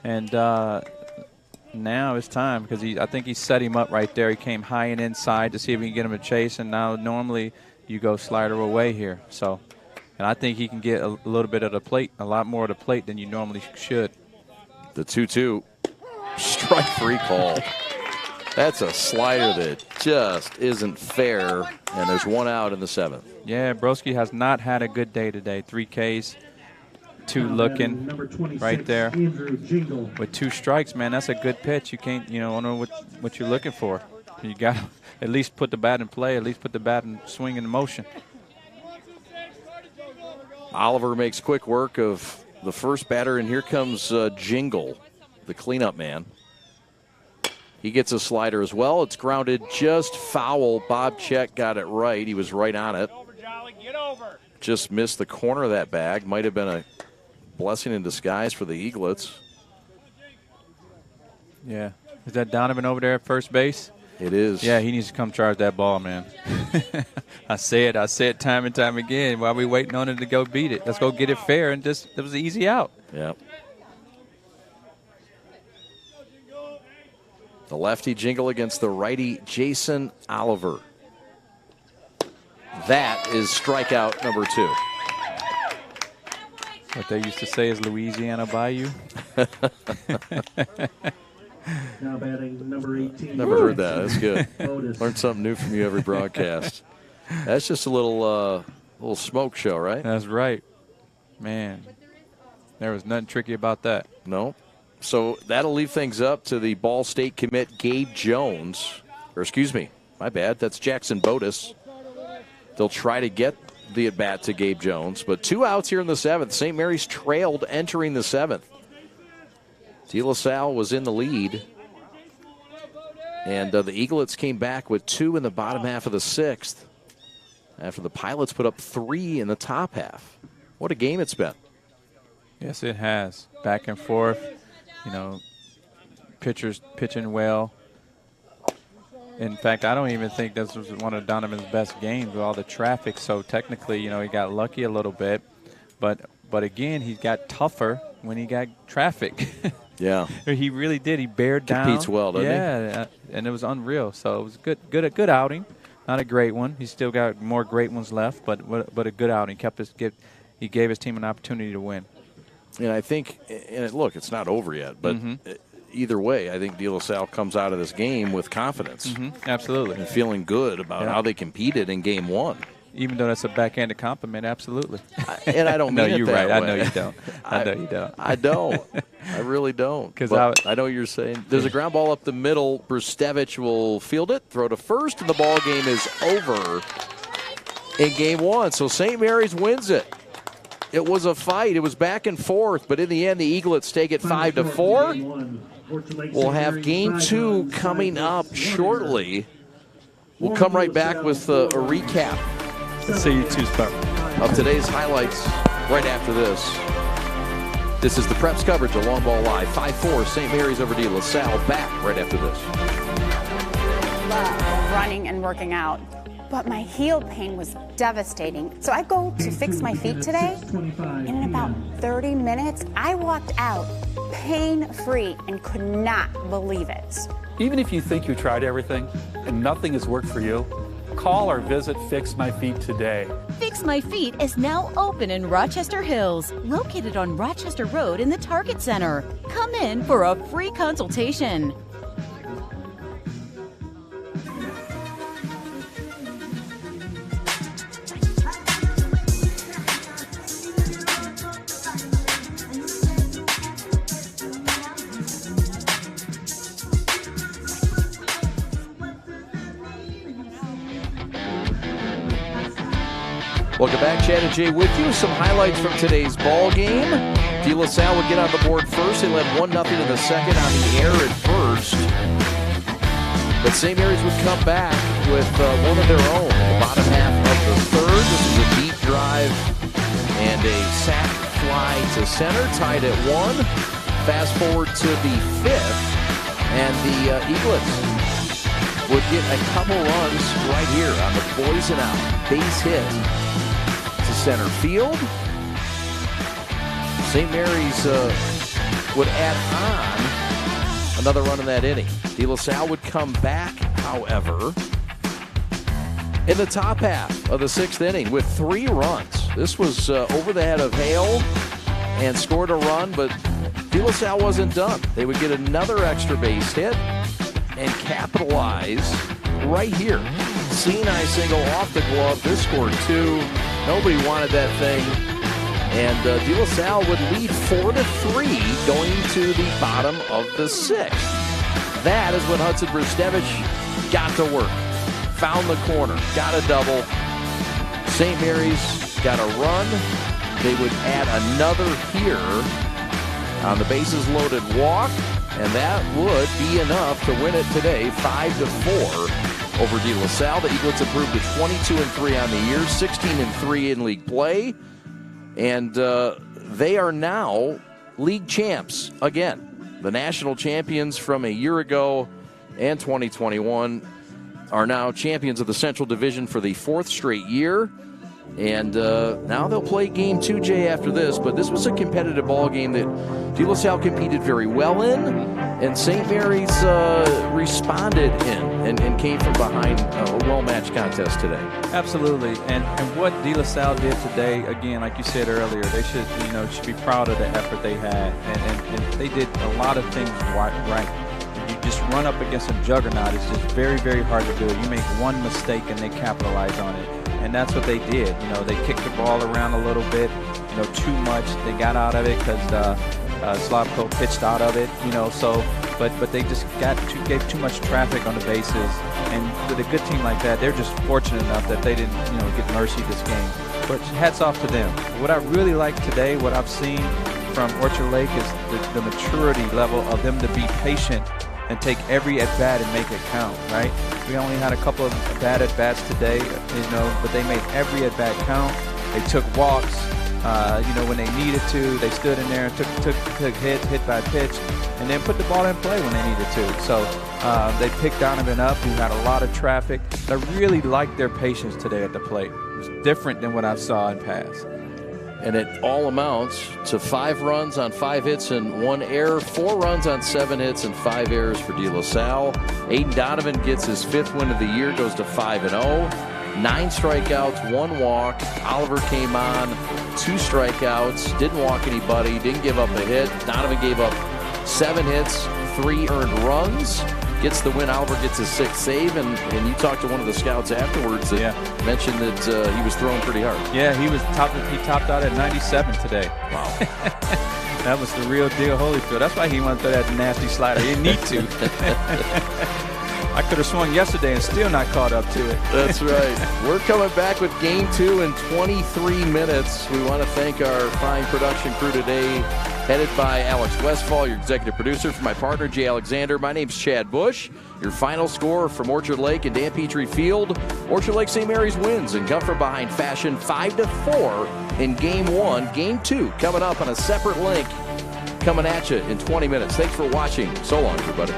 And now it's time because I think he set him up right there. He came high and inside to see if he can get him a chase, and now normally you go slider away here. So, and I think he can get a little bit of the plate, a lot more of the plate than you normally should. The 2-2 strike free call. That's a slider that just isn't fair, and there's one out in the 7th. Yeah, Broski has not had a good day today. 3 Ks, 2 looking right there. With 2 strikes, man, that's a good pitch. You can't, don't know what you're looking for. You got to at least put the bat in play, at least put the bat in swing in motion. Oliver makes quick work of the first batter, and here comes Jingle, the cleanup man. He gets a slider as well. It's grounded just foul. Bob Check got it right. He was right on it. Just missed the corner of that bag. Might have been a blessing in disguise for the Eaglets. Yeah. Is that Donovan over there at first base? It is. Yeah, he needs to come charge that ball, man. I say it time and time again. While we waiting on him to go beat it, let's go get it fair, and it was an easy out. Yeah. The lefty Jingle against the righty Jason Oliver. That is strikeout number 2. What they used to say is Louisiana Bayou. Now batting number 18. Never heard that. That's good. Learn something new from you every broadcast. That's just a little smoke show, right? That's right. Man, there was nothing tricky about that. No. So that'll leave things up to the Ball State commit Gabe Jones. Or excuse me, my bad. That's Jackson Botus. They'll try to get the at-bat to Gabe Jones. But 2 outs here in the 7th. St. Mary's trailed entering the 7th. De La Salle was in the lead. And the Eaglets came back with 2 in the bottom half of the 6th. After the Pilots put up 3 in the top half. What a game it's been. Yes, it has. Back and forth. Pitchers pitching well. In fact, I don't even think this was one of Donovan's best games with all the traffic. So technically, he got lucky a little bit. But again, he got tougher when he got traffic. Yeah. He really did. He bared down. Competes well, doesn't he? Yeah, and it was unreal. So it was a good outing. Not a great one. He's still got more great ones left, but a good outing. He gave his team an opportunity to win. And I think, look, it's not over yet, but either way, I think De La Salle comes out of this game with confidence. Absolutely. And feeling good about how they competed in game 1. Even though that's a backhanded compliment, absolutely. And I don't mean it you're that right. way. I know you don't. I know you don't. I don't. I really don't. Because I know what you're saying. There's a ground ball up the middle. Brustevich will field it, throw to first, and the ball game is over in game one. So St. Mary's wins it. It was a fight. It was back and forth, but in the end, the Eaglets take it 5-4. We'll have game two coming up shortly. We'll come right back with a recap. See you Tuesday of today's highlights right after this. This is the Preps coverage of Long Ball Live. 5-4, St. Mary's over De La Salle. Back right after this. Love running and working out, but my heel pain was devastating. So I go to fix my feet today, and in about 30 minutes, I walked out pain-free and could not believe it. Even if you think you tried everything and nothing has worked for you, call or visit Fix My Feet today. Fix My Feet is now open in Rochester Hills, located on Rochester Road in the Target Center. Come in for a free consultation. Welcome back, Chad and Jay with you. Some highlights from today's ball game. De La Salle would get on the board first. They led 1-0 in the second on the air at first. But St. Mary's would come back with one of their own in the bottom half of the third. This is a deep drive and a sac fly to center, tied at 1. Fast forward to the fifth, and the Eaglets would get a couple runs right here on the poison out base hit to center field. St. Mary's would add on another run in that inning. De La Salle would come back, however, in the top half of the sixth inning with 3 runs. This was over the head of Hale and scored a run, but De La Salle wasn't done. They would get another extra base hit and capitalize right here. Sinai single off the glove. This scored 2. Nobody wanted that thing. And De La Salle would lead 4-3 going to the bottom of the sixth. That is when Hudson Brustevich got to work. Found the corner. Got a double. St. Mary's got a run. They would add another here on the bases loaded walk. And that would be enough to win it today, 5-4 over De La Salle. The Eaglets improved to 22-3 on the year, 16-3 in league play. And they are now league champs again. The national champions from a year ago and 2021 are now champions of the Central Division for the 4th straight year. And now they'll play game 2, Jay, after this. But this was a competitive ball game that De La Salle competed very well in. And St. Mary's responded in and came from behind a well-matched contest today. Absolutely. And what De La Salle did today, again, like you said earlier, they should be proud of the effort they had. And they did a lot of things right. You just run up against a juggernaut. It's just very, very hard to do it. You make one mistake and they capitalize on it. And that's what they did. They kicked the ball around a little bit, too much. They got out of it because Slavko pitched out of it, but they just gave too much traffic on the bases. And with a good team like that, they're just fortunate enough that they didn't, get mercy this game. But hats off to them. What I really like today, what I've seen from Orchard Lake is the maturity level of them to be patient and take every at-bat and make it count, right? We only had a couple of bad at-bats today, but they made every at-bat count. They took walks, when they needed to. They stood in there and took hit by pitch, and then put the ball in play when they needed to. So they picked Donovan up, who had a lot of traffic. I really liked their patience today at the plate. It was different than what I saw in past. And it all amounts to 5 runs on 5 hits and 1 error, 4 runs on 7 hits and 5 errors for De La Salle. Aiden Donovan gets his 5th win of the year, goes to 5-0. 9 strikeouts, 1 walk. Oliver came on, 2 strikeouts, didn't walk anybody, didn't give up a hit. Donovan gave up 7 hits, 3 earned runs. Gets the win. Oliver gets his 6th save, and you talked to one of the scouts afterwards that mentioned that he was throwing pretty hard. Yeah, he topped out at 97 today. Wow. That was the real deal Holyfield. That's why he went for that nasty slider. He didn't need to. I could have swung yesterday and still not caught up to it. That's right. We're coming back with Game 2 in 23 minutes. We want to thank our fine production crew today, headed by Alex Westfall, your executive producer. For my partner, Jay Alexander, my name's Chad Bush. Your final score from Orchard Lake and Dan Petrie Field. Orchard Lake St. Mary's wins and come from behind fashion 5-4 in Game 1. Game 2 coming up on a separate link coming at you in 20 minutes. Thanks for watching. So long, everybody.